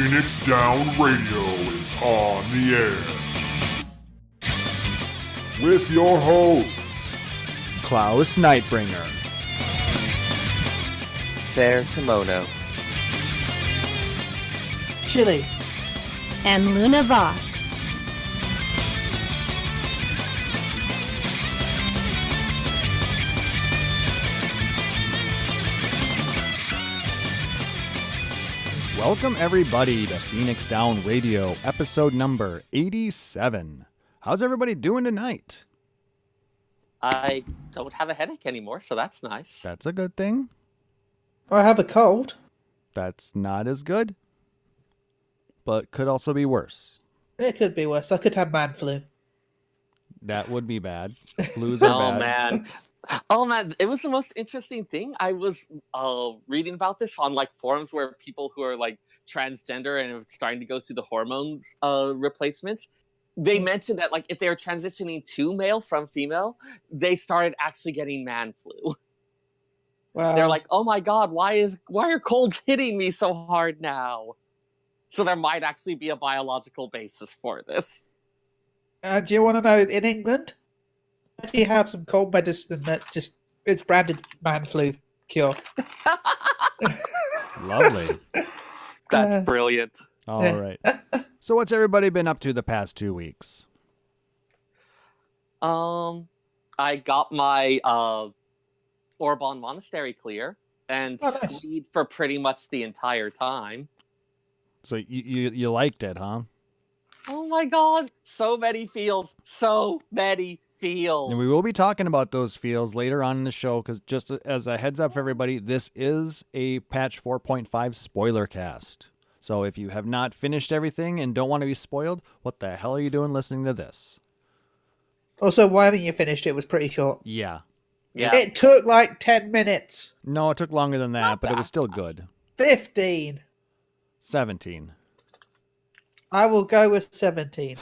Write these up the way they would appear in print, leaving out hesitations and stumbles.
Phoenix Down Radio is on the air. With your hosts, Klauss Nightbringer, Seyrr Kimono, Chille, and Luna Vox. Welcome everybody to Phoenix Down Radio, episode number 87. How's everybody doing tonight? I don't have a headache anymore, so that's nice. That's a good thing. I have a cold. That's not as good, but could also be worse. It could be worse. I could have man flu. That would be bad. Flus are bad. Oh man, it was the most interesting thing. I was reading about this on like forums where people who are like transgender and are starting to go through the hormones replacements. They mentioned that like if they were transitioning to male from female, they started actually getting man flu. Wow. They're like, oh my god, why are colds hitting me so hard now? So there might actually be a biological basis for this. Do you want to know, in England, you have some cold medicine that it's branded man flu cure. Lovely. That's brilliant. All right. So what's everybody been up to the past 2 weeks? I got my Orban Monastery clear and stayed for pretty much the entire time. So you liked it, huh? Oh my god, so many feels, so many feels. And we will be talking about those feels later on in the show, because just as a heads up for everybody, this is a patch 4.5 Spoilercast. So if you have not finished everything and don't want to be spoiled, what the hell are you doing listening to this? Also, why haven't you finished it? It was pretty short. Yeah. It took like 10 minutes. No, it took longer than that, but it was still good. 15. 17. I will go with 17.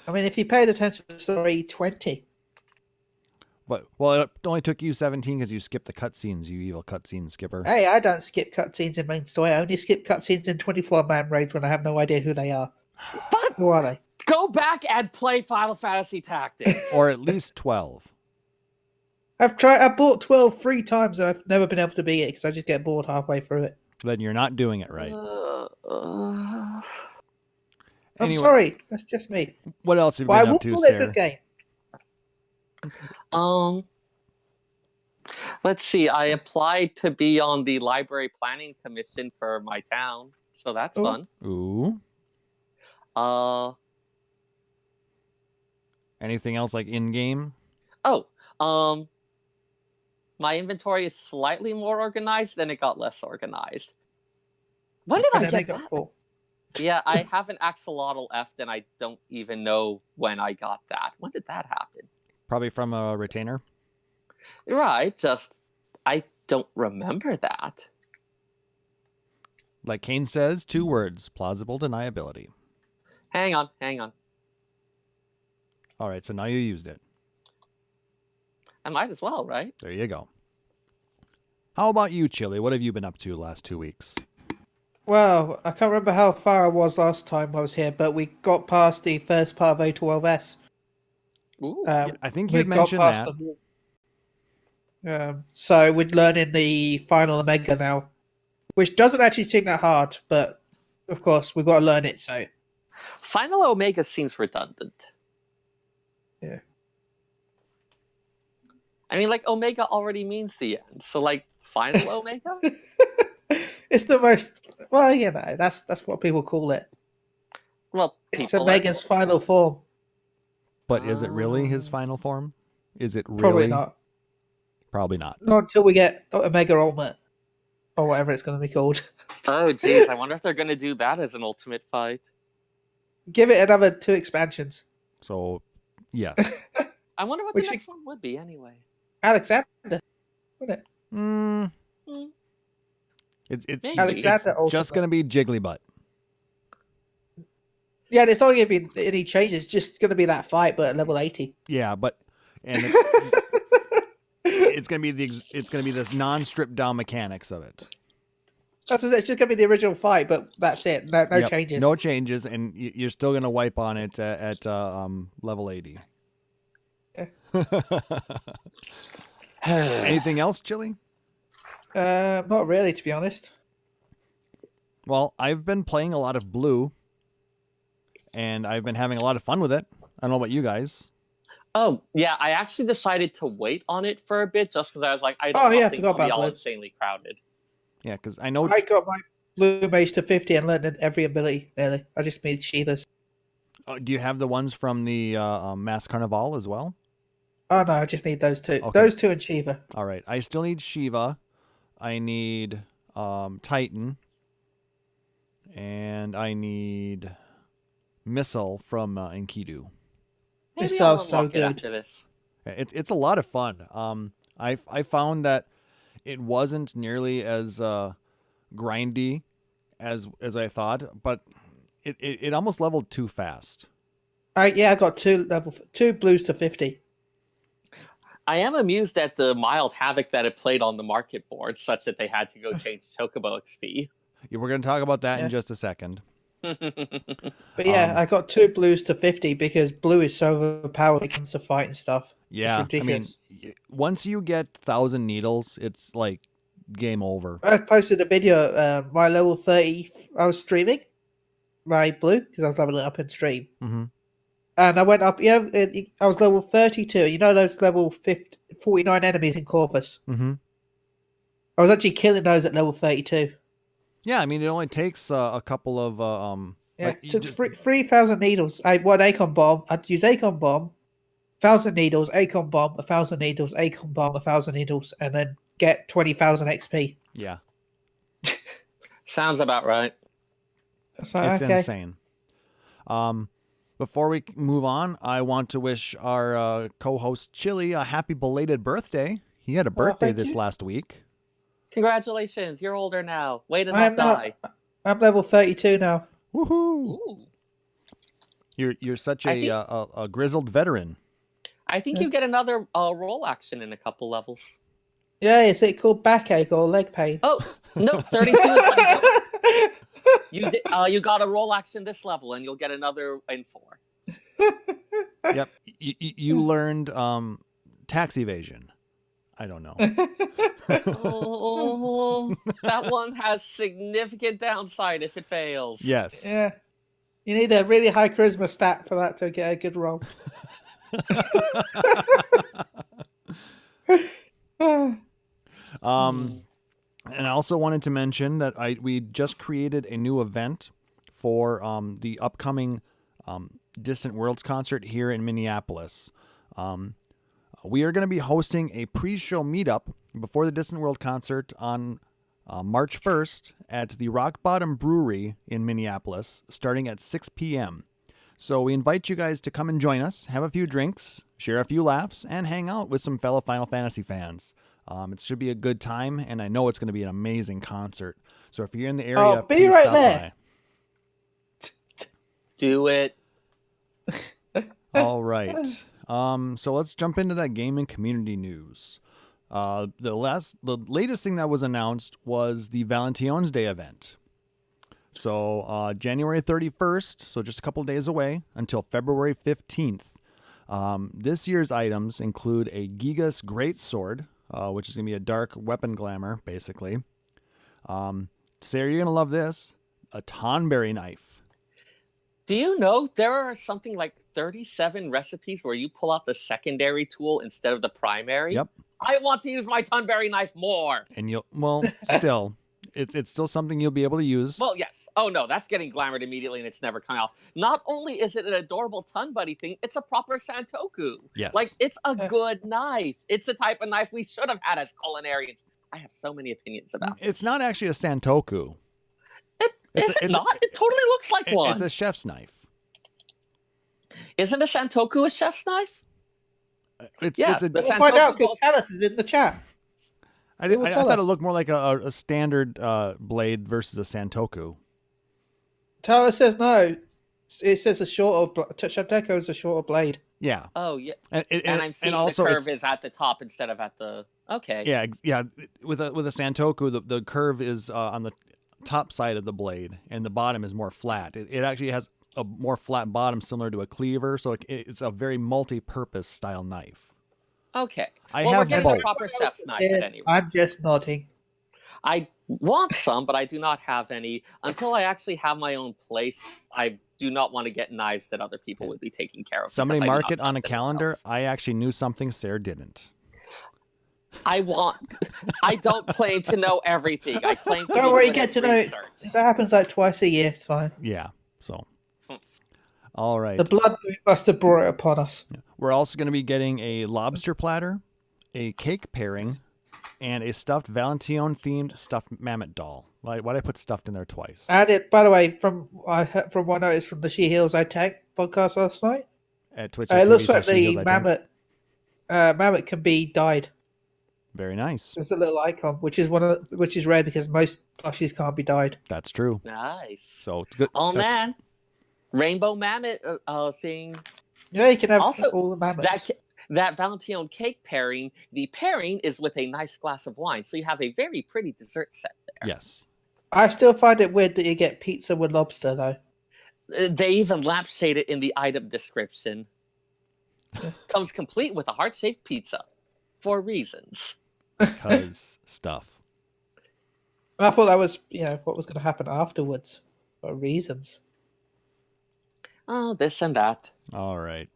I mean, if you paid attention to the story, 20. Well, it only took you 17 because you skipped the cutscenes, you evil cutscene skipper. Hey, I don't skip cutscenes in main story. I only skip cutscenes in 24-man raids when I have no idea who they are. But Who are they? go back and play Final Fantasy Tactics. Or at least 12. I bought 12 3 times and I've never been able to beat it because I just get bored halfway through it. Then you're not doing it right. I'm sorry, that's just me. What else have you But I been will up to, call it a Seyrr? good game. Let's see. I applied to be on the library planning commission for my town, so that's fun. Ooh. Anything else like in-game? My inventory is slightly more organized, then it got less organized. When did I get that? Cool. Yeah, I have an axolotl F, and I don't even know when I got that. When did that happen? Probably from a retainer. Right, just I don't remember that. Like Kane says, 2 words, plausible deniability. Hang on. All right, so now you used it. I might as well, right? There you go. How about you, Chille? What have you been up to the last 2 weeks? Well, I can't remember how far I was last time I was here, but we got past the first part of O12S. Ooh. I think you mentioned that. So we're learning the final Omega now, which doesn't actually seem that hard, but of course we've got to learn it. So Final Omega seems redundant. Yeah. I mean, like Omega already means the end, so like Final Omega. It's the most that's what people call it. Well, It's Omega's final form. But is it really his final form? Is it really? Probably not. Probably not. Not until we get Omega Ultimate. Or whatever it's going to be called. Oh, jeez. I wonder if they're going to do that as an ultimate fight. Give it another 2 expansions. So, yes. I wonder what the next one would be, anyways. Alexander, wouldn't it? It's Alexander just going to be Jigglybutt. Yeah, there's not going to be any changes. It's just going to be that fight, but at level 80. Yeah, and it's going to be this non-stripped down mechanics of it. It's just gonna be the original fight, but that's it. No Yep, changes. No changes, and you're still gonna wipe on it at level 80. Yeah. Anything else, Chille? Not really, to be honest. Well, I've been playing a lot of Blue, and I've been having a lot of fun with it. I don't know about you guys. Oh, yeah, I actually decided to wait on it for a bit just because I was like, I don't Oh, want yeah, things forgot to be about all Blue. insanely crowded. Yeah, because I know. I got my Blue Mage to 50 and learned every ability nearly. I just made Shivas. Do you have the ones from the Mass Carnival as well? Oh no, I just need those two. Okay. Those two and Shiva. All right. I still need Shiva. I need Titan. And I need Missile from Enkidu. Maybe It I'll sounds so unlock it good. after this. It's a lot of fun. I found that it wasn't nearly as grindy as I thought, but it almost leveled too fast. I got two blues to 50. I am amused at the mild havoc that it played on the market board, such that they had to go change Chocobo XP. Yeah, we're going to talk about that Yeah. in just a second. But yeah, I got two blues to 50 because blue is so overpowered when it comes to fighting stuff. Yeah, It's ridiculous. I mean, once you get 1,000 needles, it's like game over. I posted a video, my level 30, I was streaming my blue because I was leveling up in stream. Mm-hmm. And I went up, I was level 32. You know those level 49 enemies in Corvus? Mm-hmm. I was actually killing those at level 32. Yeah, I mean, it only takes a couple of... Yeah, like, you took just- 3,000 needles. I'd Acon Bomb. I'd use Acon Bomb, 1,000 needles, Acon Bomb, 1,000 needles, Acon Bomb, 1,000 needles, and then get 20,000 XP. Yeah, Sounds about right. So, it's okay. insane. Before we move on, I want to wish our co-host Chille a happy belated birthday. He had a birthday thank this you. last week. Congratulations, you're older now. Way to I'm not die. I'm level 32 now. Woohoo! Ooh. You're such I a grizzled veteran. I think you get another roll action in a couple levels. Yeah, is it called backache or leg pain? Oh, no, 32 is like you got a roll action this level, and you'll get another in 4. Yep. You learned tax evasion. I don't know. Oh, that one has significant downside if it fails. Yes. Yeah. You need a really high charisma stat for that to get a good roll. And I also wanted to mention that we just created a new event for the upcoming Distant Worlds concert here in Minneapolis. We are going to be hosting a pre-show meetup before the Distant World concert on March 1st at the Rock Bottom Brewery in Minneapolis, starting at 6 p.m. So we invite you guys to come and join us, have a few drinks, share a few laughs, and hang out with some fellow Final Fantasy fans. It should be a good time, and I know it's going to be an amazing concert. So if you're in the area, I'll be please right stop there. Do it. by. All right. So let's jump into that gaming community news. The latest thing that was announced was the Valentine's Day event. So January 31st, so just a couple of days away, until February 15th. This year's items include a Gigas Greatsword, which is going to be a dark weapon glamour, basically. Seyrr, you're going to love this. A Tonberry knife. Do you know there are something like 37 recipes where you pull out the secondary tool instead of the primary? Yep. I want to use my Tonberry knife more. And still, it's still something you'll be able to use. Well, yes. Oh, no, that's getting glamored immediately and it's never coming off. Not only is it an adorable Ton Buddy thing, it's a proper Santoku. Yes. Like, it's a good knife. It's the type of knife we should have had as culinarians. I have so many opinions about It's this. not actually a Santoku. Is it not? It totally looks like one. It's a chef's knife. Isn't a Santoku a chef's knife? It's Yeah, a, the We'll find out Santoku because Talus is in the chat. I will tell thought it us. looked more like a standard blade versus a Santoku. Talus says no. It says a shorter. Shanteco is a shorter blade. Yeah. Oh, yeah. And I'm seeing also the it's- curve is at the top instead of at the... Okay. Yeah. With a Santoku, the curve is on top side of the blade, and the bottom is more flat. It actually has a more flat bottom, similar to a cleaver, so it's a very multi-purpose style knife. Okay. I Well, have we're getting both. a proper chef's knife Yeah, at any rate. I'm just nodding. I want some, but I do not have any. Until I actually have my own place, I do not want to get knives that other people would be taking care of. Somebody because I do mark not it on a trust anyone calendar. else. I actually knew something Seyrr didn't. I don't claim to know everything. I claim to Don't be worry, good get at to know. research. That happens like twice a year. It's fine. Yeah, so. All right. The blood moon must have brought it upon us. We're also going to be getting a lobster platter, a cake pairing, and a stuffed Valentine-themed stuffed mammoth doll. Why did I put stuffed in there twice? And it, by the way, from what I noticed from the She Heals I Tank podcast last night, At Twitch. it looks like the mammoth can be dyed. Very nice. There's a little icon, which is rare because most plushies can't be dyed. That's true. Nice. So it's good. Oh man, rainbow mammoth thing. Yeah, you can have Also, all the mammoths. That Valentine cake pairing. The pairing is with a nice glass of wine, so you have a very pretty dessert set there. Yes. I still find it weird that you get pizza with lobster, though. They even lampshade it in the item description. Comes complete with a heart-shaped pizza, for reasons. Because stuff. I thought that was, what was going to happen afterwards, for reasons. Oh, this and that. All right.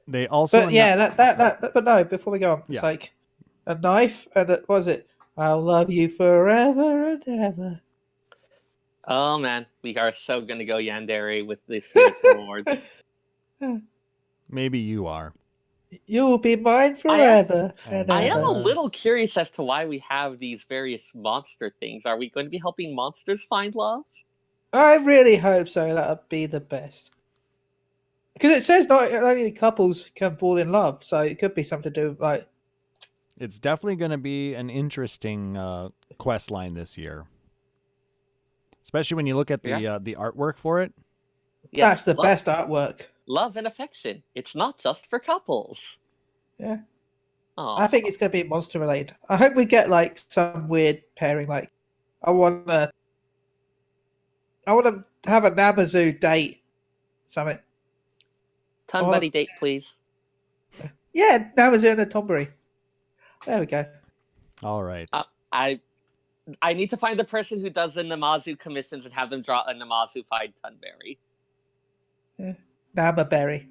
They also. But yeah, but no. Before we go on, Yeah. it's like a knife, and what was it? I'll love you forever and ever. Oh man, we are so gonna go yandere with this year's awards. Maybe you are. You'll be mine forever and I am a ever. little curious as to why we have these various monster things. Are we going to be helping monsters find love? I really hope so. That'll be the best. Because it says not only couples can fall in love, so it could be something to do with, like. It's definitely going to be an interesting quest line this year, especially when you look at the artwork for it. Yes, That's the best artwork. Love and affection. It's not just for couples. Yeah. Aww. I think it's going to be monster related. I hope we get like some weird pairing. Like, I want to have a Namazu date. Something. Ton buddy date, please. Yeah, Namazu and a Tombury. There we go. All right. I need to find the person who does the Namazu commissions and have them draw a Namazu-fied Tunberry. Yeah. Namaberry.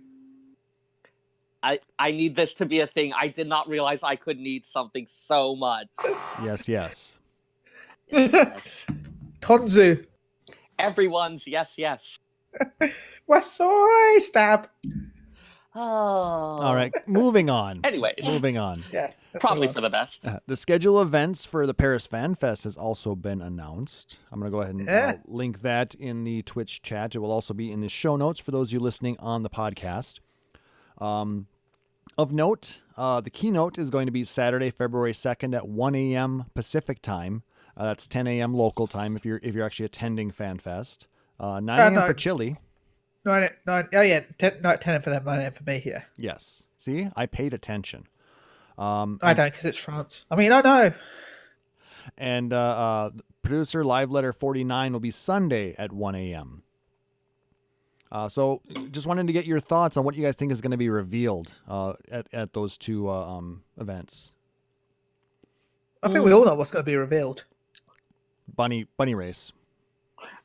I need this to be a thing. I did not realize I could need something so much. Yes. Yes. Tonzu. Everyone's yes. Wasoi stab. Oh. All right. Moving on. Anyways. Moving on. Yeah. Probably for the best. The schedule of events for the Paris FanFest has also been announced. I'm going to go ahead and link that in the Twitch chat. It will also be in the show notes for those of you listening on the podcast. Of note, the keynote is going to be Saturday, February 2nd at 1 a.m. Pacific time. That's 10 a.m. local time if you're actually attending FanFest. 9 a.m. for Chille. 9. Oh yeah, 10 for them, 9 for me here. Yes. See, I paid attention. I don't, because it's France. I mean, I know. And producer Live Letter 49 will be Sunday at 1 a.m. So just wanted to get your thoughts on what you guys think is going to be revealed at those two events. I think we all know what's going to be revealed. Bunny race.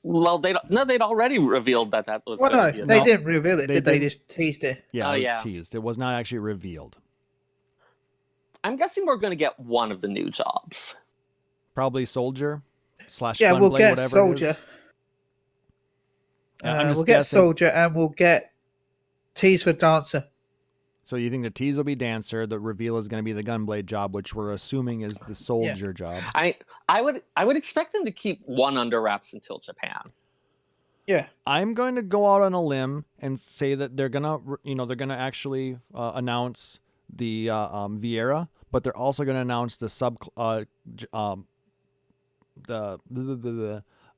Well, they'd already revealed that was. Well, no, they didn't reveal it, did they? They just teased it. Yeah, it was teased. It was not actually revealed. I'm guessing we're going to get one of the new jobs. Probably soldier / Yeah, we'll get whatever soldier. We'll get soldier, and we'll get tease for dancer. So you think the tease will be dancer? The reveal is going to be the gunblade job, which we're assuming is the soldier job. I would expect them to keep one under wraps until Japan. Yeah, I'm going to go out on a limb and say that they're gonna actually announce the Vieira, but they're also going to announce the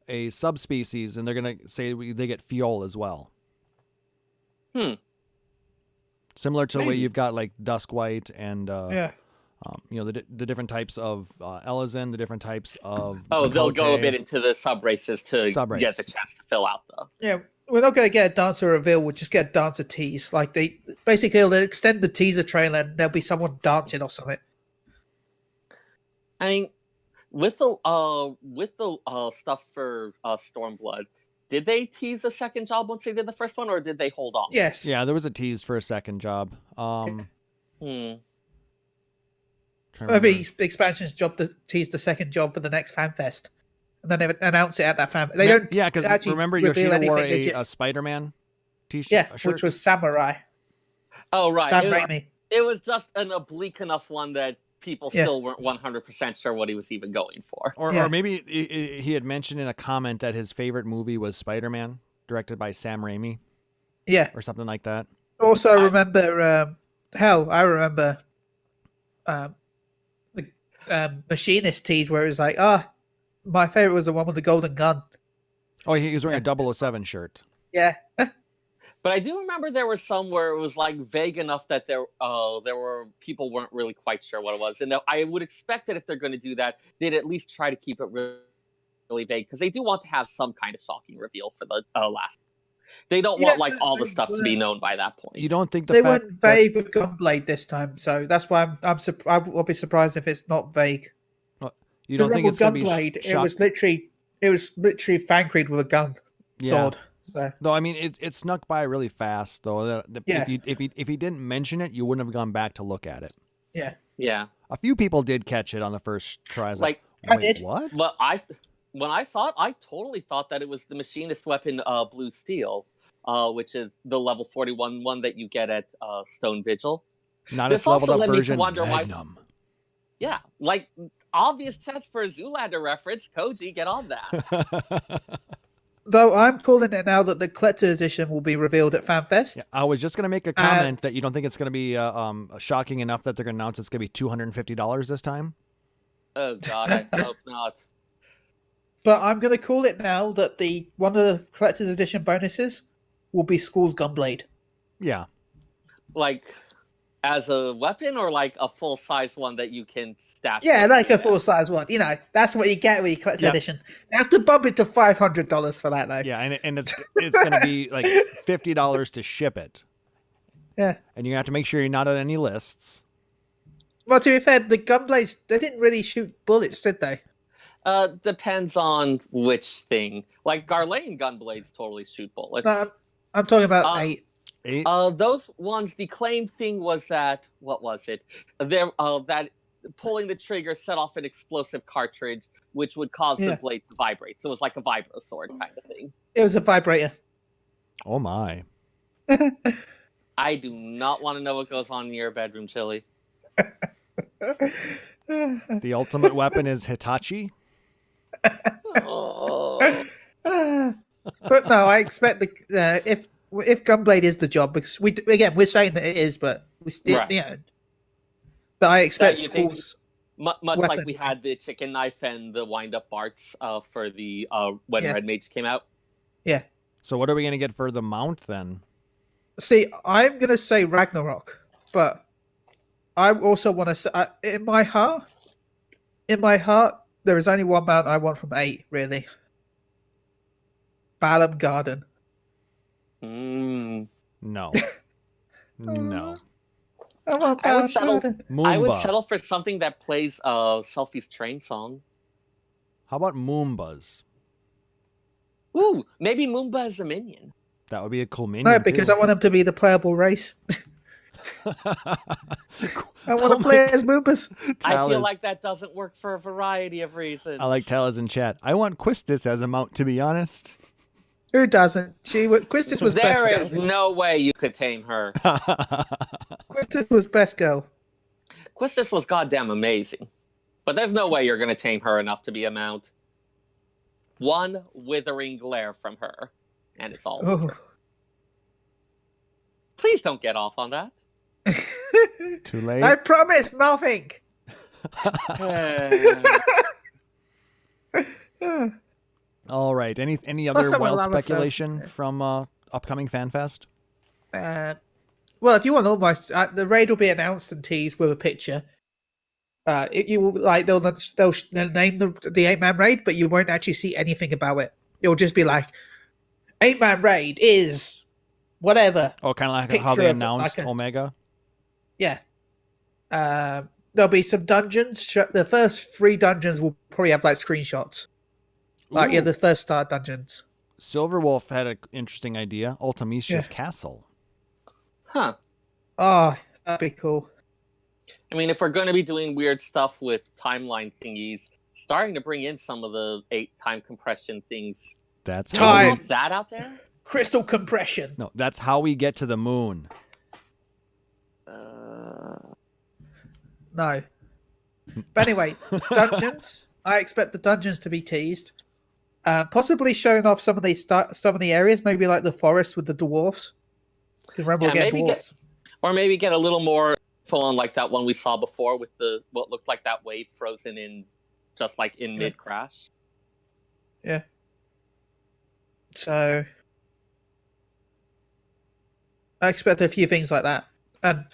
a subspecies, and they're going to say they get Fiol as well. Similar to the way you've got like Duskwhite and The different types of Elizin, the different types of. Oh, they'll go a Makote. bit into the sub races to Sub-race. get the chance to fill out the. Yeah, we're not going to get a dancer reveal. We'll just get a dancer tease. Like they'll extend the teaser trailer and there'll be someone dancing or something. I mean, with the stuff for Stormblood, did they tease a second job once they did the first one, or did they hold on? Yes. Yeah, there was a tease for a second job. Every expansion's job to tease the second job for the next FanFest, and then they announce it at that fan. They don't. Yeah, because actually remember reveal Yoshida wore anything, a Spider-Man t-shirt. Yeah, a shirt? which was Samurai. Oh, right. Sam Raimi. It was just an oblique enough one that people still weren't 100% sure what he was even going for. Or maybe he had mentioned in a comment that his favorite movie was Spider-Man, directed by Sam Raimi. Yeah. Or something like that. Also, I remember the Machinist tease where it was like, my favorite was the one with the golden gun. Oh, he was wearing a 007 shirt. Yeah. But I do remember there were some where it was like vague enough that there were people weren't really quite sure what it was. And I would expect that if they're going to do that, they'd at least try to keep it really, really vague, because they do want to have some kind of shocking reveal for the last. They don't want like all the stuff to be known by that point. You don't think they weren't vague with Gunblade this time, so that's why I'll be surprised if it's not vague. You don't think it's going to be Gunblade? It was literally Thancred with a gun sword. So. Though I mean, it snuck by really fast. Though, if he didn't mention it, you wouldn't have gone back to look at it. Yeah. A few people did catch it on the first tries. Like I did. What? But when I saw it, I totally thought that it was the machinist weapon, Blue Steel, which is the level 41 one that you get at Stone Vigil. Not this a leveled also up led me to version. wonder Magnum. Yeah, like obvious chance for a Zoolander reference. Koji, get on that. Though I'm calling it now that the collector edition will be revealed at FanFest. Yeah, I was just going to make a comment that you don't think it's going to be shocking enough that they're going to announce it's going to be $250 this time. Oh God, I hope not. But I'm going to call it now that one of the collector's edition bonuses will be Skull's Gunblade. Yeah. Like as a weapon, or like a full size one that you can stash? Yeah, like a full size one. You know, that's what you get with your collector's edition. They have to bump it to $500 for that, though. Yeah, and it's going to be like $50 to ship it. Yeah. And you have to make sure you're not on any lists. Well, to be fair, the Gunblades, they didn't really shoot bullets, did they? Depends on which thing. Like Garlane Gunblades totally shoot bullets. No, I'm talking about 8. Those ones, the claimed thing was that, what was it? That pulling the trigger set off an explosive cartridge, which would cause the blade to vibrate. So it was like a vibro sword kind of thing. It was a vibrator. Oh my. I do not want to know what goes on in your bedroom, Chille. The ultimate weapon is Hitachi. Oh. But no, I expect if Gunblade is the job, because we're saying that it is, but we still, but I expect schools much like we had the chicken knife and the wind-up Barts for the when Red Mage came out. Yeah. So what are we going to get for the mount then? See, I'm going to say Ragnarok, but I also want to say, in my heart, there is only one mount I want from 8, really. Balam Garden. No. No. I would settle for something that plays Selfie's train song. How about Moombas? Ooh, maybe Moomba is a minion. That would be a cool minion. No, because I want him to be the playable race. I want to play as Moombas. I feel like that doesn't work for a variety of reasons. I like Talas in chat. I want Quistis as a mount, to be honest. Who doesn't? Quistis was best girl. There is no way you could tame her. Quistis was best girl. Quistis was goddamn amazing. But there's no way you're going to tame her enough to be a mount. One withering glare from her, and it's all over. Please don't get off on that. Too late. I promise nothing. All right. Any other wild speculation from upcoming FanFest? Well, if you want all my, the raid will be announced and teased with a picture. You will like they'll name the 8-man raid, but you won't actually see anything about it. It'll just be like 8-man raid is whatever. Oh, kind of like how Picture they of, announced like, Omega. Yeah. There'll be some dungeons. The first 3 dungeons will probably have like screenshots. Like Ooh. the first start dungeons. Silverwolf had an interesting idea. Ultimicia's Yeah. Castle. Huh. Oh, that'd be cool. I mean, if we're going to be doing weird stuff with timeline thingies, starting to bring in some of the 8 time compression things. That's Time. Want that out there? Crystal compression. No, that's how we get to the moon. No. But anyway, dungeons. I expect the dungeons to be teased. Possibly showing off some of the areas, maybe like the forest with the dwarves. Because remember, we'll get dwarves. Maybe get a little more info on like that one we saw before with what looked like that wave frozen in, just like in mid crash. Yeah. So I expect a few things like that, and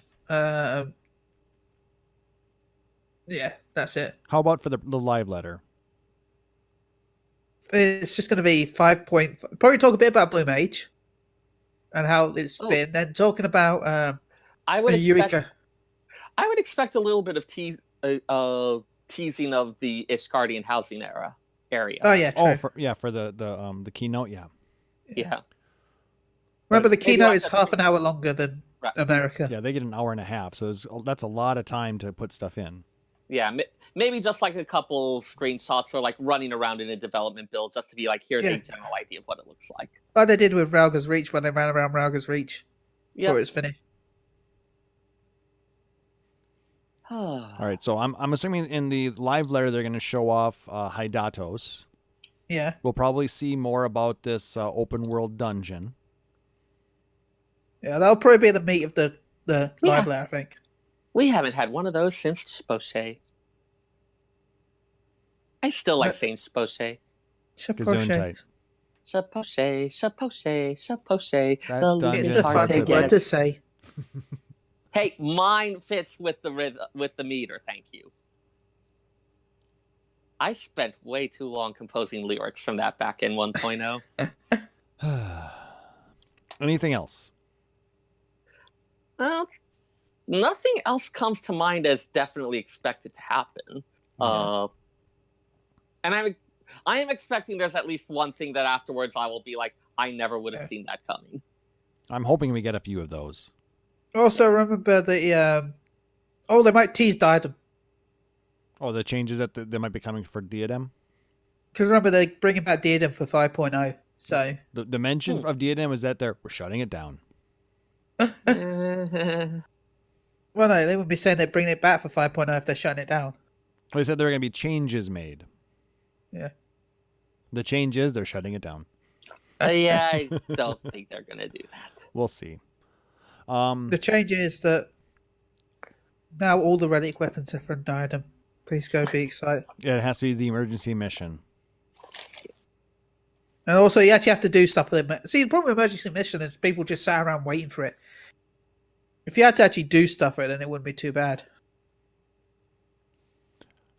yeah, that's it. How about for the live letter? It's just going to be 5 point. Probably talk a bit about Blue Mage and how it's been. Then talking about I would Eureka. I would expect a little bit of teasing of the Ishgardian housing area. Oh yeah, true. For the keynote, yeah. Yeah. Remember, the Maybe keynote like is that- half an hour longer than America. Yeah, they get an hour and a half, so that's a lot of time to put stuff in. Yeah, maybe just like a couple screenshots or like running around in a development build just to be like, here's a general idea of what it looks like. Like they did with Ralga's Reach when they ran around Ralga's Reach before it's finished. All right, so I'm assuming in the live letter they're going to show off Hydatos. Yeah. We'll probably see more about this open world dungeon. Yeah, that'll probably be the meat of the live letter, I think. We haven't had one of those since Spoche. I still like saying Spoche. Gesundheit. Spoche. That The dungeon loot is is It's a hard hard to funny to word get. to say. Hey, mine fits with the meter, thank you. I spent way too long composing lyrics from that back in 1.0. Anything else? Nothing else comes to mind as definitely expected to happen. And I am expecting there's at least one thing that afterwards I will be like, I never would have seen that coming. I'm hoping we get a few of those. Also, remember the they might tease Diadem. Oh, the changes that they might be coming for Diadem? Because remember, they're bringing back Diadem for 5.0. So The mention of Diadem is that we're shutting it down. well, no, they would be saying they're bringing it back for 5.0 if they're shutting it down. They said there are going to be changes made. Yeah. The change is they're shutting it down. Yeah, I don't think they're going to do that. We'll see. The change is that now all the relic weapons are from Diadem. Please go be excited. Yeah, it has to be the emergency mission. And also, you actually have to do stuff with it. See, the problem with emergency mission is people just sat around waiting for it. If you had to actually do stuff with it, then it wouldn't be too bad.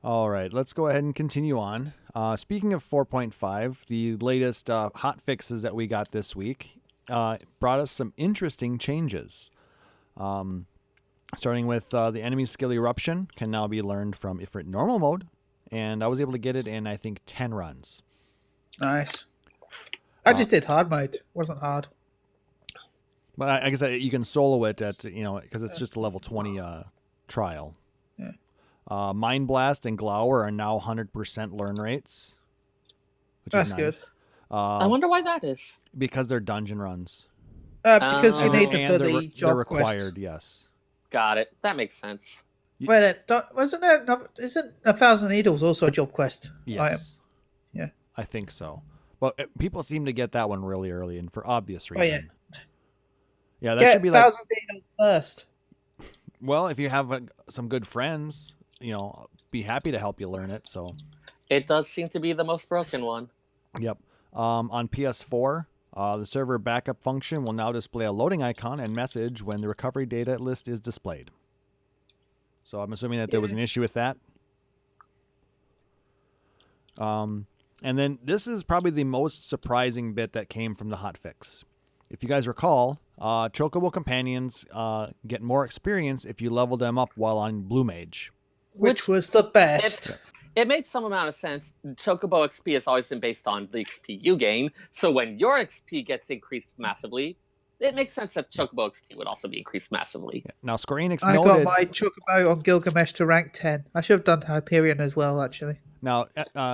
All right, let's go ahead and continue on. Speaking of 4.5, the latest hot fixes that we got this week brought us some interesting changes. Starting with the enemy skill Eruption can now be learned from Ifrit normal mode, and I was able to get it in, I think, 10 runs. Nice. I just did hard mode. It wasn't hard. But I guess you can solo it at, because it's just a level 20 trial. Yeah. Mind Blast and Glower are now 100% learn rates, which That's is good. nice. I wonder why that is. Because they're dungeon runs. Because you Oh. need them for they're the job required, quest. yes. Got it. That makes sense. Well, wasn't there? Isn't 1,000 Needles also a job quest? Yes. Yeah. I think so. But people seem to get that one really early, and for obvious Oh, reason. yeah. Yeah, that Get should be like, 1,000 Needles first. well, if you have some good friends, be happy to help you learn it. So, It does seem to be the most broken one. yep. On PS4, the server backup function will now display a loading icon and message when the recovery data list is displayed. So I'm assuming that there was an issue with that. And then this is probably the most surprising bit that came from the hotfix. If you guys recall, Chocobo companions get more experience if you level them up while on Blue Mage. Which was the best. It made some amount of sense. Chocobo XP has always been based on the XP you gain, so when your XP gets increased massively, it makes sense that Chocobo XP would also be increased massively. Yeah. Now, Square Enix I noted... got my Chocobo on Gilgamesh to rank 10. I should have done Hyperion as well, actually. Now,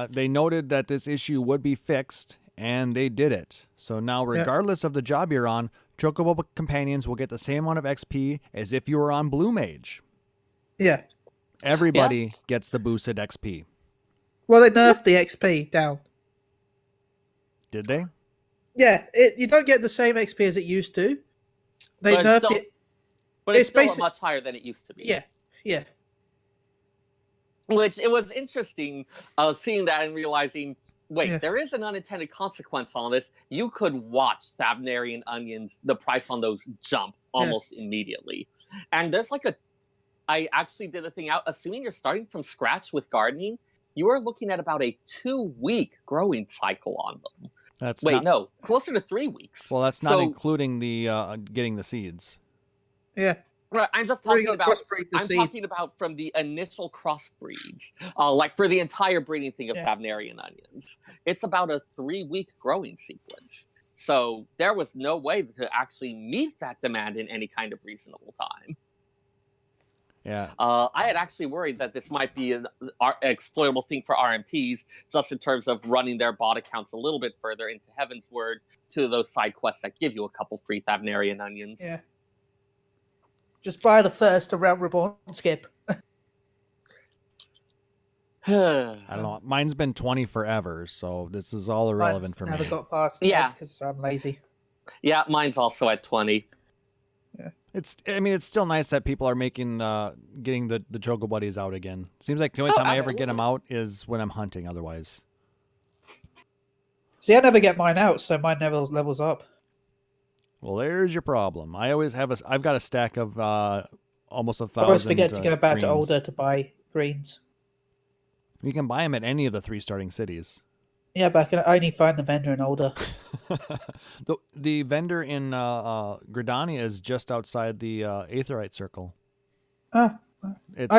they noted that this issue would be fixed, and they did it. So now, regardless of the job you're on, Chocobo companions will get the same amount of XP as if you were on Blue Mage. Yeah. Everybody gets the boosted XP. Well, they nerfed the XP down. Did they? Yeah, you don't get the same XP as it used to. They nerfed it. But it's still much higher than it used to be. Yeah, yeah. Which, it was interesting seeing that and realizing, wait, there is an unintended consequence on this. You could watch Thavnarian onions, the price on those jump almost immediately. And there's I actually did a thing out, assuming you're starting from scratch with gardening, you are looking at about a 2-week growing cycle on them. No, closer to 3 weeks. Well, that's not including the getting the seeds. Yeah. Right, I'm just talking about from the initial crossbreeds, like for the entire breeding thing of Thavnarian onions. It's about a 3-week growing sequence. So there was no way to actually meet that demand in any kind of reasonable time. Yeah. I had actually worried that this might be an exploitable thing for RMTs, just in terms of running their bot accounts a little bit further into Heaven's Word to those side quests that give you a couple free Thavnarian onions. Yeah. Just buy the first around Reborn skip. I don't know. Mine's been 20 forever, so this is all irrelevant for me. Never got past it because I'm lazy. Yeah, mine's also at 20. Yeah. It's still nice that people are making getting the Choco Buddies out again. Seems like the only time I ever get them out is when I'm hunting. Otherwise, see, I never get mine out, so mine never levels up. Well, there's your problem. I always have I've got a stack of almost 1,000. I always forget to go back greens. to Older to buy greens. You can buy them at any of the 3 starting cities. Yeah, but I only find the vendor in Older. the vendor in Gridania is just outside the Aetherite Circle. I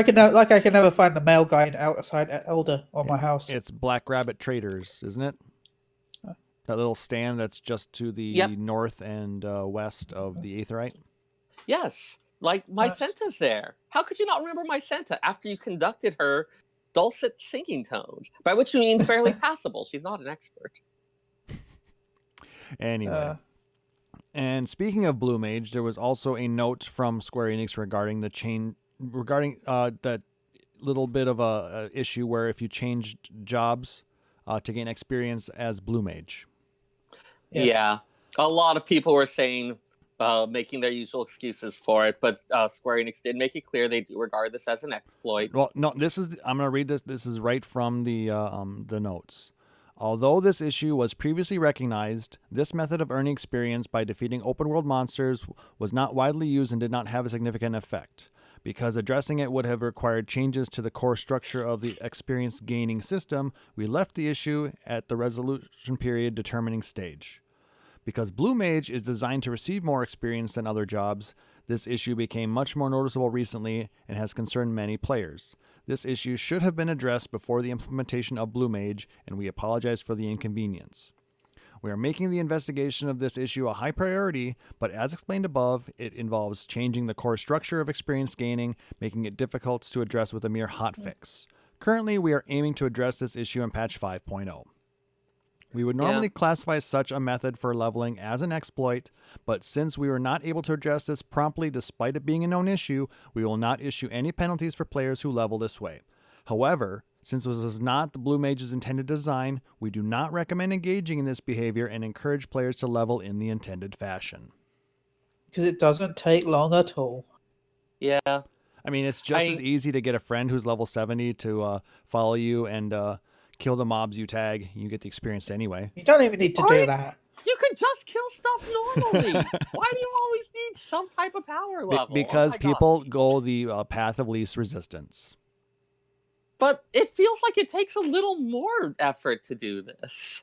can never find the male guy outside at Older on my house. It's Black Rabbit Traders, isn't it? That little stand that's just to the north and west of the Aetherite? Yes. Like, Mycenta's there. How could you not remember Mycenta after you conducted her dulcet singing tones? By which you mean fairly passable. She's not an expert. Anyway. And speaking of Blue Mage, there was also a note from Square Enix regarding that little bit of a issue where if you changed jobs to gain experience as Blue Mage. Yeah. A lot of people were saying, making their usual excuses for it, but Square Enix did make it clear they do regard this as an exploit. Well, no, I'm going to read this. This is right from the notes. Although this issue was previously recognized, this method of earning experience by defeating open-world monsters was not widely used and did not have a significant effect. Because addressing it would have required changes to the core structure of the experience gaining system, we left the issue at the resolution period determining stage. Because Blue Mage is designed to receive more experience than other jobs, this issue became much more noticeable recently and has concerned many players. This issue should have been addressed before the implementation of Blue Mage, and we apologize for the inconvenience. We are making the investigation of this issue a high priority, but as explained above, it involves changing the core structure of experience gaining, making it difficult to address with a mere hotfix. Currently, we are aiming to address this issue in patch 5.0. We would normally classify such a method for leveling as an exploit, but since we were not able to address this promptly despite it being a known issue, we will not issue any penalties for players who level this way. However, since this is not the Blue Mage's intended design, we do not recommend engaging in this behavior and encourage players to level in the intended fashion. Because it doesn't take long at all. Yeah. I mean, it's just as easy to get a friend who's level 70 to follow you and kill the mobs you tag. You get the experience anyway. You don't even need to do that. You could just kill stuff normally. Why do you always need some type of power level? Because Oh my people gosh. go the path of least resistance. But it feels like it takes a little more effort to do this.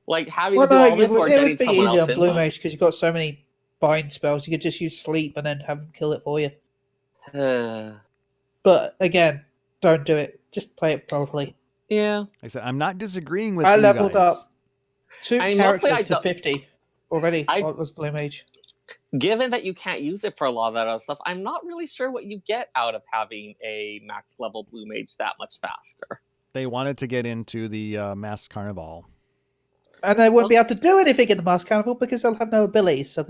Like having to do all this or it getting would be someone easier else on in Blue them. Mage because you've got so many bind spells. You could just use sleep and then have them kill it for you. But again, don't do it. Just play it properly. Yeah. Like I said, I'm not disagreeing with I you leveled guys. up 2 I mean, mostly characters to 50 already. I- While it was Blue Mage. Given that you can't use it for a lot of that other stuff, I'm not really sure what you get out of having a max level Blue Mage that much faster. They wanted to get into the Masked Carnival. And they won't be able to do anything in the Masked Carnival because they'll have no abilities. So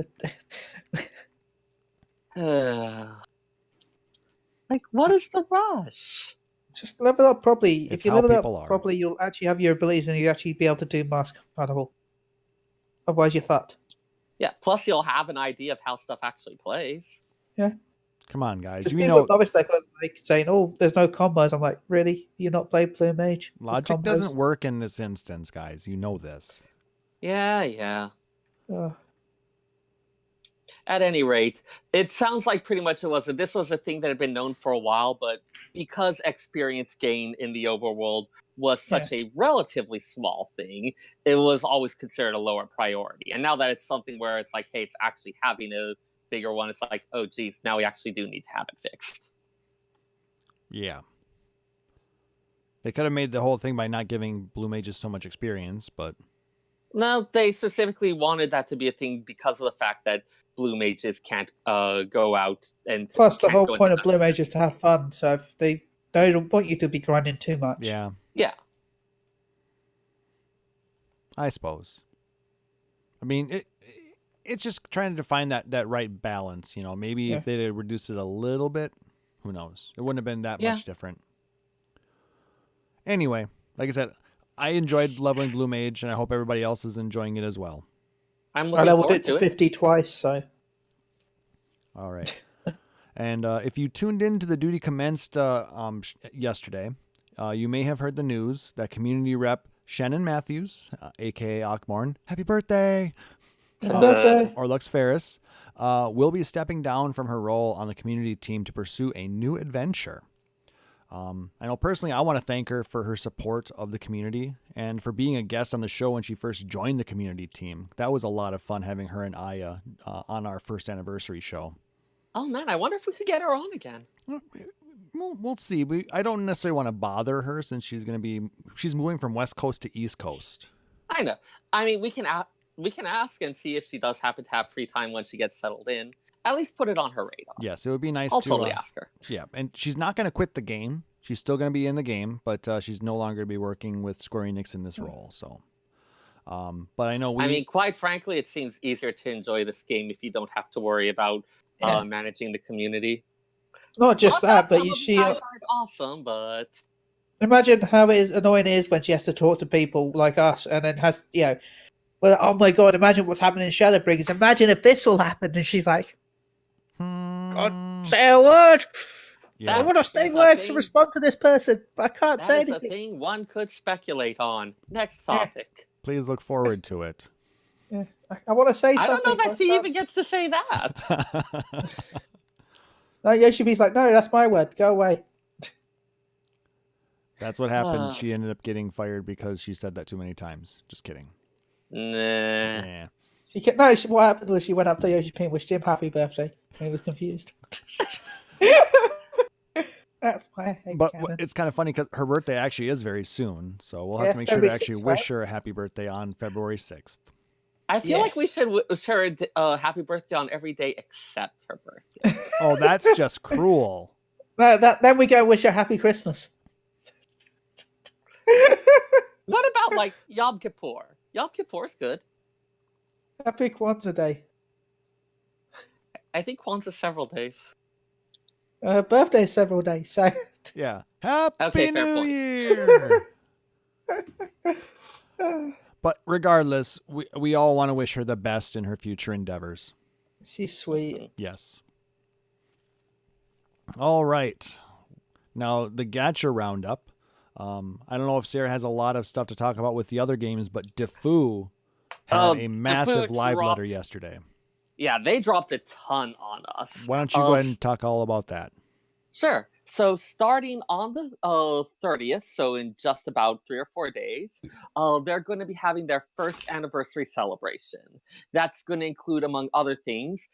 Like, what is the rush? just level up properly. It's if you how level people up are. properly, you'll actually have your abilities and you'll actually be able to do Masked Carnival. Otherwise, you're fucked. Yeah, plus you'll have an idea of how stuff actually plays. Yeah. Come on, guys. Because You people know, novice like saying, "Oh, there's no combos." I'm like, really? You not play Blue Mage? There's logic combos? doesn't work in this instance, guys. You know this. Yeah. Oh. At any rate, it sounds like pretty much this was a thing that had been known for a while, but because experience gain in the overworld was such a relatively small thing, it was always considered a lower priority. And now that it's something where it's like, hey, it's actually having a bigger one, it's like, oh geez, now we actually do need to have it fixed. Yeah. They could have made the whole thing by not giving Blue Mages so much experience, but... No, they specifically wanted that to be a thing because of the fact that Blue Mages can't go out and... Plus, the whole point of Blue Mage is to have fun, so if they don't want you to be grinding too much. Yeah. Yeah. I suppose. I mean, it's just trying to find that right balance, you know. Maybe if they had reduced it a little bit, who knows? It wouldn't have been that much different. Anyway, like I said, I enjoyed leveling Blue Mage, and I hope everybody else is enjoying it as well. I'm I looking leveled forward it to it. 50 twice, so... All right. And if you tuned in to the Duty Commenced yesterday, you may have heard the news that community rep Shannon Matthews, a.k.a. Akmorn, happy birthday! Or Lux Ferris, will be stepping down from her role on the community team to pursue a new adventure. I know personally I want to thank her for her support of the community and for being a guest on the show when she first joined the community team. That was a lot of fun having her and Aya on our first anniversary show. Oh man, I wonder if we could get her on again. We'll see. I don't necessarily want to bother her since she's moving from West Coast to East Coast. I know. I mean, we can ask and see if she does happen to have free time when she gets settled in. At least put it on her radar. Yes, it would be nice I'll to totally ask her. Yeah, and she's not going to quit the game. She's still going to be in the game, but she's no longer going to be working with Square Enix in this role. So, but I know I mean, quite frankly, it seems easier to enjoy this game if you don't have to worry about managing the community. Not just that, but she guys aren't awesome, but imagine how annoying it is when she has to talk to people like us, and then has well, oh my god, imagine what's happening in Shadowbringers. Imagine if this will happen, and she's like, God, say a word. Yeah. I want to say words to respond to this person, but I can't say anything. That's a thing one could speculate on. Next topic. Please look forward to it. Yeah, I want to say something. I don't know that she even gets to say that. No, Yoshibi's like, no, that's my word. Go away. That's what happened. She ended up getting fired because she said that too many times. Just kidding. Nah. What happened was she went up to Yoshi and wished him happy birthday. And he was confused. That's why I hate canon. It's kind of funny because her birthday actually is very soon. So we'll have to make sure to actually wish her a happy birthday on February 6th. I feel like we should wish her a happy birthday on every day except her birthday. Oh, that's just cruel. No, then we go wish her happy Christmas. What about like Yom Kippur? Yom Kippur's good. Happy Kwanzaa Day. I think Kwanzaa's several days. Her birthday's several days, so... Yeah. Happy New Year! But regardless, we all want to wish her the best in her future endeavors. She's sweet. Yes. All right. Now, the Gacha Roundup. I don't know if Seyrr has a lot of stuff to talk about with the other games, but Defu had a massive live letter yesterday. Yeah, they dropped a ton on us. Why don't you go ahead and talk all about that? Sure. So starting on the 30th, so in just about 3 or 4 days, they're going to be having their first anniversary celebration. That's going to include, among other things,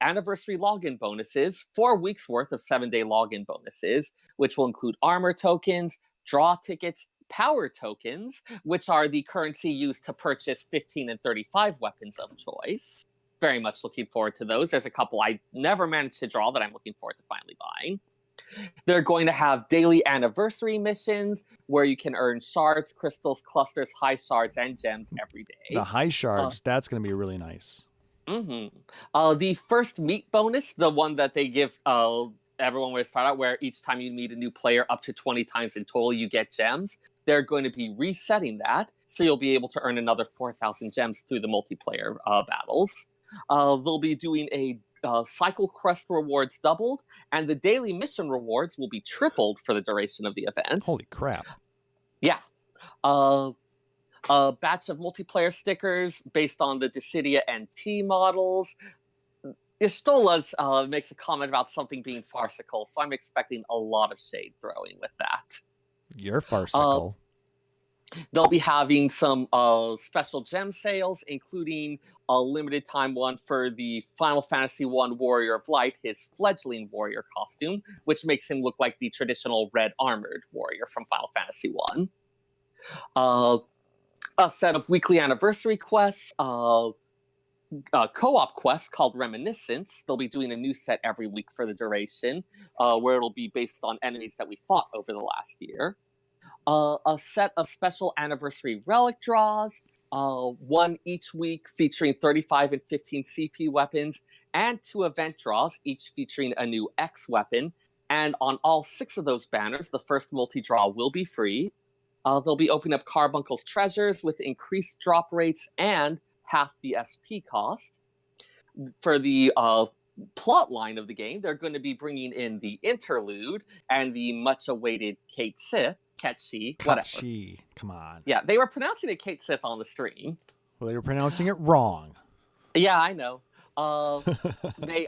anniversary login bonuses, 4 weeks worth of 7-day login bonuses, which will include armor tokens, draw tickets, power tokens, which are the currency used to purchase 15 and 35 weapons of choice. Very much looking forward to those. There's a couple I never managed to draw that I'm looking forward to finally buying. They're going to have daily anniversary missions where you can earn shards, crystals, clusters, high shards, and gems every day. The high shards, that's going to be really nice. The first meet bonus, the one that they give everyone where to start out, where each time you meet a new player up to 20 times in total, you get gems. They're going to be resetting that, so you'll be able to earn another 4,000 gems through the multiplayer battles. They'll be doing a cycle quest rewards doubled, and the daily mission rewards will be tripled for the duration of the event. Holy crap. Yeah. A batch of multiplayer stickers based on the Dissidia NT models. Istola's makes a comment about something being farcical, so I'm expecting a lot of shade throwing with that. You're farcical. They'll be having some special gem sales, including a limited time one for the Final Fantasy I Warrior of Light, his fledgling warrior costume, which makes him look like the traditional red armored warrior from Final Fantasy I. A set of weekly anniversary quests, co-op quest called Reminiscence. They'll be doing a new set every week for the duration, where it'll be based on enemies that we fought over the last year. A set of special anniversary relic draws, one each week featuring 35 and 15 CP weapons, and 2 event draws, each featuring a new X weapon. And on all 6 of those banners, the first multi-draw will be free. They'll be opening up Carbuncle's treasures with increased drop rates and half the SP cost. For the plot line of the game, they're going to be bringing in the interlude and the much-awaited Kate Sith. Ketchi, whatever. Ketchi, come on. Yeah, they were pronouncing it Kate Sith on the stream. Well, they were pronouncing it wrong. Yeah, I know. They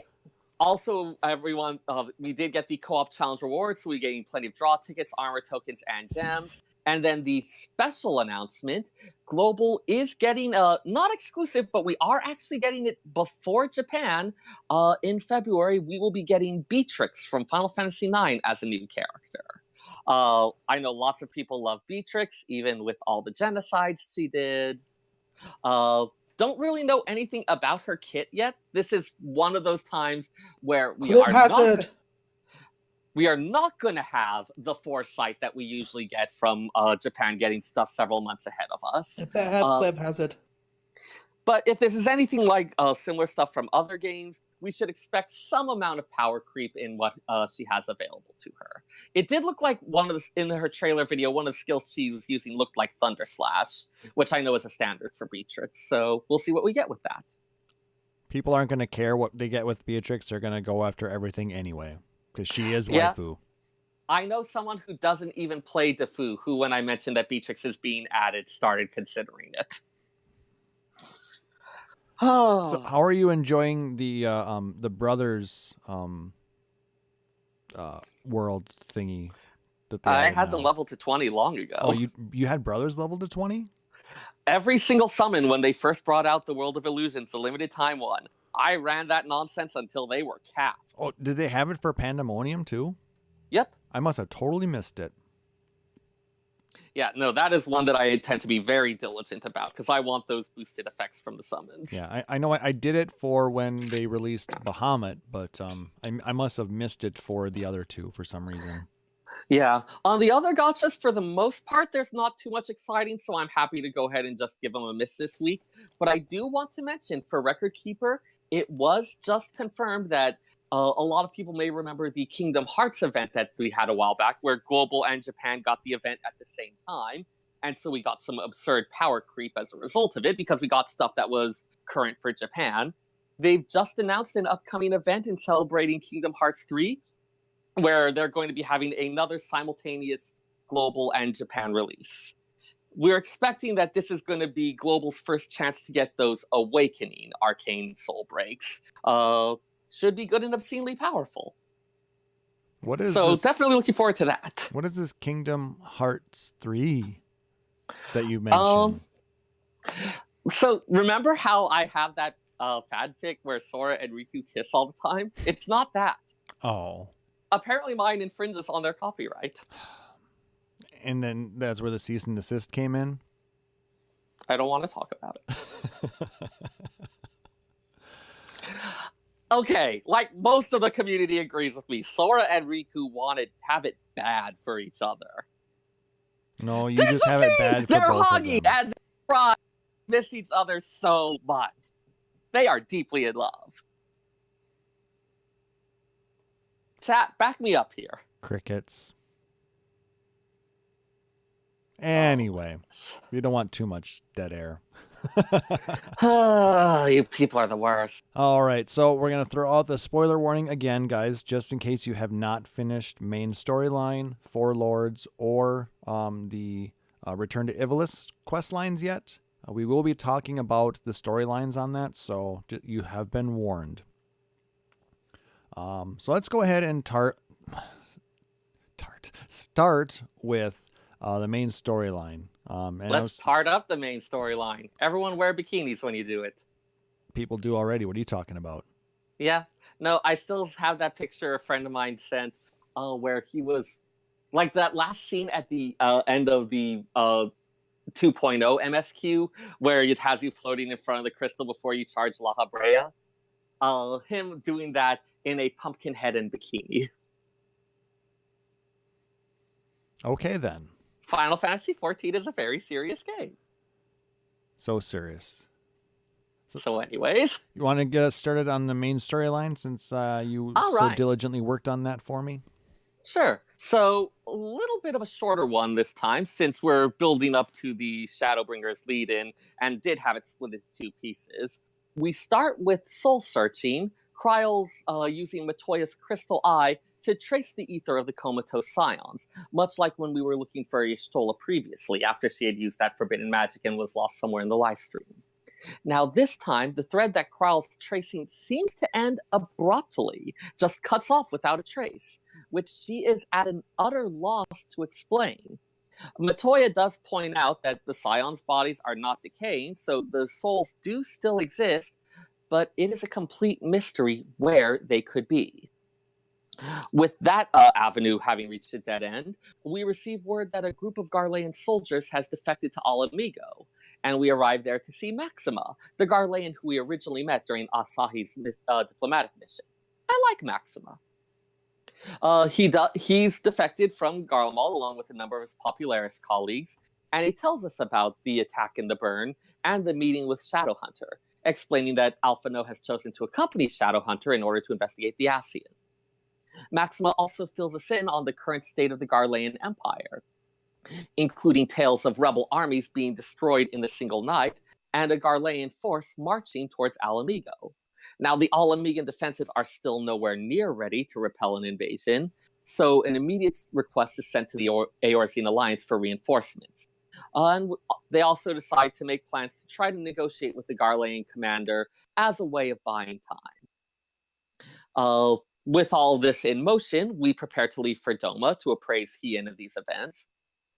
also, everyone, we did get the co-op challenge rewards, so we're getting plenty of draw tickets, armor tokens, and gems. And then the special announcement, Global is getting, not exclusive, but we are actually getting it before Japan. In February, we will be getting Beatrix from Final Fantasy IX as a new character. I know lots of people love Beatrix, even with all the genocides she did. Don't really know anything about her kit yet. This is one of those times where we are not going to have the foresight that we usually get from Japan getting stuff several months ahead of us. Clip Hazard. But if this is anything like similar stuff from other games, we should expect some amount of power creep in what she has available to her. It did look like in her trailer video, one of the skills she was using looked like Thunder Slash, which I know is a standard for Beatrix. So we'll see what we get with that. People aren't going to care what they get with Beatrix. They're going to go after everything anyway, because she is waifu. I know someone who doesn't even play Defu, who, when I mentioned that Beatrix is being added, started considering it. So how are you enjoying the brothers world thingy that they I had them leveled to 20 long ago. Oh, you had brothers leveled to 20? Every single summon when they first brought out the World of Illusions, the limited time one, I ran that nonsense until they were capped. Oh, did they have it for Pandemonium too? Yep. I must have totally missed it. Yeah, no, that is one that I tend to be very diligent about because I want those boosted effects from the summons. Yeah, I know I did it for when they released Bahamut, but I must have missed it for the other two for some reason. Yeah. On the other gachas, for the most part, there's not too much exciting, so I'm happy to go ahead and just give them a miss this week. But I do want to mention, for Record Keeper, it was just confirmed that a lot of people may remember the Kingdom Hearts event that we had a while back, where Global and Japan got the event at the same time. And so we got some absurd power creep as a result of it, because we got stuff that was current for Japan. They've just announced an upcoming event in celebrating Kingdom Hearts 3, where they're going to be having another simultaneous Global and Japan release. We're expecting that this is going to be Global's first chance to get those awakening arcane soul breaks. Should be good and obscenely powerful. What is so this? Definitely looking forward to that. What is this Kingdom Hearts 3 that you mentioned? So remember how I have that fanfic where Sora and Riku kiss all the time? It's not that. Oh. Apparently mine infringes on their copyright. And then that's where the cease and desist came in? I don't want to talk about it. Okay, like most of the community agrees with me, Sora and Riku have it bad for each other. No, you just have it bad for They're both hugging of them. and they miss each other so much. They are deeply in love. Chat, back me up here. Crickets. Anyway, you don't want too much dead air. You people are the worst. All right, so we're going to throw out the spoiler warning again, guys, just in case you have not finished main storyline, Four Lords, or the Return to Ivalice quest lines yet. We will be talking about the storylines on that, so you have been warned. So let's go ahead and start with the main storyline. Let's tart up the main storyline. Everyone wear bikinis when you do it. People do already. What are you talking about? Yeah. No, I still have that picture a friend of mine sent where he was like that last scene at the end of the 2.0 MSQ where it has you floating in front of the crystal before you charge La Habrea. Him doing that in a pumpkin head and bikini. Okay, then. Final Fantasy XIV is a very serious game. So serious. So anyways. You want to get us started on the main storyline since you so diligently worked on that for me? Sure. So a little bit of a shorter one this time since we're building up to the Shadowbringers lead-in and did have it split into two pieces. We start with soul searching, Kryle's using Matoya's crystal eye to trace the ether of the comatose scions, much like when we were looking for Y'shtola previously, after she had used that forbidden magic and was lost somewhere in the live stream. Now this time, the thread that Kryle's tracing seems to end abruptly, just cuts off without a trace, which she is at an utter loss to explain. Matoya does point out that the scions' bodies are not decaying, so the souls do still exist, but it is a complete mystery where they could be. With that avenue having reached a dead end, we receive word that a group of Garlean soldiers has defected to Ala Mhigo, and we arrive there to see Maxima, the Garlean who we originally met during Asahi's diplomatic mission. I like Maxima. He's defected from Garlemald along with a number of his Popularis colleagues, and he tells us about the attack in the burn and the meeting with Shadowhunter, explaining that Alphino has chosen to accompany Shadowhunter in order to investigate the Ascian. Maxima also fills us in on the current state of the Garlean Empire, including tales of rebel armies being destroyed in a single night and a Garlean force marching towards Ala Mhigo. Now, the Ala Mhigan defenses are still nowhere near ready to repel an invasion, so an immediate request is sent to the Eorzean Alliance for reinforcements. And they also decide to make plans to try to negotiate with the Garlean commander as a way of buying time. With all this in motion, we prepare to leave for Doma to appraise Hien of these events.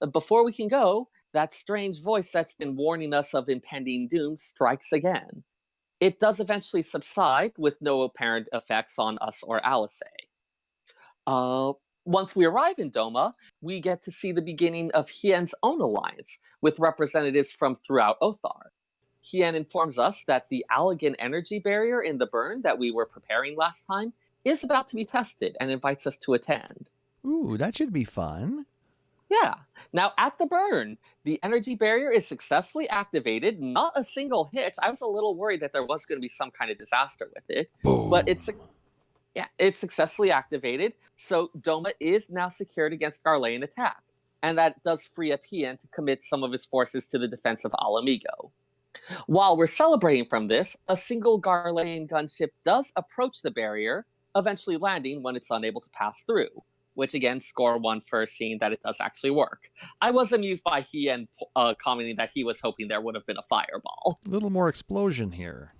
But before we can go, that strange voice that's been warning us of impending doom strikes again. It does eventually subside with no apparent effects on us or Alice. Once we arrive in Doma, we get to see the beginning of Hien's own alliance with representatives from throughout Othar. Hien informs us that the Allagan energy barrier in the burn that we were preparing last time is about to be tested and invites us to attend. Ooh, that should be fun. Yeah. Now, at the burn, the energy barrier is successfully activated. Not a single hitch. I was a little worried that there was going to be some kind of disaster with it. Boom. But it's successfully activated. So Doma is now secured against Garlean attack. And that does free up Hien to commit some of his forces to the defense of Ala Mhigo. While we're celebrating from this, a single Garlean gunship does approach the barrier, eventually landing when it's unable to pass through. which again, score 1 for seeing that it does actually work. I was amused by Hien commenting that he was hoping there would have been a fireball. A little more explosion here.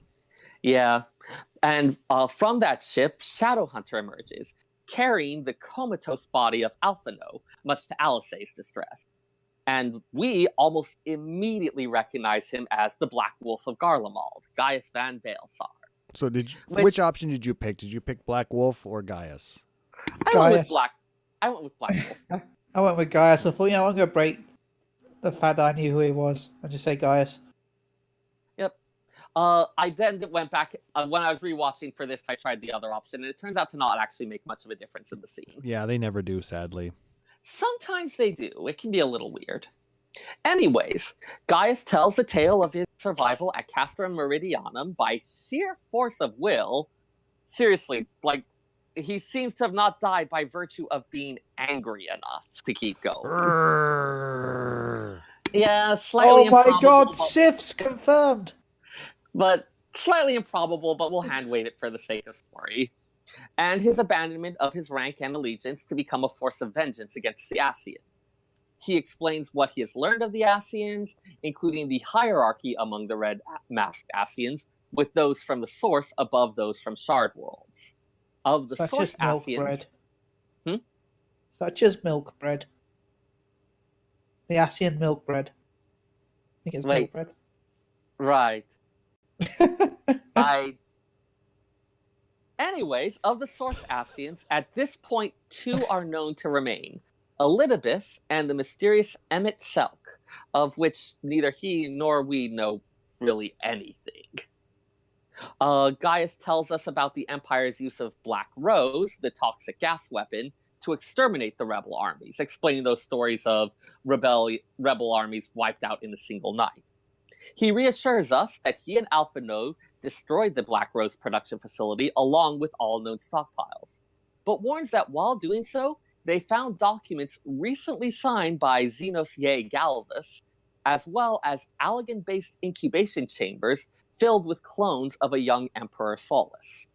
Yeah. And from that ship, Shadowhunter emerges, carrying the comatose body of Alphino, much to Alice's distress. And we almost immediately recognize him as the Black Wolf of Garlemald, Gaius van Baelsar. So which option did you pick? Did you pick Black Wolf or Gaius? I went with Black Wolf. I went with Gaius. I thought, I'm going to break the fact that I knew who he was and just say Gaius. Yep. I then went back, when I was rewatching for this, I tried the other option, and it turns out to not actually make much of a difference in the scene. Yeah, they never do, sadly. Sometimes they do. It can be a little weird. Anyways, Gaius tells the tale of his survival at Castra Meridianum by sheer force of will. Seriously, he seems to have not died by virtue of being angry enough to keep going. Yeah, slightly improbable. Oh my god, Sif's confirmed! But slightly improbable, but we'll hand-wave it for the sake of story. And his abandonment of his rank and allegiance to become a force of vengeance against the Ascian. He explains what he has learned of the Ascians, including the hierarchy among the red masked Ascians, with those from the source above those from Shard Worlds. Of the Such source as milk Ascians... bread. Such as milk bread. The Ascian milk bread. I think it's milk bread. Right. Anyways, of the source Ascians, at this point, 2 are known to remain. Elidibus and the mysterious Emmett Selk, of which neither he nor we know really anything. Gaius tells us about the Empire's use of Black Rose, the toxic gas weapon, to exterminate the rebel armies, explaining those stories of rebel armies wiped out in a single night. He reassures us that he and Alphino destroyed the Black Rose production facility along with all known stockpiles, but warns that while doing so, they found documents recently signed by Xenos Ye Galvus, as well as Allagan-based incubation chambers filled with clones of a young Emperor Solus.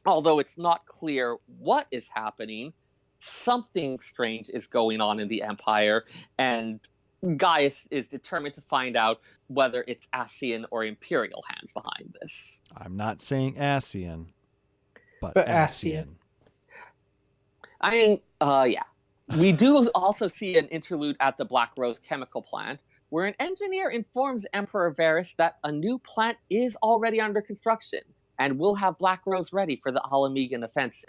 Although it's not clear what is happening, something strange is going on in the Empire, and Gaius is determined to find out whether it's Ascian or Imperial hands behind this. I'm not saying Ascian, but Ascian. I mean, yeah. We do also see an interlude at the Black Rose chemical plant, where an engineer informs Emperor Varys that a new plant is already under construction, and will have Black Rose ready for the Alamegan offensive.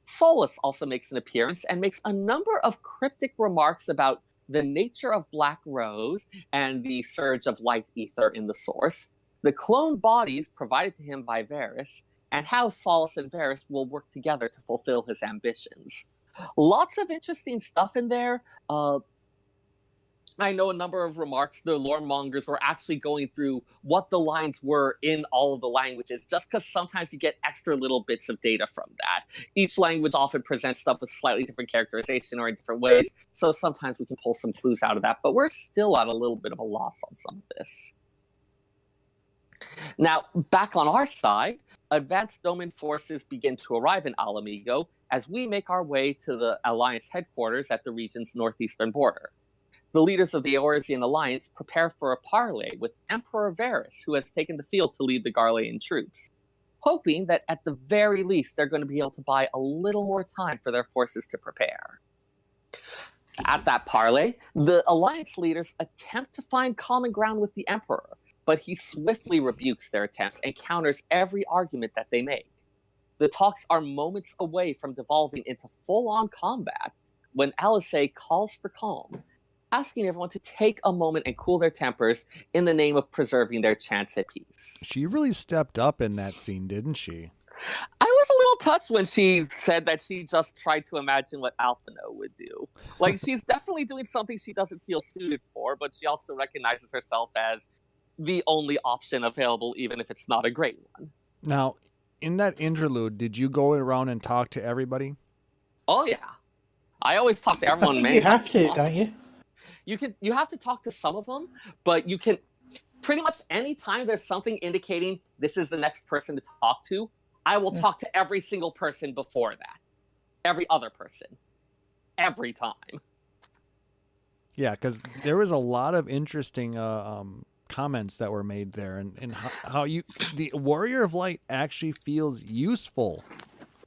Solus also makes an appearance and makes a number of cryptic remarks about the nature of Black Rose and the surge of light ether in the source, the clone bodies provided to him by Varys, and how Solus and Varys will work together to fulfill his ambitions. Lots of interesting stuff in there. I know a number of remarks, the lore mongers were actually going through what the lines were in all of the languages, just because sometimes you get extra little bits of data from that. Each language often presents stuff with slightly different characterization or in different ways, so sometimes we can pull some clues out of that, but we're still at a little bit of a loss on some of this. Now, back on our side, advanced Doman forces begin to arrive in Alamigo as we make our way to the Alliance headquarters at the region's northeastern border. The leaders of the Eorzean Alliance prepare for a parley with Emperor Varys, who has taken the field to lead the Garlean troops, hoping that at the very least they're going to be able to buy a little more time for their forces to prepare. At that parley, the Alliance leaders attempt to find common ground with the Emperor, but he swiftly rebukes their attempts and counters every argument that they make. The talks are moments away from devolving into full-on combat when Alice calls for calm, asking everyone to take a moment and cool their tempers in the name of preserving their chance at peace. She really stepped up in that scene, didn't she? I was a little touched when she said that she just tried to imagine what Alphino would do. Like, she's definitely doing something she doesn't feel suited for, but she also recognizes herself as the only option available, even if it's not a great one. Now, in that interlude, did you go around and talk to everybody? Oh, yeah. I always talk to everyone. I think you have to, don't you? You have to talk to some of them, but you can pretty much any time there's something indicating this is the next person to talk to, I will talk to every single person before that. every other person. Every time. Yeah, because there was a lot of interesting comments that were made there, and how the Warrior of Light actually feels useful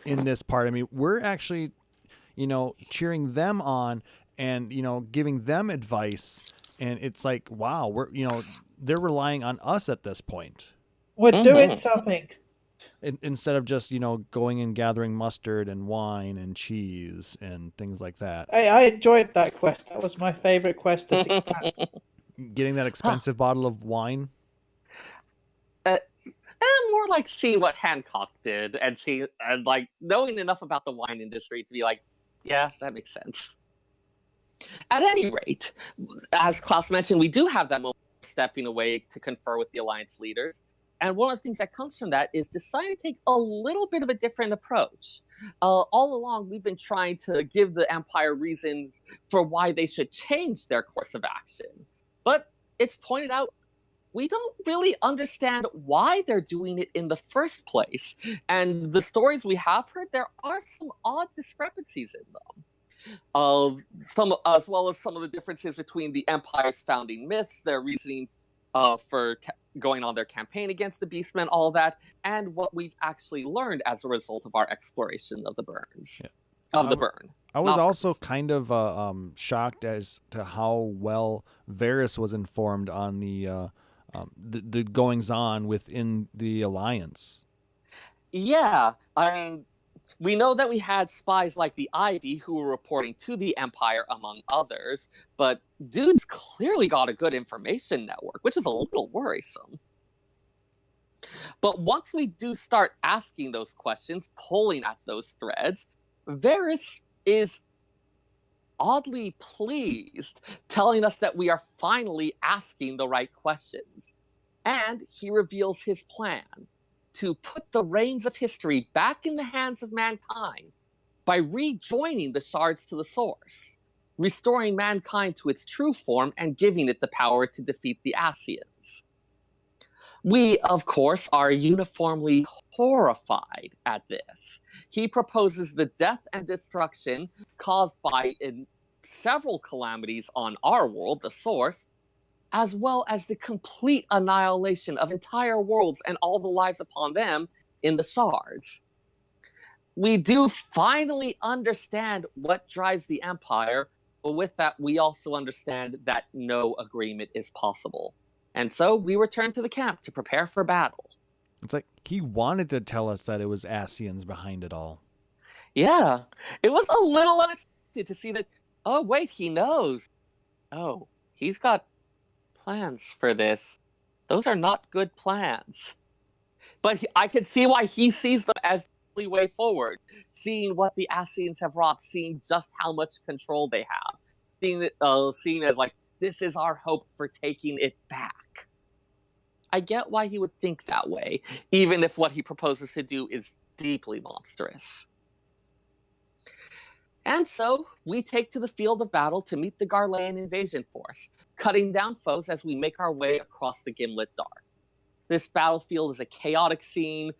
in this part. I mean, we're actually, cheering them on and, giving them advice. And it's like, wow, they're relying on us at this point. We're doing something. Instead of just, going and gathering mustard and wine and cheese and things like that. Hey, I enjoyed that quest. That was my favorite quest to see. Getting that expensive bottle of wine. More like seeing what Hancock did and like knowing enough about the wine industry to be like, yeah, that makes sense. At any rate, as Klauss mentioned, we do have that moment of stepping away to confer with the Alliance leaders. And one of the things that comes from that is deciding to take a little bit of a different approach. All along, we've been trying to give the Empire reasons for why they should change their course of action. But it's pointed out, we don't really understand why they're doing it in the first place. And the stories we have heard, there are some odd discrepancies in them. Some, as well as some of the differences between the Empire's founding myths, their reasoning for going on their campaign against the Beastmen, all of that, and what we've actually learned as a result of our exploration of the burns. Yeah. Of the burn. I was also kind of shocked as to how well Varys was informed on the goings-on within the Alliance. Yeah, I mean, we know that we had spies like the Ivy who were reporting to the Empire, among others, but dude's clearly got a good information network, which is a little worrisome. But once we do start asking those questions, pulling at those threads, Varys is oddly pleased, telling us that we are finally asking the right questions. And he reveals his plan to put the reins of history back in the hands of mankind by rejoining the shards to the source, restoring mankind to its true form and giving it the power to defeat the Ascians. We, of course, are uniformly horrified at this. He proposes the death and destruction caused by several calamities on our world, the source, as well as the complete annihilation of entire worlds and all the lives upon them in the shards. We do finally understand what drives the Empire, but with that, we also understand that no agreement is possible. And so we return to the camp to prepare for battle. It's like he wanted to tell us that it was Ascians behind it all. Yeah, it was a little unexpected to see that, oh, wait, he knows. Oh, he's got plans for this. Those are not good plans. But I can see why he sees them as the way forward. Seeing what the Ascians have wrought, seeing just how much control they have. Seeing as like, this is our hope for taking it back. I get why he would think that way, even if what he proposes to do is deeply monstrous. And so, we take to the field of battle to meet the Garlean invasion force, cutting down foes as we make our way across the Gimlet Dark. This battlefield is a chaotic scene,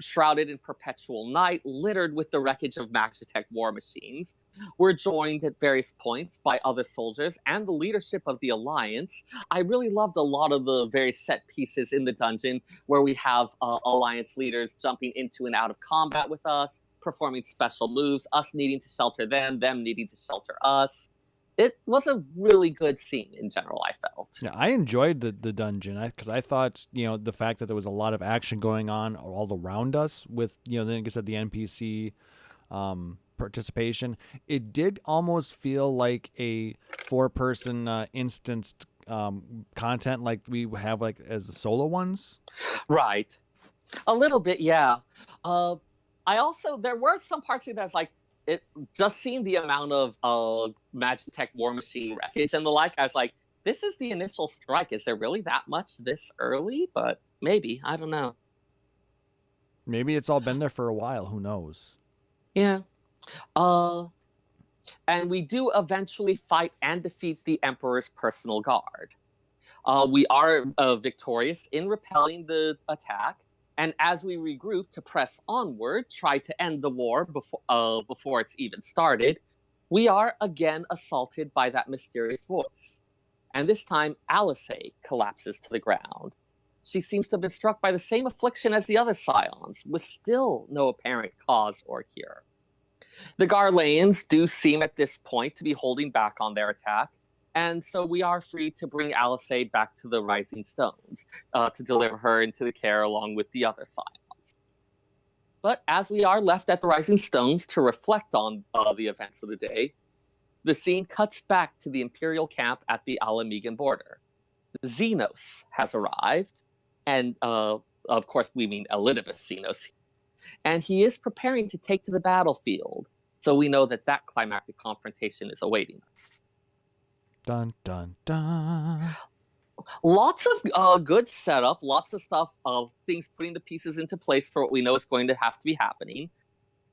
shrouded in perpetual night, littered with the wreckage of Magitech war machines. We're joined at various points by other soldiers and the leadership of the Alliance. I really loved a lot of the various set pieces in the dungeon where we have Alliance leaders jumping into and out of combat with us, performing special moves, us needing to shelter them needing to shelter us. It was a really good scene in general, I felt. Yeah, I enjoyed the dungeon because I thought, the fact that there was a lot of action going on all around us with, then like I said, the NPC participation, it did almost feel like a 4-person instanced content like we have like as the solo ones. Right. A little bit, yeah. There were some parts of that was like, it just seeing the amount of Magitech war machine wreckage and the like, I was like, this is the initial strike. Is there really that much this early? But maybe, I don't know. Maybe it's all been there for a while. Who knows? Yeah. And we do eventually fight and defeat the Emperor's personal guard. We are victorious in repelling the attack, And as we regroup to press onward, try to end the war before it's even started, we are again assaulted by that mysterious voice. And this time, Alice collapses to the ground. She seems to have been struck by the same affliction as the other scions, with still no apparent cause or cure. The Garleans do seem at this point to be holding back on their attack, and so we are free to bring Alice back to the Rising Stones to deliver her into the care along with the other scions. But as we are left at the Rising Stones to reflect on the events of the day, the scene cuts back to the Imperial camp at the Alamegan border. Xenos has arrived, and of course we mean Elidibus Xenos, and he is preparing to take to the battlefield, so we know that climactic confrontation is awaiting us. Dun, dun, dun. Lots of good setup, lots of stuff of things putting the pieces into place for what we know is going to have to be happening.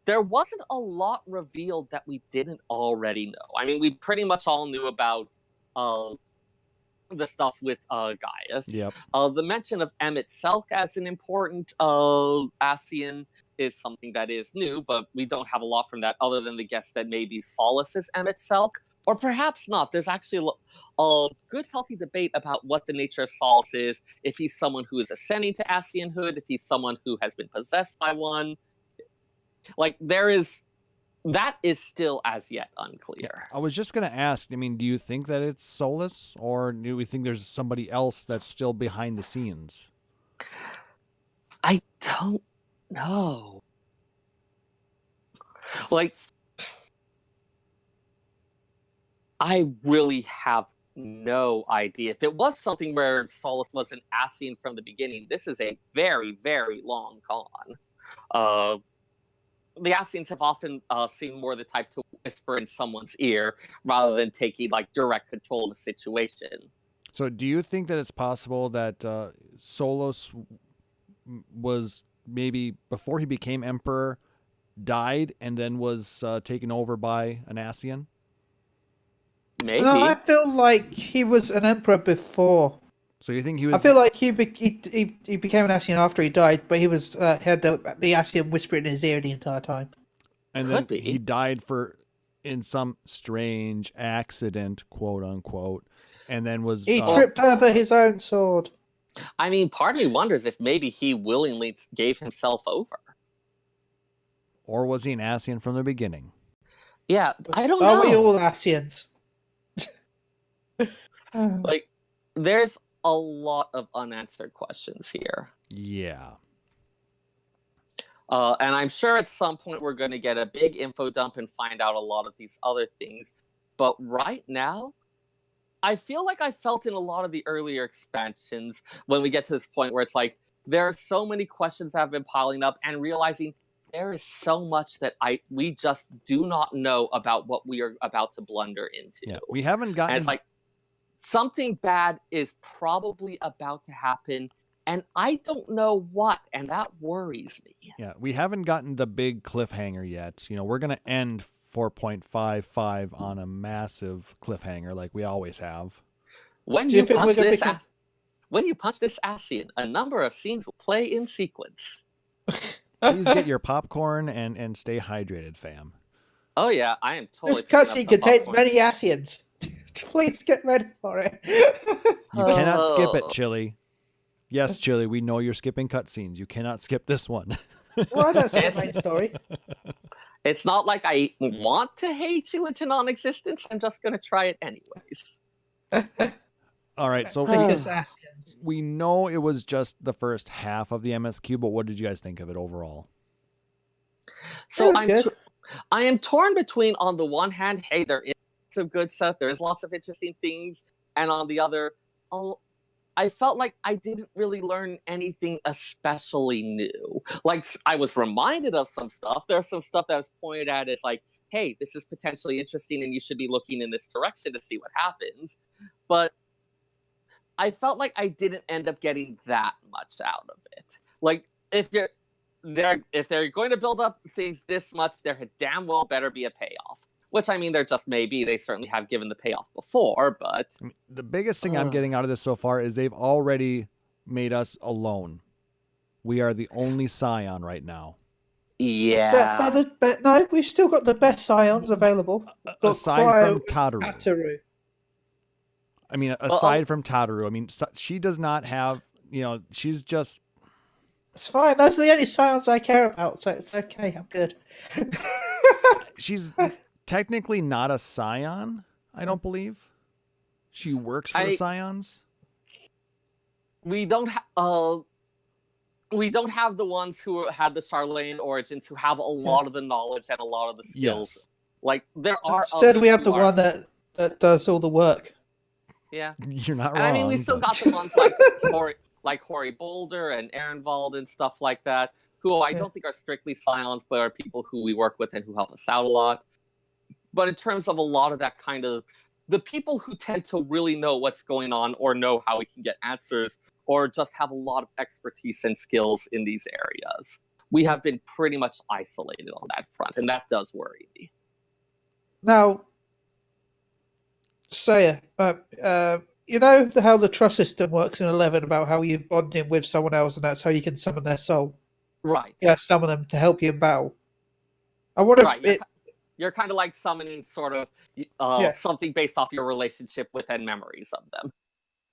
There wasn't a lot revealed that we didn't already know. I mean, we pretty much all knew about the stuff with Gaius. Yep. The mention of Emmett Selk as an important Ascian is something that is new, but we don't have a lot from that other than the guess that maybe Solace is Emmett Selk, or perhaps not. There's actually a good, healthy debate about what the nature of Solace is, if he's someone who is ascending to Ascianhood, if he's someone who has been possessed by one. Like, that is still as yet unclear. I was just going to ask, I mean, do you think that it's Solus, or do we think there's somebody else that's still behind the scenes? I don't know. Like, I really have no idea. If it was something where Solus was an Ascian from the beginning, this is a very, very long con. The Ascians have often seemed more the type to whisper in someone's ear rather than taking like direct control of the situation. So do you think that it's possible that Solus was maybe before he became emperor, died and then was taken over by an Ascian? Maybe. No, I feel like he was an emperor before. So you think he was? I feel like he became an Ascian after he died, but he was had the Ascian whispering in his ear the entire time. And Could then be. he died in some strange accident, quote unquote, and then was He tripped over his own sword. I mean, part of me wonders if maybe he willingly gave himself over. Or was he an Ascian from the beginning? Yeah, I don't know. Are we all Ascians? Like, there's a lot of unanswered questions here. Yeah. And I'm sure at some point we're going to get a big info dump and find out a lot of these other things. But right now, I feel like I felt in a lot of the earlier expansions when we get to this point where it's like, there are so many questions that have been piling up, and realizing there is so much that we just do not know about what we are about to blunder into. Yeah, we haven't gotten... And it's like, something bad is probably about to happen, and I don't know what, and that worries me. Yeah, we haven't gotten the big cliffhanger yet. You know, we're going to end 4.55 on a massive cliffhanger like we always have. When you punch this Ascian, a number of scenes will play in sequence. Please get your popcorn and stay hydrated, fam. Oh yeah, I am totally... This cutscene contains many Ascians. Please get ready for it. You cannot skip it, Chille. Yes, Chille, we know you're skipping cutscenes. You cannot skip this one. Well, I don't see the main story. It's not like I want to hate you into non-existence. I'm just going to try it anyways. All right, so we know it was just the first half of the MSQ, but what did you guys think of it overall? So I am torn between, on the one hand, hey, there is some good stuff, there is lots of interesting things, and on the other, I felt like I didn't really learn anything especially new. Like, I was reminded of some stuff. There's some stuff that was pointed at as like, hey, this is potentially interesting and you should be looking in this direction to see what happens. But I felt like I didn't end up getting that much out of it. Like, if they're going to build up things this much, there had damn well better be a payoff. Which, I mean, there just may be. They certainly have given the payoff before, but... I mean, the biggest thing I'm getting out of this so far is they've already made us alone. We are the only scion right now. Yeah. No, we've still got the best scions available. We've got Aside Cryo from and Tataru. Ataru. I mean, aside from Tataru, I mean, she does not have, she's just... It's fine. Those are the only scions I care about, so it's okay. I'm good. She's technically not a scion, I don't believe. She works for the scions. We don't have the ones who had the Charlatan origins who have a lot of the knowledge and a lot of the skills. Yes. Like there are. Instead, we have the one that does all the work. Yeah, you're not and wrong. I mean, we still got the ones like Hori Boulder and Ehrenwald and stuff like that, who I don't think are strictly scions, but are people who we work with and who help us out a lot. But in terms of a lot of that kind of, the people who tend to really know what's going on or know how we can get answers or just have a lot of expertise and skills in these areas, we have been pretty much isolated on that front, and that does worry me. Now, Seyrr, you know how the trust system works in 11 about how you bond in with someone else and that's how you can summon their soul? Right. Yeah, summon them to help you in battle. I wonder if you're kind of like summoning sort of something based off your relationship with and memories of them.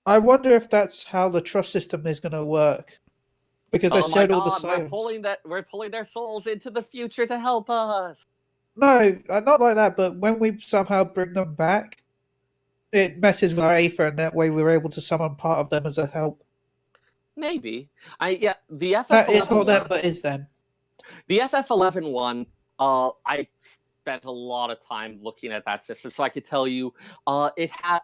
I wonder if that's how the trust system is going to work. Because they showed all the science. We're pulling their souls into the future to help us. No, not like that, but when we somehow bring them back, it messes with our Aether, and that way we're able to summon part of them as a help. Maybe. The FF11 it's not them, but is them. The FF11 one, I spent a lot of time looking at that system, so I could tell you it had...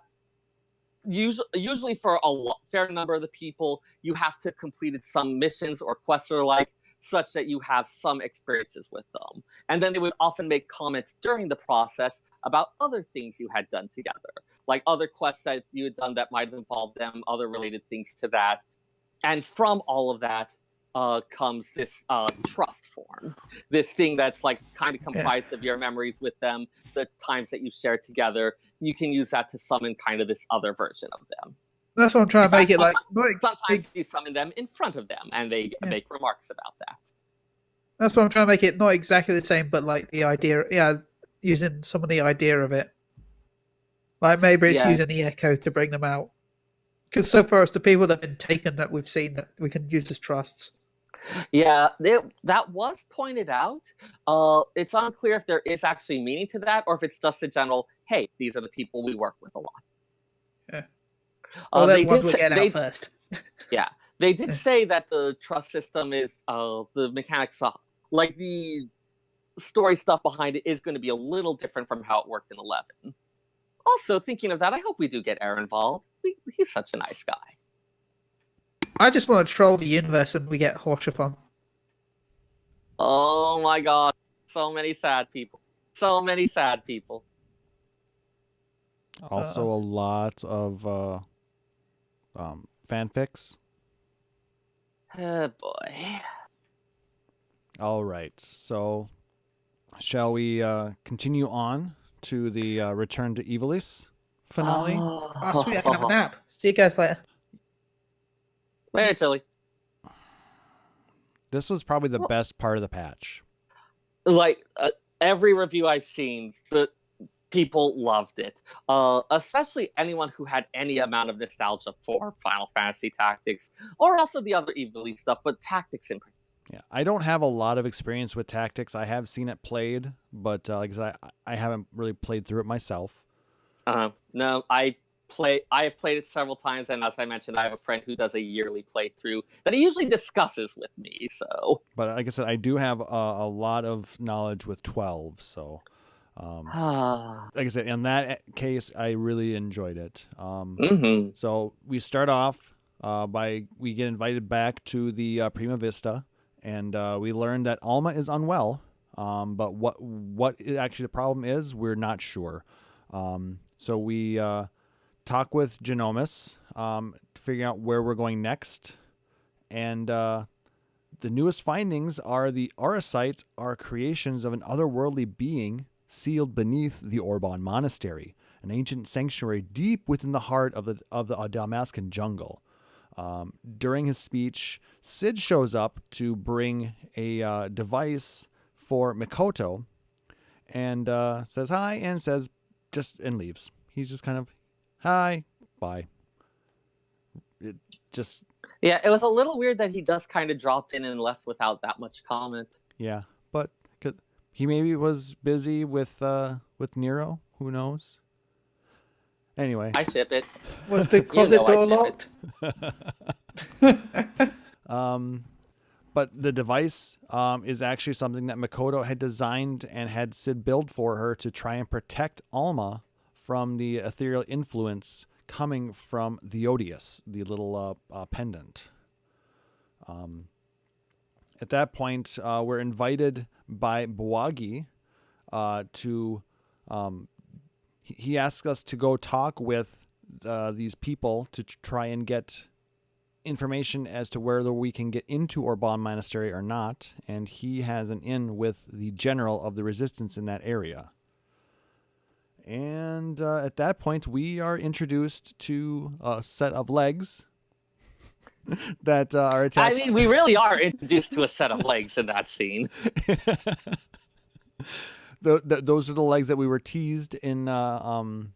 Usually for a fair number of the people, you have to have completed some missions or quests or like, such that you have some experiences with them. And then they would often make comments during the process about other things you had done together, like other quests that you had done that might have involved them, other related things to that. And from all of that comes this trust form, this thing that's like kind of comprised of your memories with them, the times that you shared together. You can use that to summon kind of this other version of them. That's what I'm trying to make it like. Sometimes you summon them in front of them, and they make remarks about that. That's what I'm trying to make it not exactly the same, but like the idea, using some of the idea of it. Like maybe it's using the echo to bring them out. Because so far it's the people that have been taken that we've seen that we can use as trusts. Yeah, that was pointed out. It's unclear if there is actually meaning to that, or if it's just a general, hey, these are the people we work with a lot. Yeah. Well, they did get out first. Yeah, they did say that the trust system is the mechanics, like the story stuff behind it, is going to be a little different from how it worked in 11. Also, thinking of that, I hope we do get Aaron involved. He's such a nice guy. I just want to troll the universe and we get Horchafon. Oh my god, so many sad people. So many sad people. Also, a lot of fanfics. Oh boy. All right, so shall we continue on to the Return to Ivalice finale? Oh, sweet, I can have a nap. See you guys later. Later, Chille. This was probably the best part of the patch. Like, every review I've seen, the people loved it. Especially anyone who had any amount of nostalgia for Final Fantasy Tactics, or also the other Ivalice stuff, but Tactics in particular. Yeah, I don't have a lot of experience with Tactics. I have seen it played, but like I said, I haven't really played through it myself. No, I have played it several times, and as I mentioned, I have a friend who does a yearly playthrough that he usually discusses with me. So, but like I said, I do have a lot of knowledge with 12. So, like I said, in that case, I really enjoyed it. So we start off by we get invited back to the Prima Vista. And we learned that Alma is unwell, but what actually the problem is, we're not sure. So we talk with Genomus to figure out where we're going next. And the newest findings are the Aurasites are creations of an otherworldly being sealed beneath the Orban Monastery, an ancient sanctuary deep within the heart of the Damascan jungle. During his speech, Sid shows up to bring a device for Mikoto and says hi and says and leaves. He's just kind of, hi, bye. It was a little weird that he just kind of dropped in and left without that much comment. Yeah, but he maybe was busy with Nero. Who knows? Anyway, I ship it. Was the closet door locked? But the device is actually something that Mikoto had designed and had Sid build for her to try and protect Alma from the ethereal influence coming from the Odious, the little pendant. At that point, we're invited by Bwagi to... he asks us to go talk with these people to try and get information as to whether we can get into Orban Monastery or not, and he has an in with the general of the resistance in that area. And at that point, we are introduced to a set of legs that are attached. I mean, we really are introduced to a set of legs in that scene. Those are the legs that we were teased in the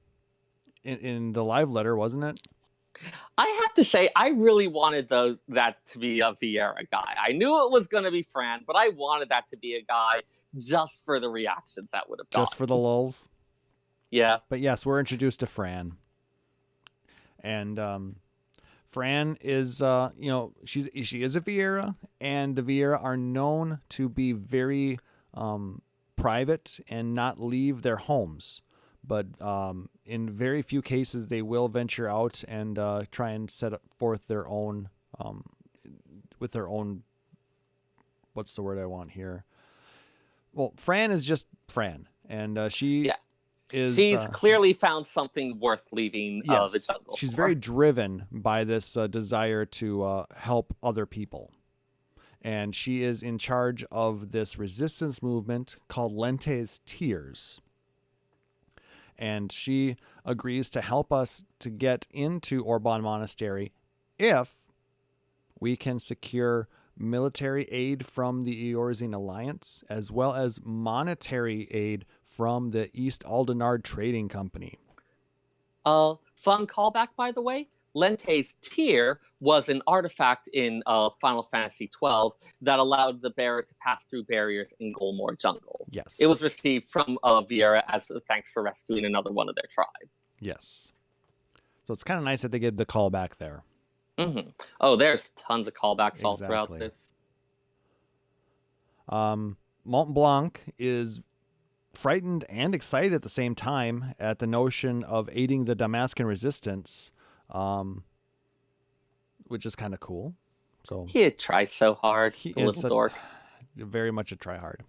live letter, wasn't it? I have to say, I really wanted that to be a Vieira guy. I knew it was going to be Fran, but I wanted that to be a guy just for the reactions that would have gotten. Just for the lulz? Yeah. But yes, we're introduced to Fran. And Fran is, she is a Vieira, and the Vieira are known to be very private and not leave their homes. But in very few cases, they will venture out and try and set forth their own, with their own, what's the word I want here? Well, Fran is just Fran, and she's clearly found something worth leaving the jungle. She's very driven by this desire to help other people. And she is in charge of this resistance movement called Lente's Tears. And she agrees to help us to get into Orban Monastery if we can secure military aid from the Eorzean Alliance, as well as monetary aid from the East Aldenard Trading Company. Fun callback, by the way. Lente's Tear was an artifact in Final Fantasy XII that allowed the bearer to pass through barriers in Golmore Jungle. Yes. It was received from Vieira as thanks for rescuing another one of their tribe. Yes. So it's kind of nice that they get the callback there. Mm-hmm. Oh, there's tons of callbacks all throughout this. Mont Blanc is frightened and excited at the same time at the notion of aiding the Damascan resistance, which is kind of cool. So he tries so hard. He is little dork. Very much a tryhard.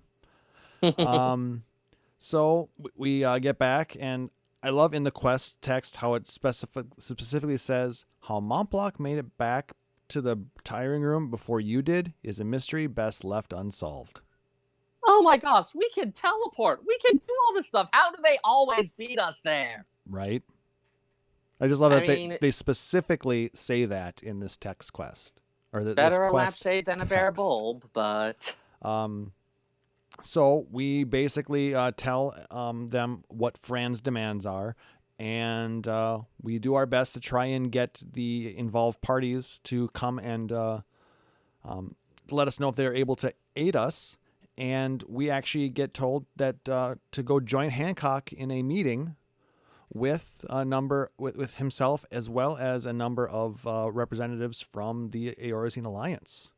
So we get back, and I love in the quest text how it specifically says how Mont Blanc made it back to the tiring room before you did is a mystery best left unsolved. Oh my gosh, we can teleport. We can do all this stuff. How do they always beat us there? Right. I just love that they specifically say that in this text quest. Better a lampshade than a bare bulb, but... So we basically tell them what Fran's demands are, and we do our best to try and get the involved parties to come and let us know if they're able to aid us. And we actually get told that to go join Hancock in a meeting with with himself, as well as a number of representatives from the Eorzean Alliance.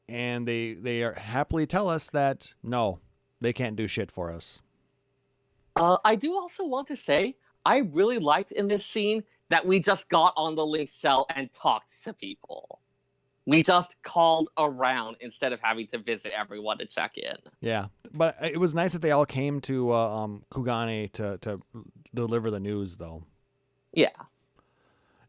And they are happily tell us that no, they can't do shit for us. I do also want to say I really liked in this scene that we just got on the link shell and talked to people. We just called around instead of having to visit everyone to check in. Yeah, but it was nice that they all came to Kugane to deliver the news, though. Yeah.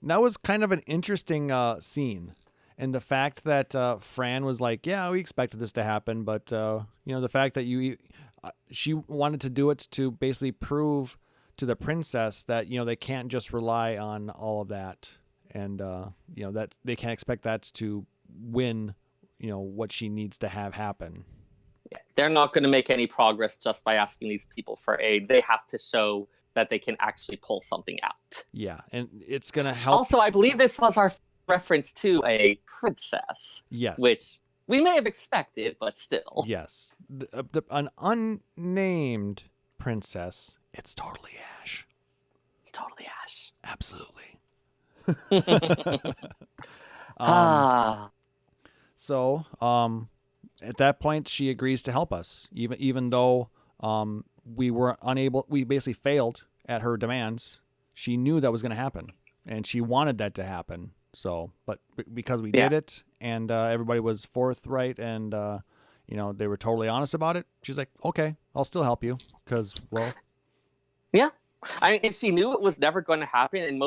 That was kind of an interesting scene. And the fact that Fran was like, yeah, we expected this to happen, but the fact that she wanted to do it to basically prove to the princess that they can't just rely on all of that, and that they can't expect that to win, what she needs to have happen. Yeah, they're not going to make any progress just by asking these people for aid. They have to show that they can actually pull something out. Yeah, and it's going to help. Also, I believe this was our reference to a princess. Yes. Which we may have expected, but still. Yes. An unnamed princess. It's totally Ash. It's totally Ash. Absolutely. So, at that point, she agrees to help us, even though we basically failed at her demands. She knew that was going to happen, and she wanted that to happen. So, but because we did it, and everybody was forthright, and they were totally honest about it, she's like, okay, I'll still help you, because, well. Yeah. I mean, if she knew it was never going to happen, and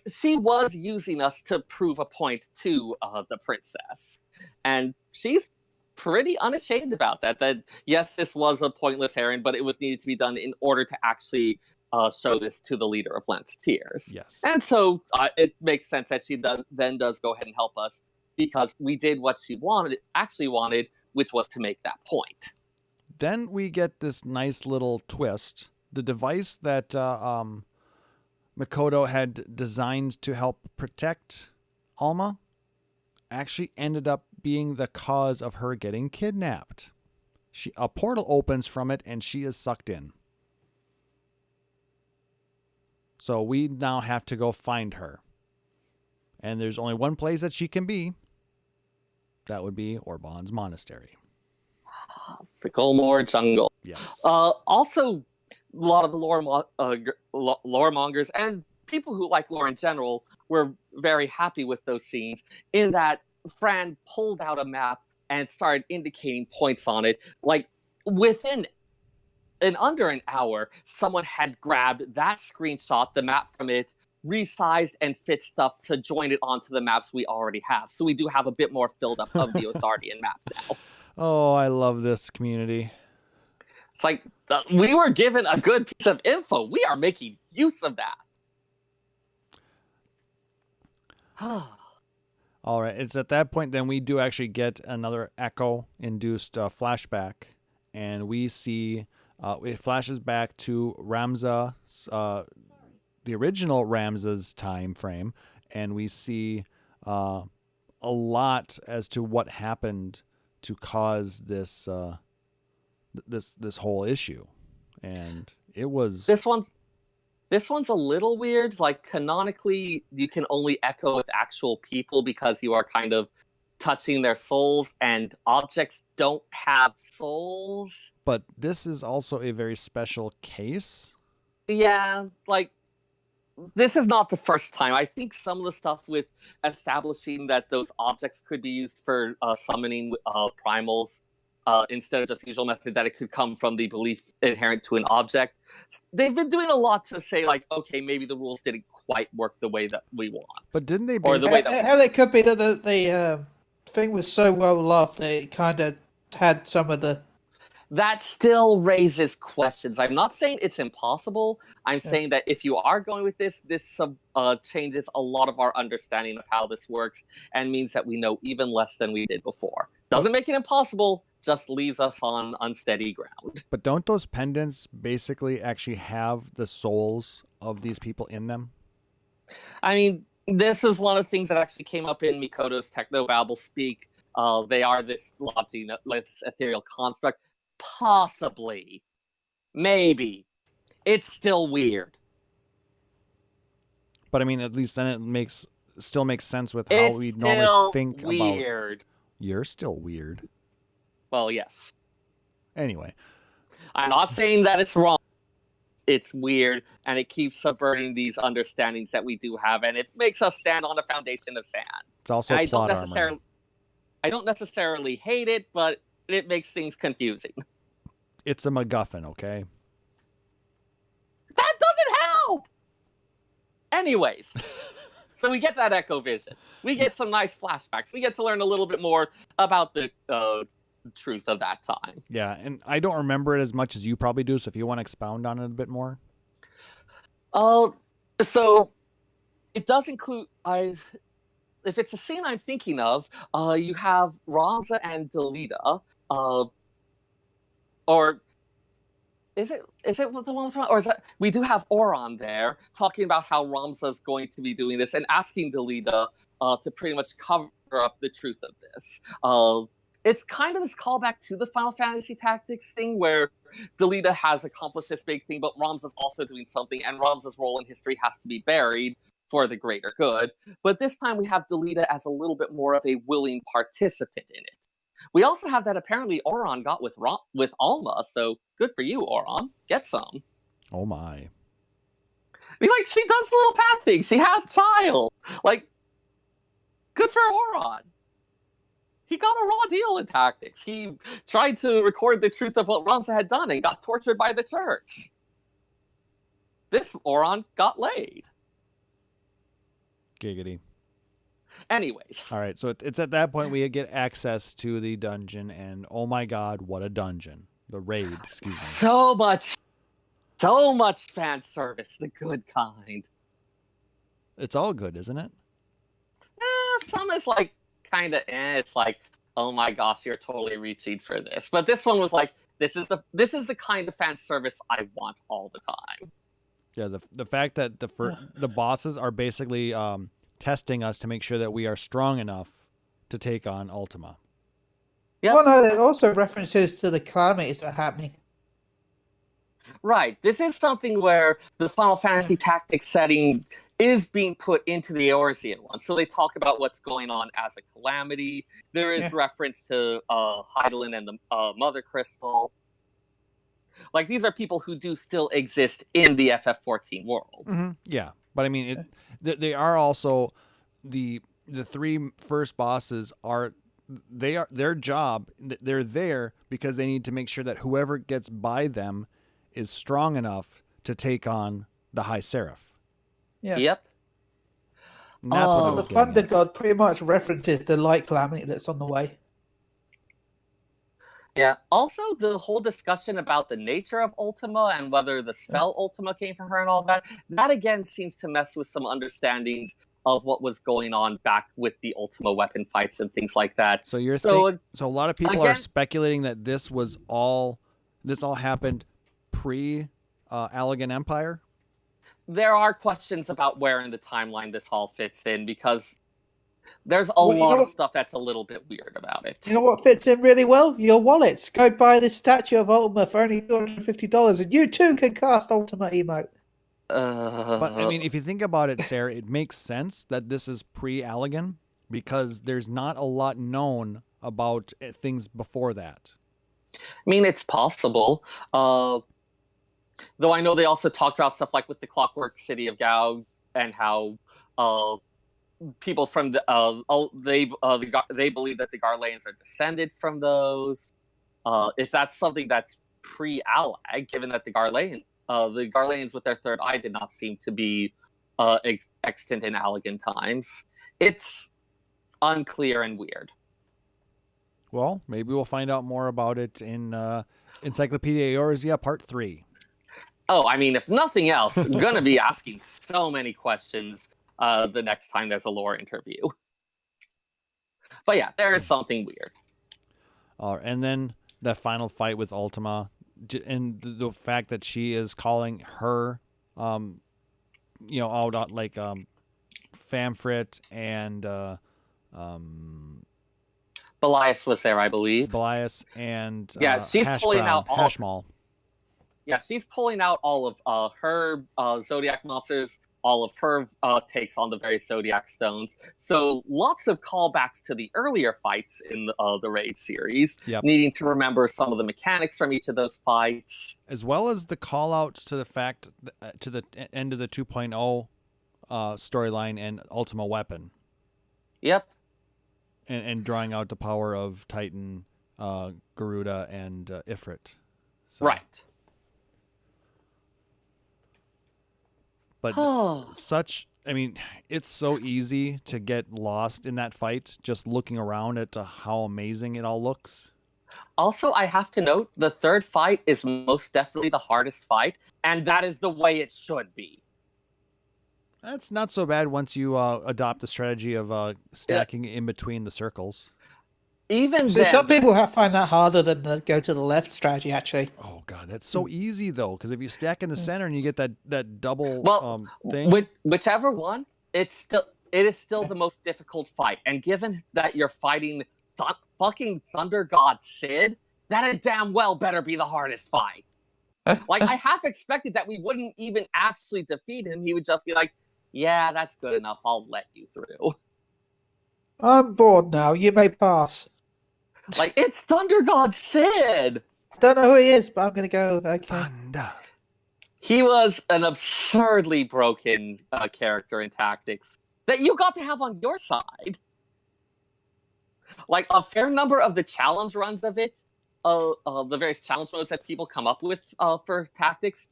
she was using us to prove a point to the princess. And she's pretty unashamed about that. That, yes, this was a pointless errand, but it was needed to be done in order to actually show this to the leader of Lanceteers. Yes. And so it makes sense that she does go ahead and help us, because we did what she actually wanted, which was to make that point. Then we get this nice little twist. The device that Makoto had designed to help protect Alma actually ended up being the cause of her getting kidnapped. A portal opens from it, and she is sucked in. So we now have to go find her. And there's only one place that she can be. That would be Orban's monastery. The Golmore jungle. Yes. Also, a lot of the lore mongers and people who like lore in general were very happy with those scenes, in that Fran pulled out a map and started indicating points on it. Like, within under an hour, someone had grabbed that screenshot, the map from it, resized and fit stuff to join it onto the maps we already have. So we do have a bit more filled up of the Othardian map now. Oh, I love this community. It's like, we were given a good piece of info. We are making use of that. All right. It's at that point then we do actually get another echo-induced flashback. And we see, it flashes back to Ramza, the original Ramza's time frame. And we see a lot as to what happened to cause this this whole issue. And it was... This one's a little weird. Like, canonically, you can only echo with actual people because you are kind of touching their souls, and objects don't have souls. But this is also a very special case. Yeah, like, this is not the first time. I think some of the stuff with establishing that those objects could be used for summoning primals, instead of just the usual method that it could come from the belief inherent to an object. They've been doing a lot to say, like, okay, maybe the rules didn't quite work the way that we want. But didn't they... Or the way that... Hell, it could be that the thing was so well loved that it kind of had some of the... That still raises questions. I'm not saying it's impossible. I'm saying that if you are going with this changes a lot of our understanding of how this works, and means that we know even less than we did before. Doesn't make it impossible, just leaves us on unsteady ground. But don't those pendants basically actually have the souls of these people in them? I mean, this is one of the things that actually came up in Mikoto's Technobabble speak. They are this ethereal construct. Possibly. Maybe. It's still weird. But I mean, at least then it still makes sense with how we normally think weird. About... You're still weird. Well, yes. Anyway. I'm not saying that it's wrong. It's weird, and it keeps subverting these understandings that we do have, and it makes us stand on a foundation of sand. It's also plot armor. I don't necessarily hate it, but it makes things confusing. It's a MacGuffin, okay? That doesn't help! Anyways, so we get that Echo Vision. We get some nice flashbacks. We get to learn a little bit more about the truth of that time. Yeah, and I don't remember it as much as you probably do, so if you want to expound on it a bit more. So it does include if it's a scene I'm thinking of, you have Ramza and Delita, or is it the one with Ramza? Or is that we do have Oron there talking about how Ramza's going to be doing this and asking Delita to pretty much cover up the truth of this. It's kind of this callback to the Final Fantasy Tactics thing where Delita has accomplished this big thing, but Ramza's also doing something, and Ramza's role in history has to be buried for the greater good. But this time we have Delita as a little bit more of a willing participant in it. We also have that apparently Oron got with Alma, so good for you, Oron. Get some. Oh my. I mean, like, she does little path things. She has child. Like, good for Oron. He got a raw deal in tactics. He tried to record the truth of what Ramza had done and got tortured by the church. This Oron got laid. Giggity. Anyways. All right, so it's at that point we get access to the dungeon, and oh my god, what a dungeon. The raid, excuse me. So much fan service, the good kind. It's all good, isn't it? Some is like kind of it's like, oh my gosh, you're totally reaching for this. But this one was like, this is the kind of fan service I want all the time. Yeah, the fact that the bosses are basically testing us to make sure that we are strong enough to take on Ultima. Yeah. Well, no, there's also references to the calamities that are happening. Right. This is something where the Final Fantasy Tactics setting is being put into the Eorzean one. So they talk about what's going on as a calamity. There is reference to Hydaelyn and the Mother Crystal. Like, these are people who do still exist in the FF14 world. Mm-hmm. Yeah, but I mean, they are also the three first bosses are their job. They're there because they need to make sure that whoever gets by them is strong enough to take on the High Seraph. Yeah. Yep. And that's what I was the Thunder getting at. God pretty much references the light calamity that's on the way. Yeah. Also, the whole discussion about the nature of Ultima and whether the spell Ultima came from her and all that again seems to mess with some understandings of what was going on back with the Ultima weapon fights and things like that. So so a lot of people are speculating that this all happened pre Allegan Empire. There are questions about where in the timeline this all fits in, because there's a lot of stuff that's a little bit weird about it. You know what fits in really well? Your wallets. Go buy this statue of Ultima for only $250, and you too can cast Ultima emote. But I mean, if you think about it, Seyrr, it makes sense that this is pre-Allegan because there's not a lot known about things before that. I mean, it's possible. Though I know they also talked about stuff like with the Clockwork City of Gao and how people from they believe that the Garleans are descended from those. If that's something that's pre-Allag, given that the Garleans with their third eye did not seem to be extant in Allegan times, it's unclear and weird. Well, maybe we'll find out more about it in Encyclopedia Eorzea Part 3. Oh, I mean, if nothing else, I'm going to be asking so many questions the next time there's a lore interview. But yeah, there is something weird. And then the final fight with Ultima, and the fact that she is calling her, out like Famfrit and Belias was there, I believe. Belias and she's pulling out Hashmal. Yeah, she's pulling out all of her Zodiac monsters, all of her takes on the various Zodiac stones. So lots of callbacks to the earlier fights in the Raid series, needing to remember some of the mechanics from each of those fights. As well as the call out to the fact, to the end of the 2.0 storyline and Ultima Weapon. Yep. And drawing out the power of Titan, Garuda, and Ifrit. So. Right. But it's so easy to get lost in that fight just looking around at how amazing it all looks. Also, I have to note, the third fight is most definitely the hardest fight, and that is the way it should be. That's not so bad once you adopt the strategy of stacking in between the circles. Even So then, some people find that harder than the go to the left strategy, actually. Oh god, that's so easy though, because if you stack in the center and you get that double well, thing. whichever one, it is still the most difficult fight. And given that you're fighting fucking Thunder God Sid, that it damn well better be the hardest fight. Like, I half expected that we wouldn't even actually defeat him. He would just be like, yeah, that's good enough. I'll let you through. I'm bored now. You may pass. Like, it's Thunder God Sid! I don't know who he is, but I'm going to go. Okay. Thunder. He was an absurdly broken character in Tactics that you got to have on your side. Like, a fair number of the challenge runs of it, the various challenge modes that people come up with for Tactics,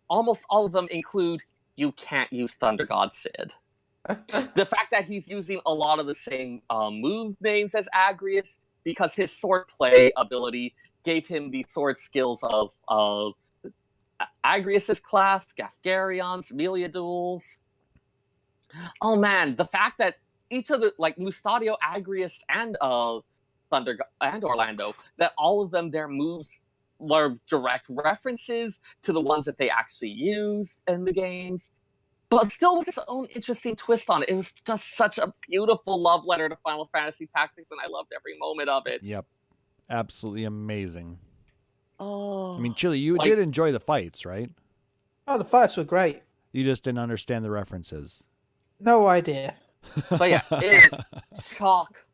almost all of them include you can't use Thunder God Sid. The fact that he's using a lot of the same move names as Agrius, because his swordplay ability gave him the sword skills of Agrius's class, Gafgarion's, Meliaduel's. Oh man, the fact that each of the, like, Mustadio, Agrius, and Thunder and Orlando, that all of them, their moves were direct references to the ones that they actually used in the games, but still with its own interesting twist on it. It was just such a beautiful love letter to Final Fantasy Tactics, and I loved every moment of it. Yep. Absolutely amazing. Oh, I mean, Chille, you did enjoy the fights, right? Oh, the fights were great. You just didn't understand the references. No idea. but yeah, it is chock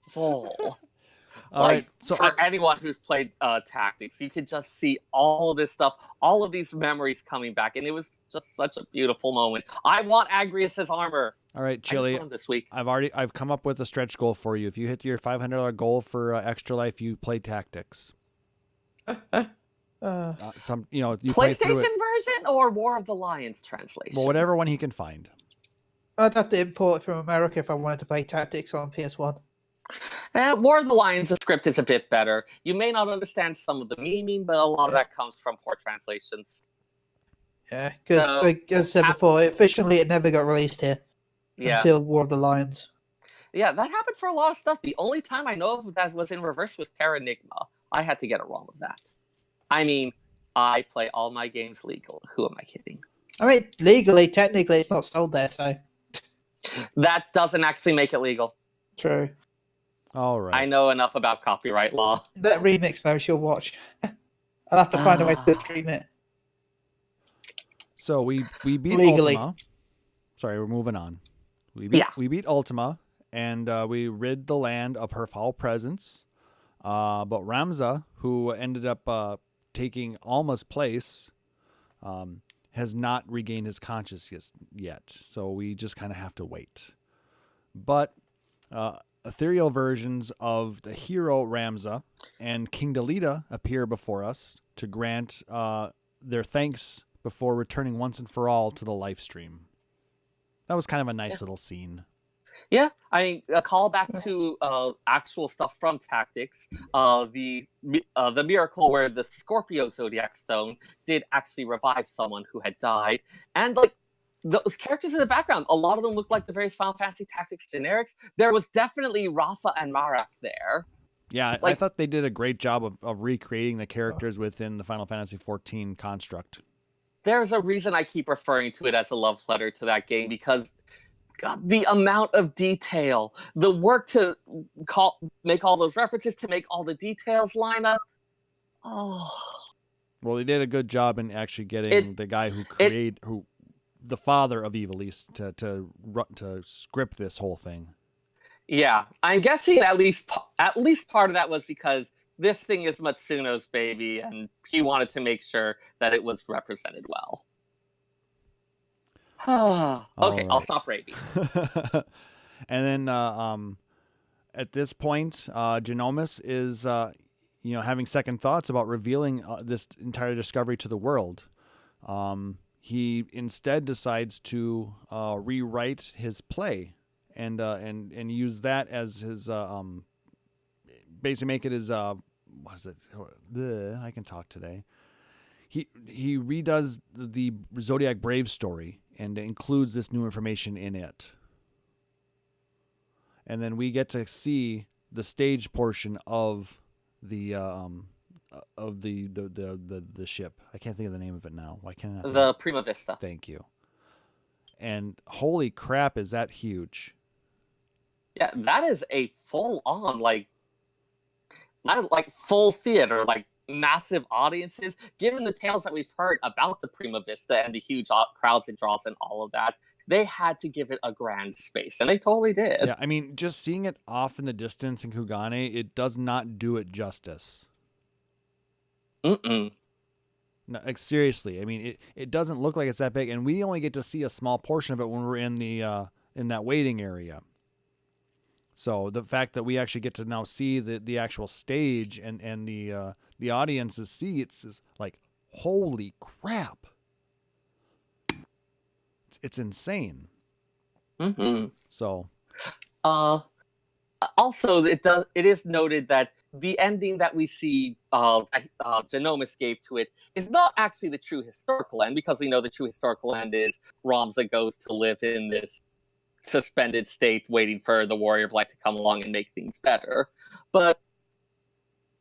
full. All right. So for anyone who's played Tactics, you could just see all of this stuff, all of these memories coming back, and it was just such a beautiful moment. I want Agrius's armor. All right, Chille. This week. I've come up with a stretch goal for you. If you hit your $500 goal for Extra Life, you play Tactics. You PlayStation play through it. version or War of the Lions translation? Well, whatever one he can find. I'd have to import it from America if I wanted to play Tactics on PS1. War of the Lions, the script is a bit better. You may not understand some of the meaning, but a lot of that comes from poor translations. Yeah, because, like I said before, officially it never got released here until War of the Lions. Yeah, that happened for a lot of stuff. The only time I know of that was in reverse was Terranigma. I had to get it wrong with that. I mean, I play all my games legal. Who am I kidding? I mean, legally, technically, it's not sold there, so... That doesn't actually make it legal. True. All right. I know enough about copyright law. That remix, though, she'll watch. I'll have to find a way to stream it. So we beat Legally. Ultima. Sorry, we're moving on. We beat Ultima, and we rid the land of her foul presence. But Ramza, who ended up taking Alma's place, has not regained his consciousness yet. So we just kind of have to wait. But ethereal versions of the hero Ramza and King Delita appear before us to grant their thanks before returning once and for all to the live stream. That was kind of a nice little scene. Yeah, I mean, a callback to actual stuff from Tactics. The miracle where the Scorpio Zodiac Stone did actually revive someone who had died. And, like, those characters in the background, a lot of them look like the various Final Fantasy Tactics generics. There was definitely Rafa and Marak there. Yeah, I thought they did a great job of recreating the characters within the Final Fantasy XIV construct. There's a reason I keep referring to it as a love letter to that game, because God, the amount of detail, the work to make all those references, to make all the details line up. Oh. Well, they did a good job in actually getting the guy who the father of Ivalice to script this whole thing. Yeah, I'm guessing at least part of that was because this thing is Matsuno's baby, and he wanted to make sure that it was represented well. Okay, I'll stop raving. And then at this point, Genomus is having second thoughts about revealing this entire discovery to the world. He instead decides to rewrite his play and use that as his basically make it his what is it? I can talk today. he redoes the Zodiac Brave story and includes this new information in it. And then we get to see the stage portion of the ship. I can't think of the name of it now. Why can't I? The Prima Vista. Thank you. And holy crap, is that huge? Yeah, that is a full-on, like full theater, like massive audiences. Given the tales that we've heard about the Prima Vista and the huge crowds it draws and all of that, they had to give it a grand space, and they totally did. Yeah, I mean, just seeing it off in the distance in Kugane, it does not do it justice. Mm-mm. No, like, seriously, I mean, it doesn't look like it's that big, and we only get to see a small portion of it when we're in that waiting area. So the fact that we actually get to now see the actual stage and the audience's seats is like, holy crap! It's insane. Mm-hmm. So, also, it is noted that the ending that we see Genomus gave to it is not actually the true historical end, because we know the true historical end is Ramza goes to live in this suspended state waiting for the Warrior of Light to come along and make things better. But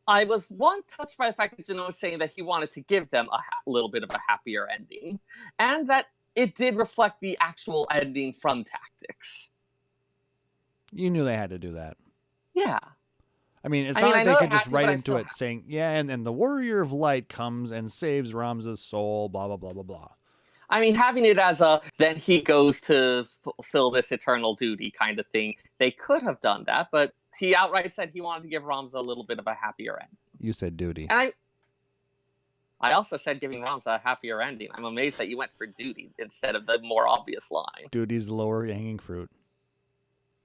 I was touched by the fact that Genomus saying that he wanted to give them a little bit of a happier ending, and that it did reflect the actual ending from Tactics. You knew they had to do that. Yeah. I mean, it's not like they could just write into it saying, yeah, and the Warrior of Light comes and saves Ramza's soul, blah, blah, blah, blah, blah. I mean, having it as then he goes to fulfill this eternal duty kind of thing, they could have done that, but he outright said he wanted to give Ramza a little bit of a happier end. You said duty. And I also said giving Ramza a happier ending. I'm amazed that you went for duty instead of the more obvious line. Duty's the lower hanging fruit.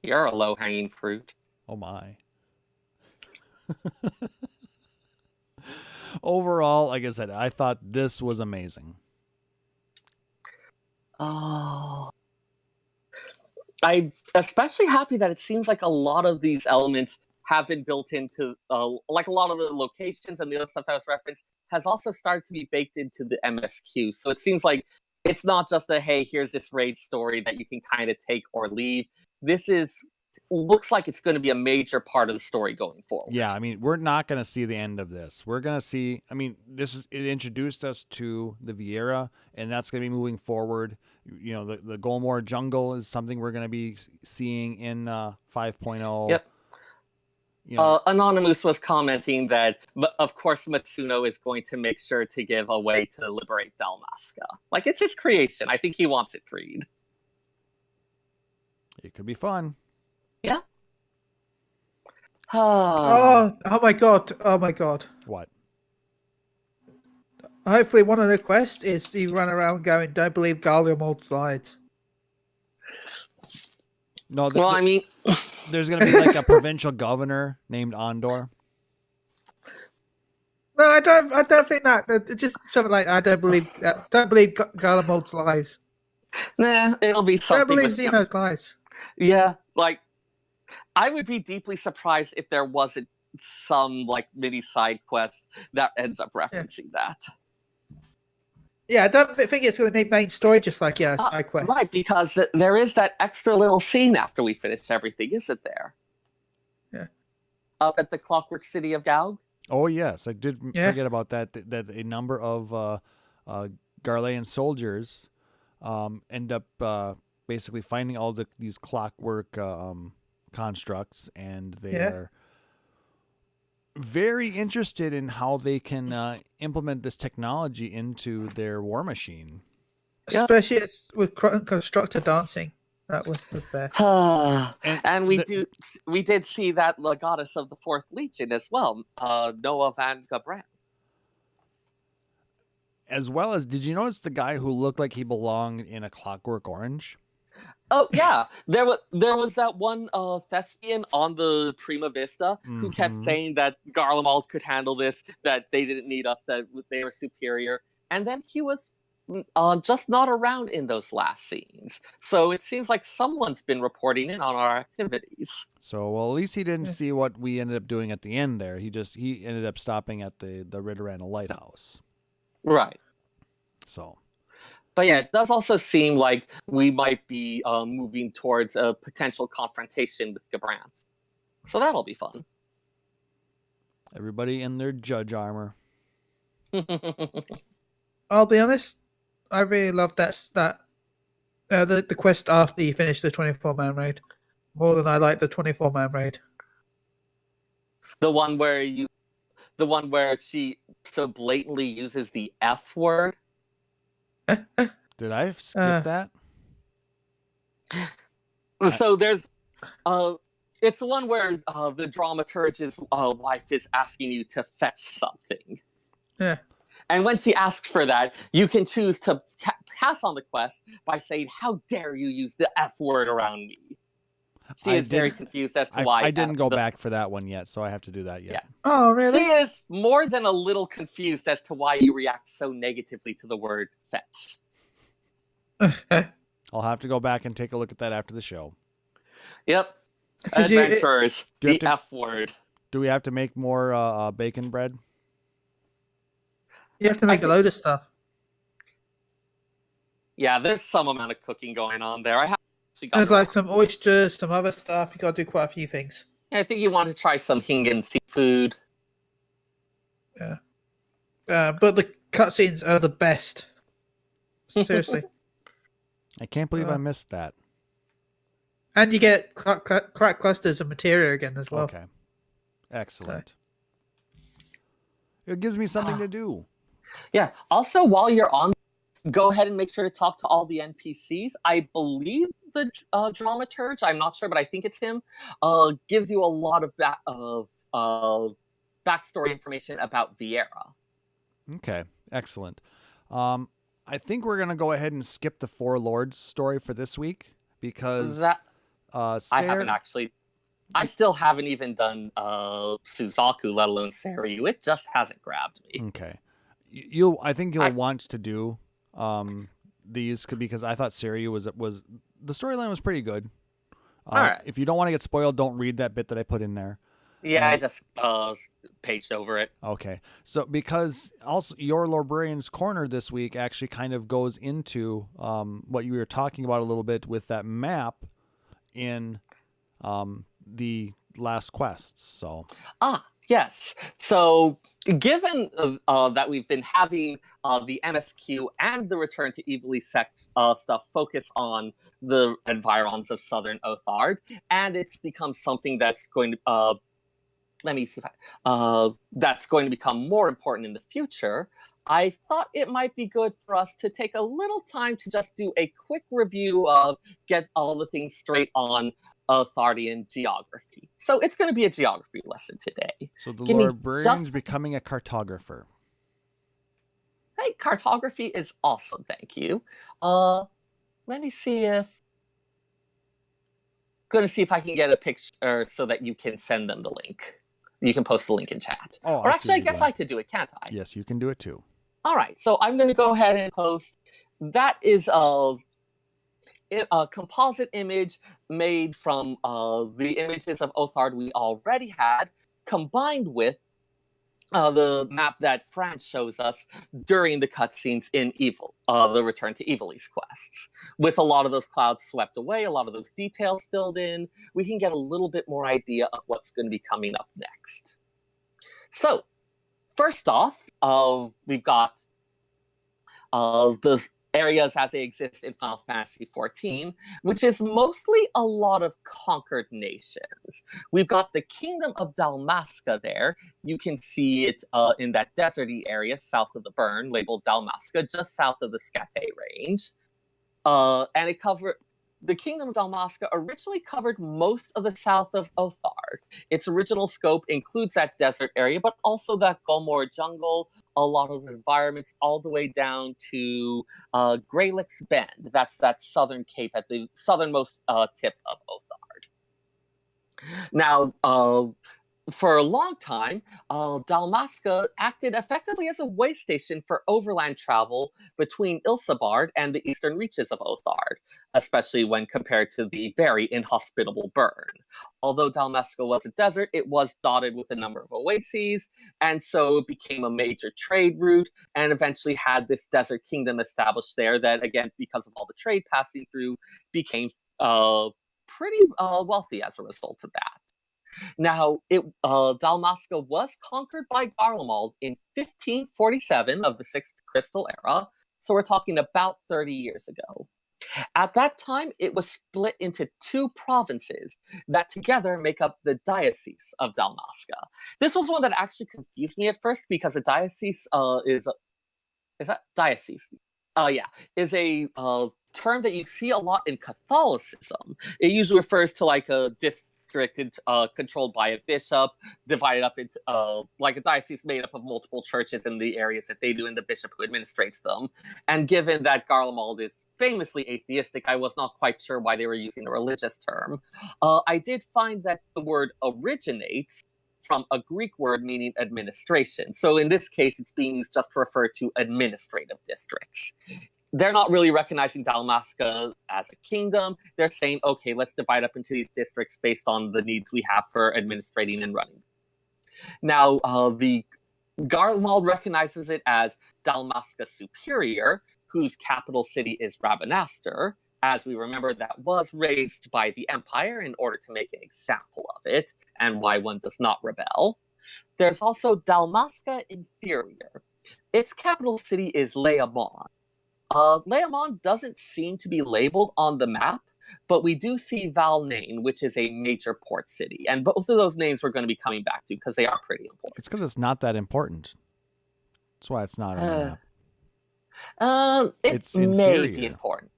You're a low-hanging fruit. Oh, my. Overall, like I said, I thought this was amazing. Oh. I'm especially happy that it seems like a lot of these elements have been built into, like a lot of the locations and the other stuff that was referenced has also started to be baked into the MSQ. So it seems like it's not just a, hey, here's this raid story that you can kind of take or leave. This looks like it's going to be a major part of the story going forward. Yeah, I mean, we're not going to see the end of this. We're going to see, I mean, it introduced us to the Vieira, and that's going to be moving forward. You know, the Golmore jungle is something we're going to be seeing in 5.0. Yep. You know, Anonymous was commenting that, of course, Matsuno is going to make sure to give a way to liberate Dalmasca. Like, it's his creation. I think he wants it freed. It could be fun. Yeah. Oh my god. Oh my god. What? Hopefully one of the quests is you run around going, don't believe Garlemald slides. No, Well, I mean, there's going to be like a provincial governor named Ondor. No, I don't think that. It's just something like, I don't believe Garlemald's lies. nah, it'll be I something. don't believe with- Xeno's lies. Yeah, like, I would be deeply surprised if there wasn't some, like, mini side quest that ends up referencing that. Yeah, I don't think it's going to be main story, just like, yeah, side quest. Right, because there is that extra little scene after we finish everything, isn't there? Yeah. Up at the Clockwork City of Gaug? Oh, yes. I did Yeah. forget about that a number of Garlean soldiers end up basically finding all these clockwork constructs, and they are very interested in how they can implement this technology into their war machine. Especially with constructor dancing. That was the best. And we did see that the goddess of the Fourth Legion as well, Noah Van Gabran. As well as, did you notice the guy who looked like he belonged in a Clockwork Orange? Oh yeah, there was that one thespian on the Prima Vista who kept saying that Garlemald could handle this, that they didn't need us, that they were superior, and then he was just not around in those last scenes. So it seems like someone's been reporting in on our activities. So, well, at least he didn't see what we ended up doing at the end there. He ended up stopping at the Ritterana Lighthouse. Right. So. But yeah, it does also seem like we might be moving towards a potential confrontation with Gabrance. So that'll be fun. Everybody in their judge armor. I'll be honest, I really love the quest after you finish the 24-man raid more than I like the 24-man raid. The one where she so blatantly uses the F word. Did I skip that? So there's it's the one where the dramaturg's wife is asking you to fetch something. Yeah. And when she asks for that, you can choose to pass on the quest by saying, "How dare you use the F word around me?" She is very confused as to why. I didn't go back for that one yet, so I have to do that yet. Yeah. Oh, really? She is more than a little confused as to why you react so negatively to the word fetch. I'll have to go back and take a look at that after the show. Yep. Adventurers, the F word. Do we have to make more bacon bread? You have to make a load of stuff. Yeah, there's some amount of cooking going on there. There's like some oysters, some other stuff. You got to do quite a few things. Yeah, I think you want to try some Hingan seafood. Yeah. But the cutscenes are the best. Seriously. I can't believe I missed that. And you get crack clusters of materia again as well. Okay. Excellent. It gives me something to do. Yeah. Also, while you're on, go ahead and make sure to talk to all the NPCs. I believe the dramaturge, I'm not sure, but I think it's him, gives you a lot of backstory information about Vieira. Okay. Excellent. I think we're going to go ahead and skip the Four Lords story for this week because Seyrr, I haven't actually. I still haven't even done Suzaku, let alone Seyrr. It just hasn't grabbed me. Okay. I think you'll want to do these because I thought Seyrr was the storyline was pretty good. All right. If you don't want to get spoiled, don't read that bit that I put in there. Yeah, I just paged over it. Okay. So because also your Librarian's Corner this week actually kind of goes into what you were talking about a little bit with that map in the last quests. So yes. So given that we've been having the MSQ and the Return to Ivalice stuff focus on the environs of Southern Othard, and it's become something that's going to that's going to become more important in the future, I thought it might be good for us to take a little time to just do a quick review of get all the things straight on Othardian geography. So it's going to be a geography lesson today. So the librarian's becoming a cartographer. Hey, cartography is awesome, thank you. Let me see if... Going to see if I can get a picture so that you can send them the link. You can post the link in chat. Oh, or actually, I guess I could do it, can't I? Yes, you can do it too. All right, so I'm going to go ahead and post. That is a composite image made from the images of Othard we already had, combined with the map that France shows us during the cutscenes in the Return to Ivalice quests. With a lot of those clouds swept away, a lot of those details filled in, we can get a little bit more idea of what's going to be coming up next. So, first off, we've got the areas as they exist in Final Fantasy XIV, which is mostly a lot of conquered nations. We've got the Kingdom of Dalmasca there. You can see it in that deserty area south of the Burn, labeled Dalmasca, just south of the Scate Range. And the Kingdom of Dalmasca originally covered most of the south of Othard. Its original scope includes that desert area, but also that Gulmore jungle, a lot of the environments, all the way down to Greylix Bend. That's that southern cape at the southernmost tip of Othard. Now, for a long time, Dalmasca acted effectively as a way station for overland travel between Ilsabard and the eastern reaches of Othard, especially when compared to the very inhospitable Burn. Although Dalmasca was a desert, it was dotted with a number of oases, and so it became a major trade route, and eventually had this desert kingdom established there that, again, because of all the trade passing through, became pretty wealthy as a result of that. Now, Dalmasca was conquered by Garlemald in 1547 of the Sixth Crystal Era, so we're talking about 30 years ago. At that time, it was split into two provinces that together make up the Diocese of Dalmasca. This was one that actually confused me at first because a diocese is that diocese? Yeah, is a term that you see a lot in Catholicism. It usually refers to like a district controlled by a bishop, divided up into like a diocese made up of multiple churches in the areas that they do, and the bishop who administrates them. And given that Garlemald is famously atheistic, I was not quite sure why they were using a religious term. I did find that the word originates from a Greek word meaning administration. So in this case, it's being used just to refer to administrative districts. They're not really recognizing Dalmasca as a kingdom. They're saying, okay, let's divide up into these districts based on the needs we have for administrating and running. Now, the Garlemald recognizes it as Dalmasca Superior, whose capital city is Rabanastre. As we remember, that was raised by the Empire in order to make an example of it, and why one does not rebel. There's also Dalmasca Inferior. Its capital city is Leamon. Leamon doesn't seem to be labeled on the map, but we do see Valnain, which is a major port city. And both of those names we're going to be coming back to because they are pretty important. It's because it's not that important. That's why it's not on the map. It may be important.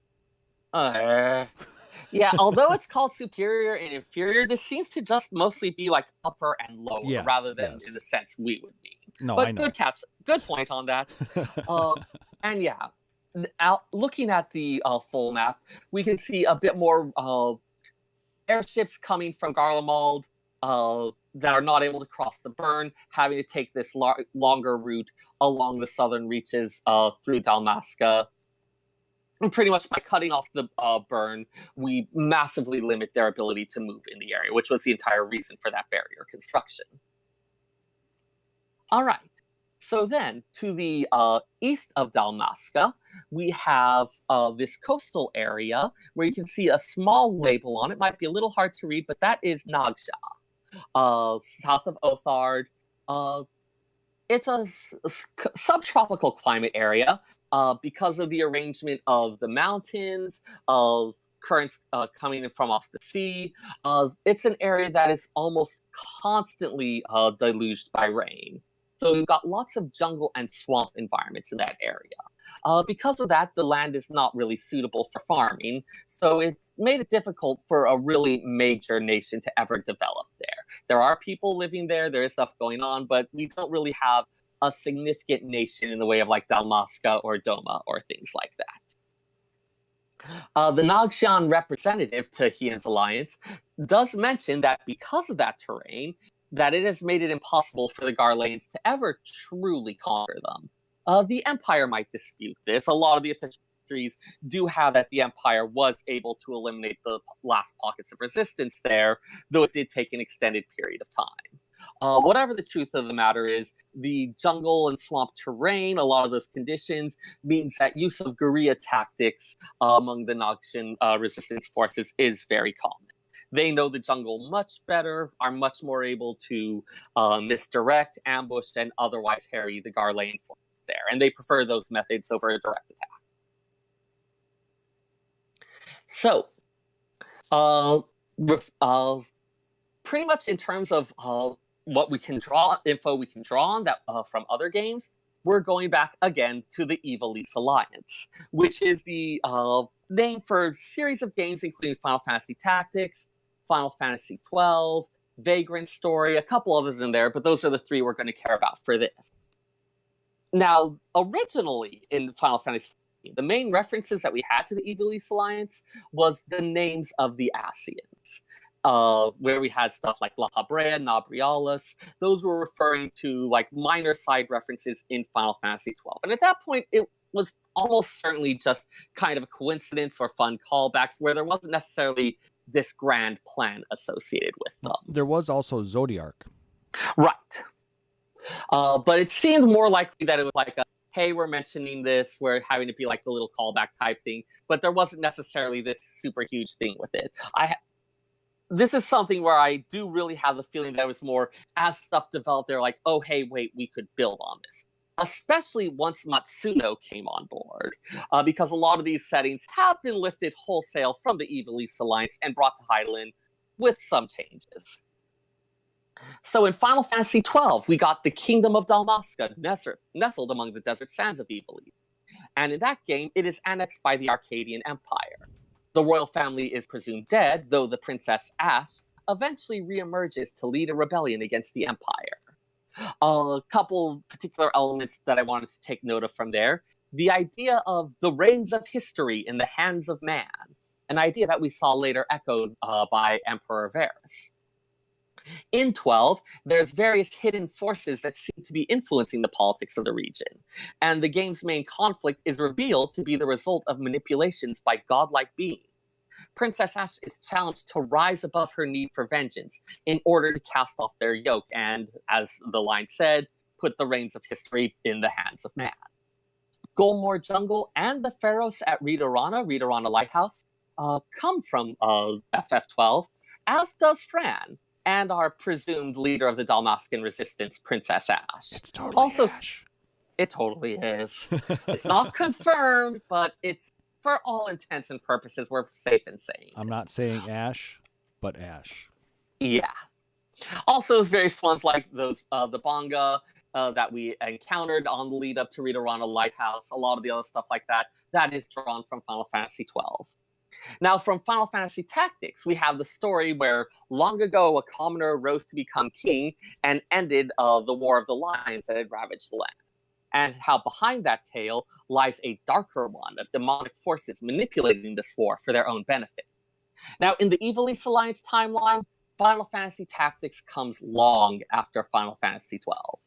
Yeah, although it's called superior and inferior, this seems to just mostly be like upper and lower rather than in the sense we would mean. No, but I know. Good catch. Good point on that. And yeah, looking at the full map, we can see a bit more airships coming from Garlemald that are not able to cross the Burn, having to take this longer route along the southern reaches through Dalmasca. And pretty much by cutting off the Burn, we massively limit their ability to move in the area, which was the entire reason for that barrier construction. All right. So then, to the east of Dalmasca, we have this coastal area where you can see a small label on it. Might be a little hard to read, but that is Nagsha, south of Othard. It's a subtropical climate area because of the arrangement of the mountains, of currents coming in from off the sea. It's an area that is almost constantly deluged by rain. So we've got lots of jungle and swamp environments in that area. Because of that, the land is not really suitable for farming, so it's made it difficult for a really major nation to ever develop there. There are people living there, there is stuff going on, but we don't really have a significant nation in the way of like Dalmasca or Doma or things like that. The Nagshan representative to Hien's alliance does mention that because of that terrain, that it has made it impossible for the Garlanes to ever truly conquer them. The Empire might dispute this. A lot of the official histories do have that the Empire was able to eliminate the last pockets of resistance there, though it did take an extended period of time. Whatever the truth of the matter is, the jungle and swamp terrain, a lot of those conditions, means that use of guerrilla tactics among the Nagshan resistance forces is very common. They know the jungle much better, are much more able to misdirect, ambush, and otherwise harry the Garlane forces there, and they prefer those methods over a direct attack. So, pretty much in terms of what we can draw, info we can draw on that from other games, we're going back again to the Ivalice Alliance, which is the name for a series of games including Final Fantasy Tactics, Final Fantasy XII, Vagrant Story, a couple others in there, but those are the three we're going to care about for this. Now, originally in Final Fantasy, the main references that we had to the Ivalice Alliance was the names of the Ascians. where we had stuff like La Habrea, Nabrialis. Those were referring to like minor side references in Final Fantasy XII. And at that point, it was almost certainly just kind of a coincidence or fun callbacks where there wasn't necessarily this grand plan associated with them. There was also Zodiark. Right. But it seemed more likely that it was like hey, we're mentioning this, we're having to be like the little callback type thing, but there wasn't necessarily this super huge thing with it. This is something where I do really have the feeling that it was more as stuff developed, they're like, oh, hey, wait, we could build on this. Especially once Matsuno came on board, because a lot of these settings have been lifted wholesale from the Ivalice Alliance and brought to Hydaelyn with some changes. So in Final Fantasy XII, we got the Kingdom of Dalmasca nestled among the desert sands of Ivalice. And in that game, it is annexed by the Arcadian Empire. The royal family is presumed dead, though the Princess Ashe eventually reemerges to lead a rebellion against the Empire. A couple particular elements that I wanted to take note of from there. The idea of the reins of history in the hands of man, an idea that we saw later echoed by Emperor Varus. In 12, there's various hidden forces that seem to be influencing the politics of the region, and the game's main conflict is revealed to be the result of manipulations by godlike beings. Princess Ashe is challenged to rise above her need for vengeance in order to cast off their yoke and, as the line said, put the reins of history in the hands of man. Golmore Jungle and the Pharaohs at Ridorana Lighthouse, come from FF12, as does Fran, and our presumed leader of the Dalmascan resistance, Princess Ashe. It's totally Ashe. It totally is. It's not confirmed, but it's, for all intents and purposes, we're safe in saying. I'm not saying Ash, but Ash. Yeah. Also, various ones like those, the Bonga that we encountered on the lead up to Ridorana Lighthouse, a lot of the other stuff like that, that is drawn from Final Fantasy XII. Now, from Final Fantasy Tactics, we have the story where long ago a commoner rose to become king and ended the War of the Lions that had ravaged the land. And how behind that tale lies a darker one of demonic forces manipulating this war for their own benefit. Now, in the Ivalice Alliance timeline, Final Fantasy Tactics comes long after Final Fantasy XII.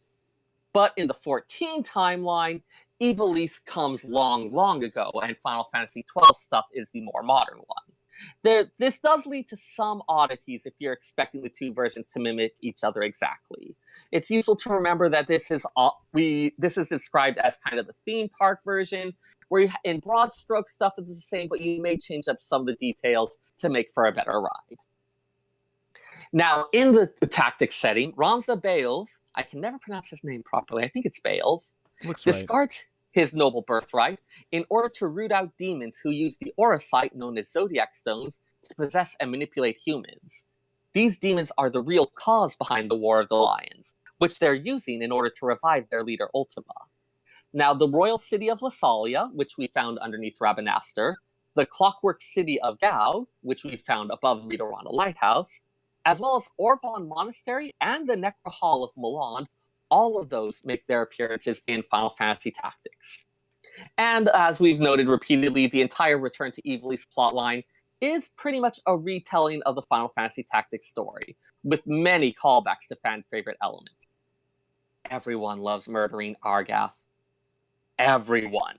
But in the 14 timeline, Ivalice comes long ago, and Final Fantasy XII stuff is the more modern one. This does lead to some oddities if you're expecting the two versions to mimic each other exactly. It's useful to remember that this is described as kind of the theme park version, where in broad strokes stuff is the same, but you may change up some of the details to make for a better ride. Now, in the tactics setting, Ramza Baelv, I can never pronounce his name properly, I think it's Baelv, discards his noble birthright in order to root out demons who use the aura site known as Zodiac Stones to possess and manipulate humans. These demons are the real cause behind the War of the Lions, which they're using in order to revive their leader Ultima. Now, the royal city of Lassalia, which we found underneath Rabanastre, the clockwork city of Gao, which we found above Ridorana Lighthouse, as well as Orbon Monastery and the Necro Hall of Milan, all of those make their appearances in Final Fantasy Tactics. And as we've noted repeatedly, the entire Return to Ivalice plotline is pretty much a retelling of the Final Fantasy Tactics story, with many callbacks to fan-favorite elements. Everyone loves murdering Argath. Everyone.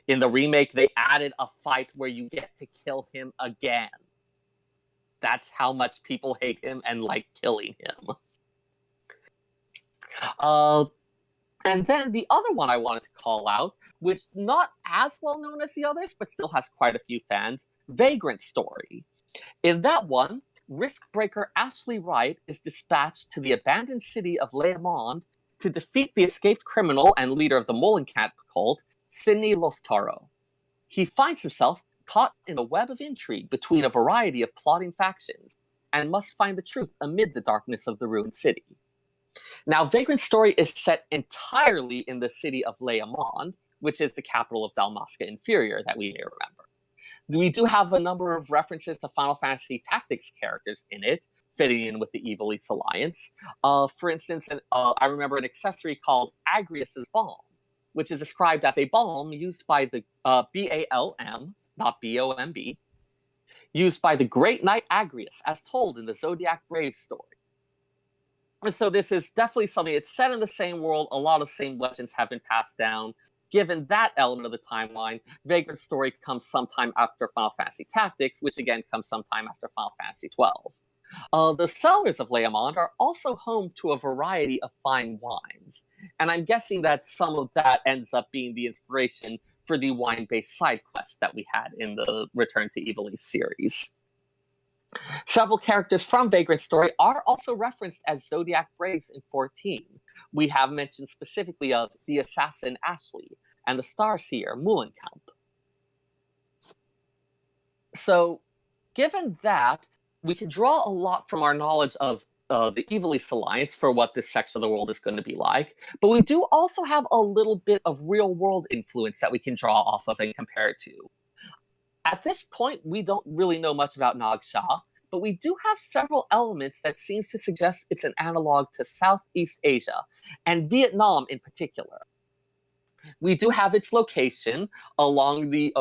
In the remake, they added a fight where you get to kill him again. That's how much people hate him and like killing him. And then the other one I wanted to call out, which not as well known as the others, but still has quite a few fans, Vagrant Story. In that one, risk-breaker Ashley Wright is dispatched to the abandoned city of Leamond to defeat the escaped criminal and leader of the Mullencat cult, Sidney Lostaro. He finds himself caught in a web of intrigue between a variety of plotting factions, and must find the truth amid the darkness of the ruined city. Now, Vagrant Story is set entirely in the city of Leamond, which is the capital of Dalmasca Inferior that we may remember. We do have a number of references to Final Fantasy Tactics characters in it, fitting in with the Ivalice Alliance. For instance, I remember an accessory called Agrius's Balm, which is described as a balm used by the BALM, not BOMB, used by the great knight Agrius, as told in the Zodiac Brave story. And so this is definitely something, it's set in the same world, a lot of same legends have been passed down. Given that element of the timeline, Vagrant Story comes sometime after Final Fantasy Tactics, which again comes sometime after Final Fantasy XII. The cellars of Leomond are also home to a variety of fine wines, and I'm guessing that some of that ends up being the inspiration for the wine-based side quest that we had in the Return to Ivalice series. Several characters from Vagrant Story are also referenced as Zodiac Braves in 14. We have mentioned specifically of the assassin Ashley and the star seer Muhlenkamp. So, given that, we can draw a lot from our knowledge of the Ivalice Alliance for what this section of the world is going to be like, but we do also have a little bit of real-world influence that we can draw off of and compare to. At this point, we don't really know much about Nagsha, but we do have several elements that seems to suggest it's an analog to Southeast Asia, and Vietnam in particular. We do have its location along the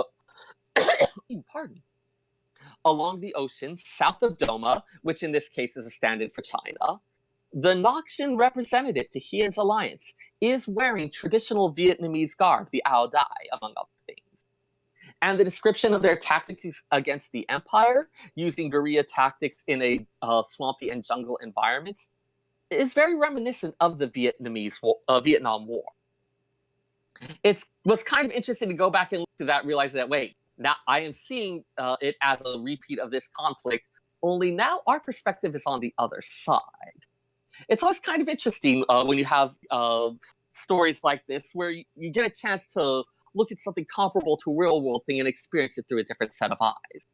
along the ocean south of Doma, which in this case is a stand-in for China. The Noxian representative to Hien's alliance is wearing traditional Vietnamese garb, the Ao Dai, among other things. And the description of their tactics against the Empire, using guerrilla tactics in a swampy and jungle environment, is very reminiscent of the Vietnam War. It was kind of interesting to go back and look to that, realize that, wait, now I am seeing it as a repeat of this conflict, only now our perspective is on the other side. It's always kind of interesting when you have stories like this, where you get a chance to look at something comparable to a real-world thing and experience it through a different set of eyes.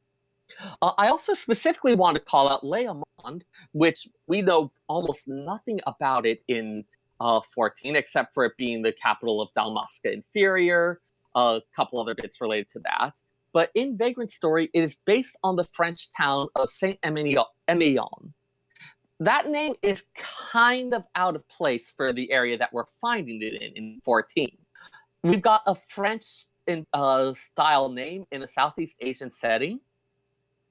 I also specifically want to call out Leomond, which we know almost nothing about it in 14, except for it being the capital of Dalmasca Inferior, a couple other bits related to that. But in Vagrant Story, it is based on the French town of Saint-Emilion. That name is kind of out of place for the area that we're finding it in 14. We've got a French style name in a Southeast Asian setting,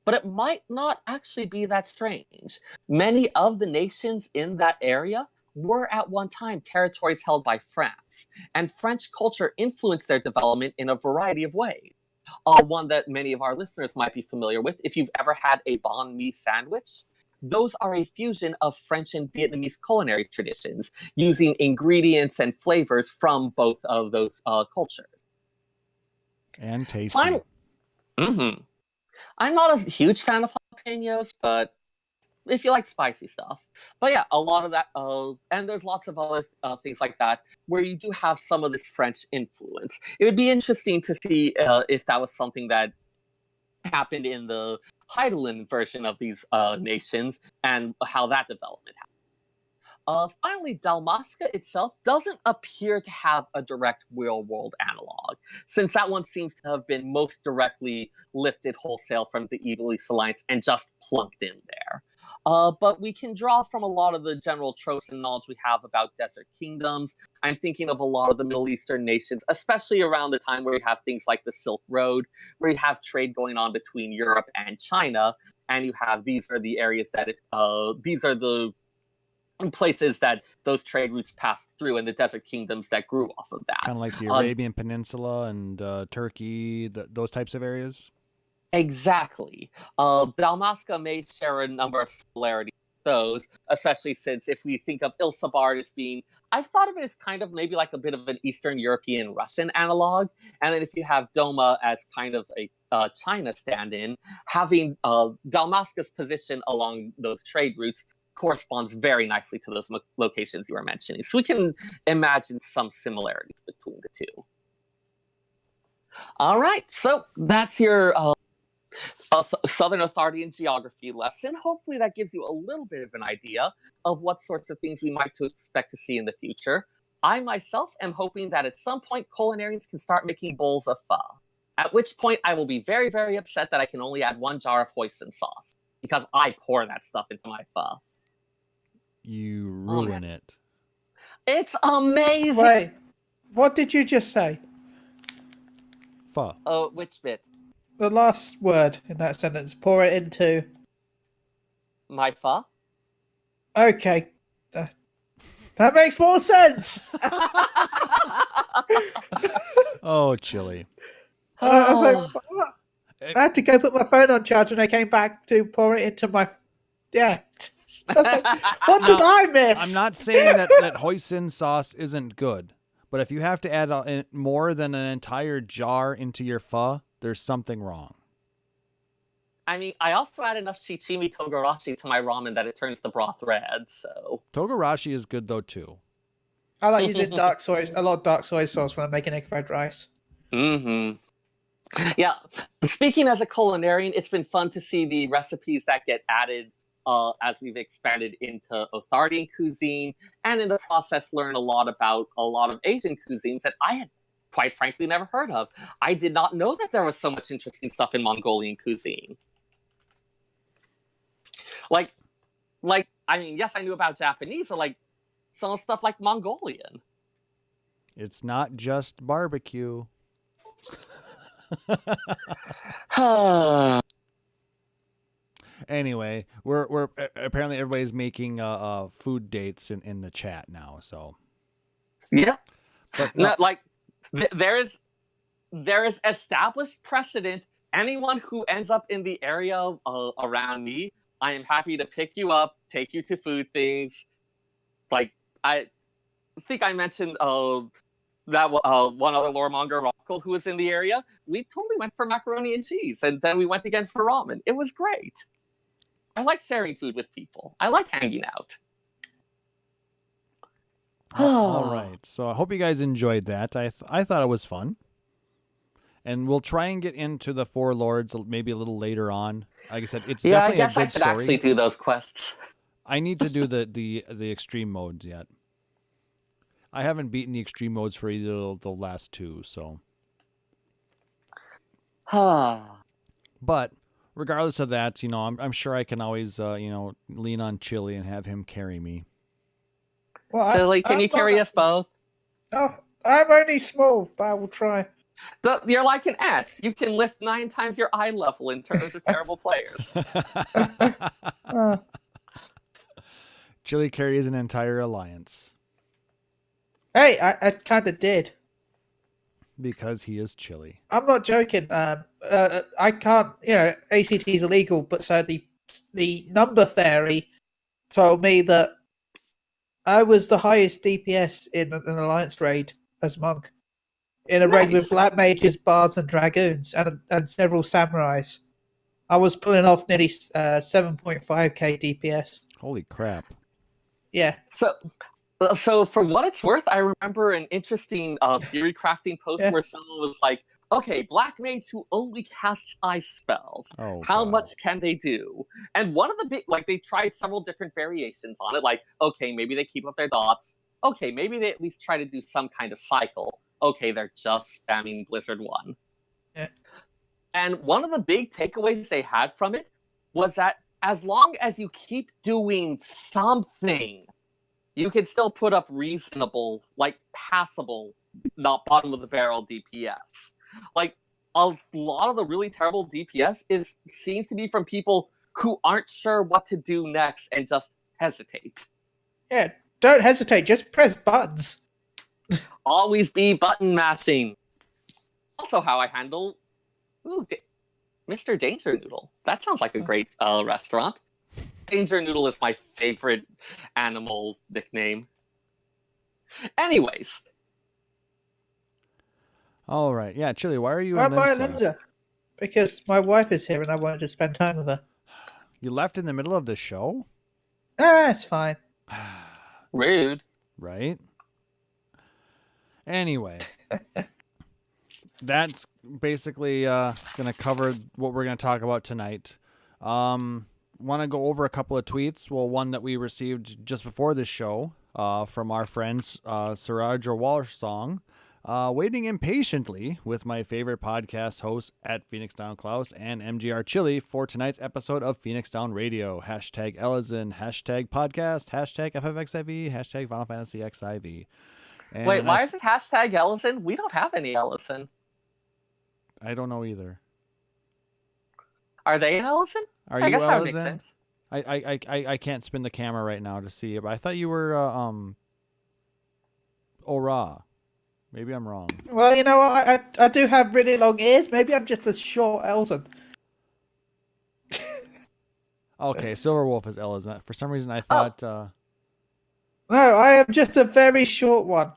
but it might not actually be that strange. Many of the nations in that area were at one time territories held by France, and French culture influenced their development in a variety of ways. One that many of our listeners might be familiar with, if you've ever had a banh mi sandwich, those are a fusion of French and Vietnamese culinary traditions, using ingredients and flavors from both of those cultures. And tasty. I'm not a huge fan of jalapenos, but if you like spicy stuff. But yeah, a lot of that, and there's lots of other things like that, where you do have some of this French influence. It would be interesting to see if that was something that happened in the Heidelin version of these nations, and how that development happened. Finally, Dalmasca itself doesn't appear to have a direct real-world analog, since that one seems to have been most directly lifted wholesale from the Ivalice Alliance and just plunked in there. But we can draw from a lot of the general tropes and knowledge we have about desert kingdoms. I'm thinking of a lot of the Middle Eastern nations, especially around the time where you have things like the Silk Road, where you have trade going on between Europe and China, and you have these are the areas that these are the places that those trade routes passed through, and the desert kingdoms that grew off of that. Kind of like the Arabian Peninsula and Turkey, those types of areas? Exactly. Dalmasca may share a number of similarities with those, especially since if we think of Ilsabard as being, I've thought of it as kind of maybe like a bit of an Eastern European Russian analog, and then if you have Doma as kind of a China stand-in, having Dalmasca's position along those trade routes corresponds very nicely to those locations you were mentioning. So we can imagine some similarities between the two. All right, so that's your Southern Othardian geography lesson. Hopefully that gives you a little bit of an idea of what sorts of things we might expect to see in the future. I myself am hoping that at some point culinarians can start making bowls of pho, at which point I will be very, very upset that I can only add 1 jar of hoisin sauce, because I pour that stuff into my pho. You ruin it. It's amazing. Wait, what did you just say? Pho. Oh, which bit? The last word in that sentence. Pour it into. My pho. Okay. That makes more sense. Oh, Chille. I was like, what? I had to go put my phone on charge and I came back to pour it into my. Yeah. So I was like, what did I miss? I'm not saying that hoisin sauce isn't good, but if you have to add more than an entire jar into your pho, there's something wrong. I mean, I also add enough shichimi togarashi to my ramen that it turns the broth red, so... Togarashi is good, though, too. I like using a lot of dark soy sauce when I'm making egg fried rice. Mm-hmm. Yeah, speaking as a culinarian, it's been fun to see the recipes that get added as we've expanded into Othardian cuisine, and in the process learn a lot about a lot of Asian cuisines that I had, quite frankly, never heard of. I did not know that there was so much interesting stuff in Mongolian cuisine. Like, I mean, yes, I knew about Japanese, but like some stuff like Mongolian. It's not just barbecue. Anyway, we're apparently everybody's making food dates in the chat now. So yeah, but no. There is established precedent. Anyone who ends up in the area around me, I am happy to pick you up, take you to food things. Like, I think I mentioned that one other loremonger, Rockel, who was in the area. We totally went for macaroni and cheese, and then we went again for ramen. It was great. I like sharing food with people. I like hanging out. All right. So I hope you guys enjoyed that. I thought it was fun. And we'll try and get into the Four Lords maybe a little later on. Like I said, it's definitely a good story. I guess I should actually do those quests. I need to do the extreme modes yet. I haven't beaten the extreme modes for either the last two, so. But regardless of that, I'm sure I can always lean on Chille and have him carry me. Well, Chille, can you carry us both? Oh, I'm only small, but I will try. You're like an ant. You can lift 9 times your eye level in terms of terrible players. Chille carries an entire alliance. Hey, I kind of did. Because he is Chille. I'm not joking. I can't, ACT is illegal, but so the number fairy told me that I was the highest DPS in an alliance raid as monk. In a raid with black mages, bards, and dragoons, and several samurais. I was pulling off nearly 7.5k DPS. Holy crap. Yeah. So for what it's worth, I remember an interesting theory crafting post where someone was like, okay, black mage who only casts ice spells. How much can they do? And one of the they tried several different variations on it. Like, okay, maybe they keep up their dots. Okay, maybe they at least try to do some kind of cycle. Okay, they're just spamming Blizzard 1. Yeah. And one of the big takeaways they had from it was that as long as you keep doing something, you can still put up reasonable, passable, not bottom of the barrel DPS. Like, a lot of the really terrible DPS seems to be from people who aren't sure what to do next and just hesitate. Yeah, don't hesitate, just press buttons. Always be button mashing. Also, how I handle Mr. Danger Noodle. That sounds like a great restaurant. Danger Noodle is my favorite animal nickname. Anyways. All right. Yeah, Chille, why are you in Linda? Because my wife is here and I wanted to spend time with her. You left in the middle of the show? It's fine. Rude. Right? Anyway, that's basically going to cover what we're going to talk about tonight. Want to go over a couple of tweets? Well, one that we received just before this show from our friends Seyrr Walsong. Waiting impatiently with my favorite podcast hosts at Phoenix Down Klauss and MGR Chille for tonight's episode of Phoenix Down Radio. Hashtag Ellison, hashtag podcast, hashtag FFXIV, hashtag Final Fantasy XIV. And wait, why is it hashtag Ellison? We don't have any Ellison. I don't know either. Are they an elephant? Are I you guess that would make Alizen? sense. I can't spin the camera right now to see it, but I thought you were Ora. Maybe I'm wrong. Well, you know what? I do have really long ears. Maybe I'm just a short Elzen. Okay, Silverwolf is Alizen. For some reason, I thought. No, I am just a very short one.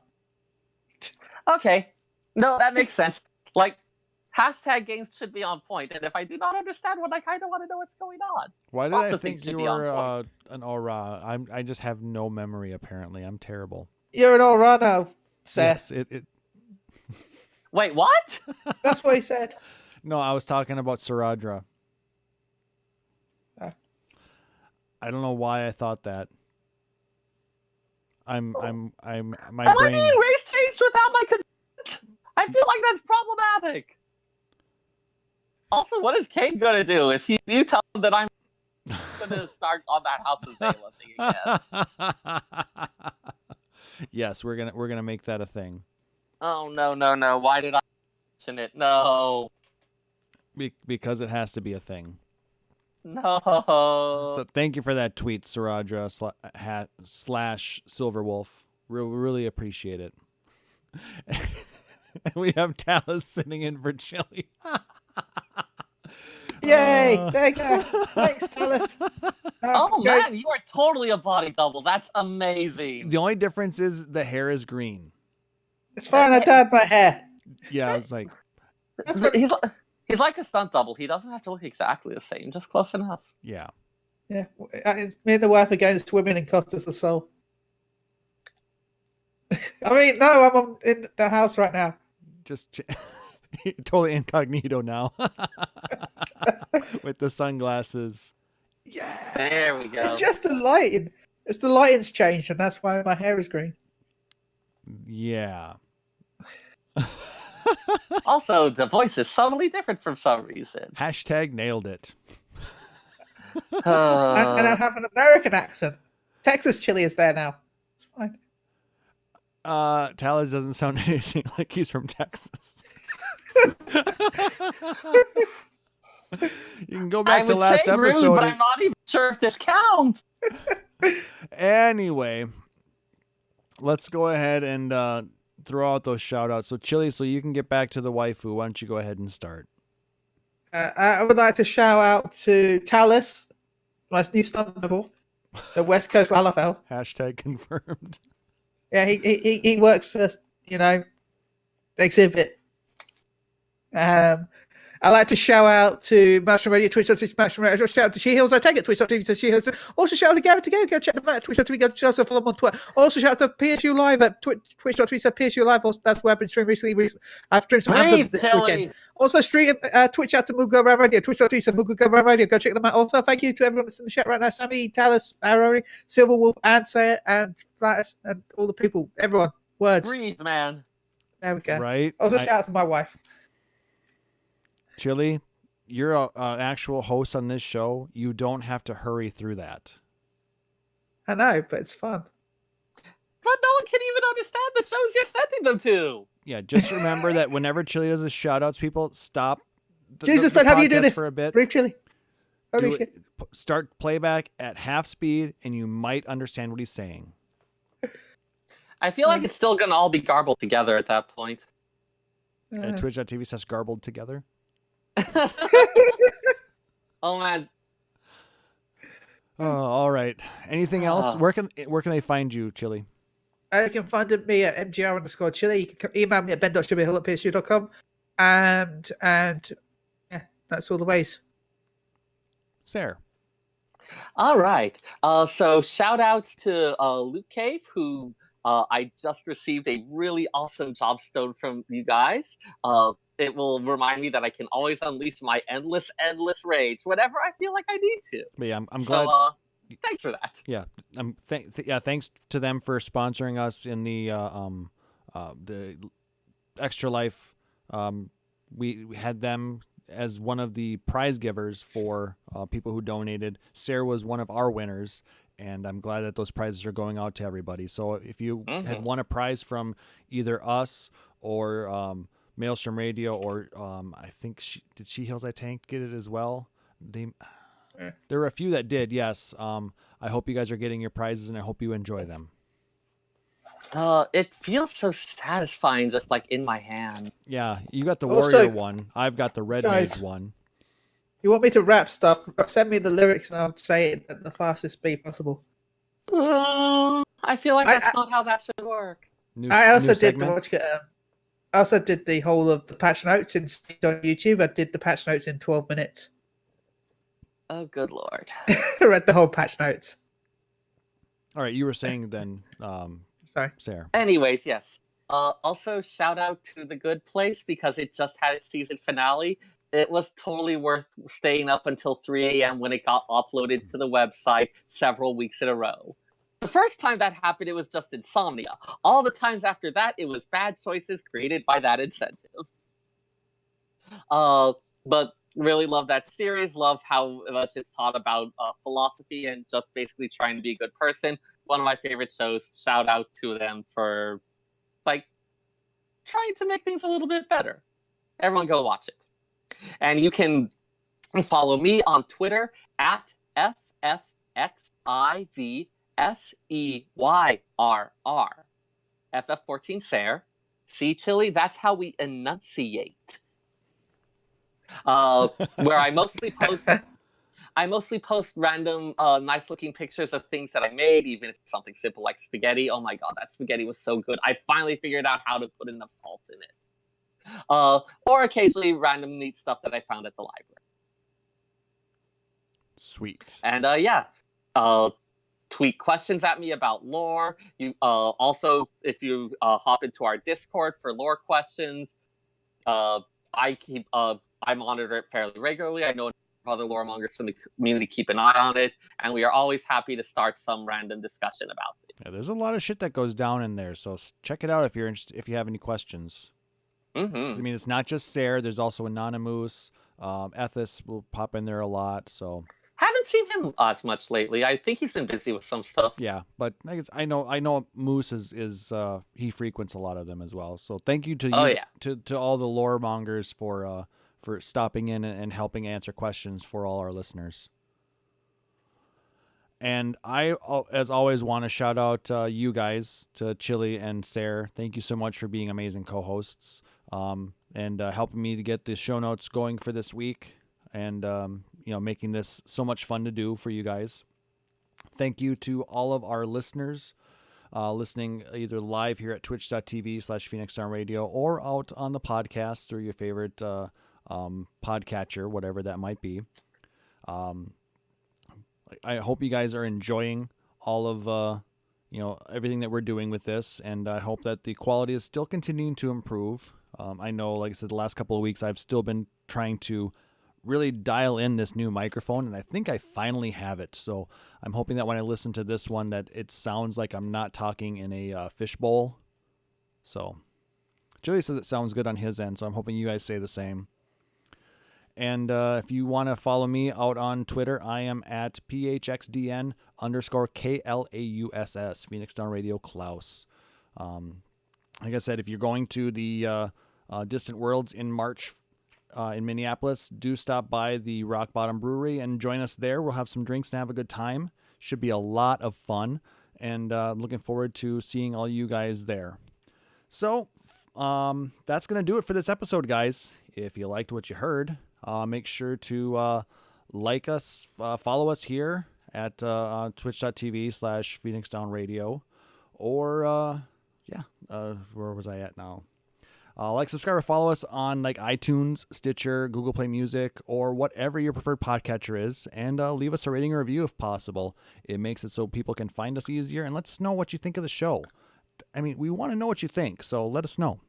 Okay. No, that makes sense. Like, hashtag games should be on point, and if I do not understand one, I kind of want to know what's going on. Why did Lots I of think things should you be on were point. an Ora? I just have no memory. Apparently, I'm terrible. You're an Orano, Seyrr. Yes, it. Wait, what? That's what he said. No, I was talking about Saradra. Ah. I don't know why I thought that. My Am brain. I being race changed without my consent? I feel like that's problematic. Also, what is Kane gonna do if you tell him that I'm gonna start on that House of Zayla thing again? Yes, we're gonna make that a thing. Oh no! Why did I mention it? No. Because it has to be a thing. No. So thank you for that tweet, Saradra / Silverwolf. Really appreciate it. And we have Talus sitting in for Chille. Yay! There you go. Thanks, Talus. Oh man, you are totally a body double. That's amazing. The only difference is the hair is green. It's fine. I dyed my hair. Yeah, I was like, He's like a stunt double. He doesn't have to look exactly the same, just close enough. yeah. Yeah, it's me and the wife against women in Cost of the Soul. I mean, no, I'm in the house right now. Just totally incognito now with the sunglasses. Yeah, there we go. It's just the lighting. It's the lighting's changed, and that's why my hair is green. Yeah. Also, the voice is subtly different for some reason. Hashtag nailed it. And I have an American accent. Texas Chille is there now. It's fine. Talus doesn't sound anything like he's from Texas. You can go back to last I would say episode. rude, but I'm not even sure if this counts. Anyway, let's go ahead and throw out those shout outs. So Chille, so you can get back to the waifu. Why don't you go ahead and start? I would like to shout out to Talus, my new stunt double, the West Coast Lalafell. Hashtag confirmed. Yeah, he works, exhibit. I'd like to shout out to Mushroom Radio, Twitch.tv, Mushroom Radio. Shout out to She Heals, I take it, Twitch.tv, says She Heals. Also shout out to Garrett to go check them out, Twitch.tv, go also follow them on Twitter. Also shout out to PSU Live at Twitch.tv, says PSU Live. Also, that's where I've been streaming recently. I've streamed some Anthem this weekend. Also stream Twitch out to Mugo Ram Radio, Twitch.tv, says Mugo Ram Radio, go check them out. Also, thank you to everyone that's in the chat right now, Sammy, Talus, Arori, Silverwolf, and Seyrr, and Flatus, and all the people, everyone. Words. Breathe, man. There we go. Right. Also shout out to my wife. Chille, you're an actual host on this show. You don't have to hurry through that. I know, but it's fun. But no one can even understand the shows you're sending them to. Yeah, just remember that whenever Chille does his shout outs, people stop. Jesus, man, how do you do this? For a bit. Brief Chille. Holy shit. Start playback at half speed, and you might understand what he's saying. I feel like it's still going to all be garbled together at that point. And Twitch.tv says garbled together. Oh, man. Oh, all right. Anything else? Where can they find you, Chille? You can find me at mgr_Chille. You can email me at ben.chillehill@psu.com. And yeah, that's all the ways. Seyrr. All right. So shout outs to Luke Cave, who I just received a really awesome jobstone from you guys. It will remind me that I can always unleash my endless rage whenever I feel like I need to. But yeah, I'm glad. So, thanks for that. Yeah, thanks to them for sponsoring us in the Extra Life. We had them as one of the prize givers for people who donated. Seyrr was one of our winners, and I'm glad that those prizes are going out to everybody. So if you had won a prize from either us or Maelstrom Radio, or I think She Heals I Tank get it as well. There were a few that did, yes. I hope you guys are getting your prizes, and I hope you enjoy them. It feels so satisfying, just like in my hand. Yeah, you got the Also, warrior one. I've got the red guys, mage one. You want me to rap stuff? Send me the lyrics and I'll say it at the fastest speed possible. I feel like that's not how that should work. I also did the whole of the patch notes on YouTube. I did the patch notes in 12 minutes. Oh, good lord! I read the whole patch notes. All right, you were saying then. Sorry, Seyrr. Anyways, yes. Also, shout out to The Good Place because it just had its season finale. It was totally worth staying up until 3 a.m. when it got uploaded to the website several weeks in a row. The first time that happened, it was just insomnia. All the times after that, it was bad choices created by that incentive. But really love that series. Love how much it's taught about philosophy and just basically trying to be a good person. One of my favorite shows. Shout out to them for trying to make things a little bit better. Everyone go watch it. And you can follow me on Twitter at FFXIVSEYRR. FF14 Seyrr. See, Chille, that's how we enunciate. Where I mostly post random nice looking pictures of things that I made, even if it's something simple like spaghetti. Oh my god, that spaghetti was so good. I finally figured out how to put enough salt in it. Or occasionally random neat stuff that I found at the library. Sweet. And tweet questions at me about lore. You also, if you hop into our Discord for lore questions, I monitor it fairly regularly. I know other lore mongers from the community keep an eye on it, and we are always happy to start some random discussion about it. Yeah, there's a lot of shit that goes down in there, so check it out if you're interested. If you have any questions. Mm-hmm. I mean, it's not just Seyrr. There's also Anonymous. Ethis will pop in there a lot. So haven't seen him as much lately. I think he's been busy with some stuff. Yeah, but I know Moose is he frequents a lot of them as well. So thank you to to all the lore mongers for stopping in and helping answer questions for all our listeners. And I, as always, want to shout out you guys, to Chille and Seyrr. Thank you so much for being amazing co-hosts and helping me to get the show notes going for this week and making this so much fun to do for you guys. Thank you to all of our listeners listening either live here at twitch.tv/PhoenixDownRadio or out on the podcast through your favorite podcatcher, whatever that might be. I hope you guys are enjoying all of everything that we're doing with this, and I hope that the quality is still continuing to improve. I know, like I said, the last couple of weeks I've still been trying to really dial in this new microphone, and I think I finally have it. So I'm hoping that when I listen to this one that it sounds like I'm not talking in a fishbowl. So Joey says it sounds good on his end, so I'm hoping you guys say the same. And if you want to follow me out on Twitter, I am at PHXDN_KLAUSS, Phoenix Down Radio Klauss. Like I said, if you're going to the Distant Worlds in March in Minneapolis, do stop by the Rock Bottom Brewery and join us there. We'll have some drinks and have a good time. Should be a lot of fun, and I'm looking forward to seeing all you guys there. So that's going to do it for this episode, guys. If you liked what you heard, make sure to like us, follow us here at twitch.tv/PhoenixDownRadio, or where was I at now? Like, subscribe, or follow us on like iTunes, Stitcher, Google Play Music, or whatever your preferred podcatcher is, and leave us a rating or review if possible. It makes it so people can find us easier, and let us know what you think of the show. I mean, we want to know what you think, so let us know.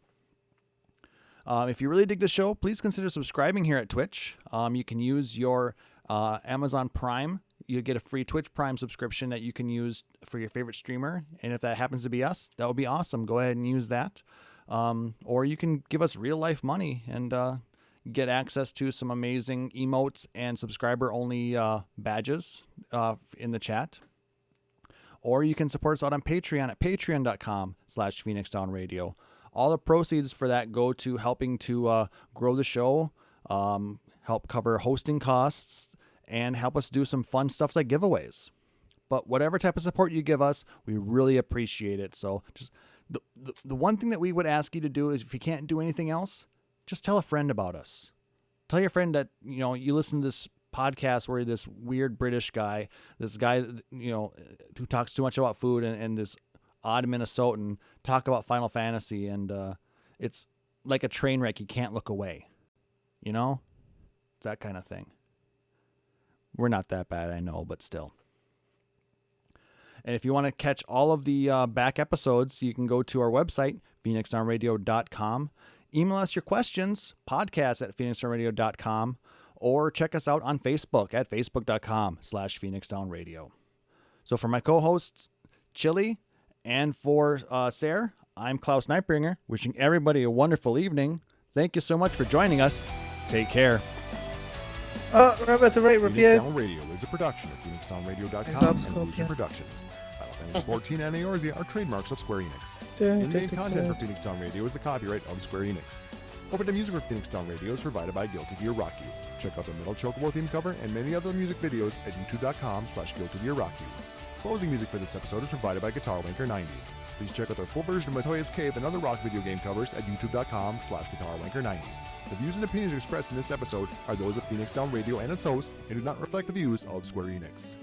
If you really dig the show, please consider subscribing here at Twitch. You can use your Amazon Prime. You get a free Twitch Prime subscription that you can use for your favorite streamer, and if that happens to be us, that would be awesome. Go ahead and use that. Or you can give us real-life money and get access to some amazing emotes and subscriber-only badges in the chat. Or you can support us out on Patreon at patreon.com/PhoenixDownRadio. All the proceeds for that go to helping to grow the show, help cover hosting costs, and help us do some fun stuff like giveaways. But whatever type of support you give us, we really appreciate it. So just the one thing that we would ask you to do is, if you can't do anything else, just tell a friend about us. Tell your friend that, you listen to this podcast where this weird British guy, this guy, who talks too much about food, and this odd Minnesotan talk about Final Fantasy, and it's like a train wreck. You can't look away, that kind of thing. We're not that bad, I know, but still. And if you want to catch all of the back episodes, you can go to our website, phoenixdownradio.com. Email us your questions, podcast@phoenixdownradio.com, or check us out on Facebook at facebook.com/phoenixdownradio. So for my co-hosts, Chille, and for Seyrr, I'm Klauss Nightbringer, wishing everybody a wonderful evening. Thank you so much for joining us. Take care. Remember to rate, Phoenix review. Down Radio is a production of phoenixdownradio.com and Illusion Productions. Final Fantasy 14 and Eorzea are trademarks of Square Enix. In-game content for Phoenix Down Radio is the copyright of Square Enix. Opening music for Phoenix Down Radio is provided by Guilty Gear Rock You. Check out the Metal Chocobo theme cover and many other music videos at youtube.com/Guilty Gear Rock You. Closing music for this episode is provided by Guitar Wanker 90. Please check out their full version of Matoya's Cave and other rock video game covers at youtube.com/Guitar Wanker 90. The views and opinions expressed in this episode are those of Phoenix Down Radio and its hosts and do not reflect the views of Square Enix.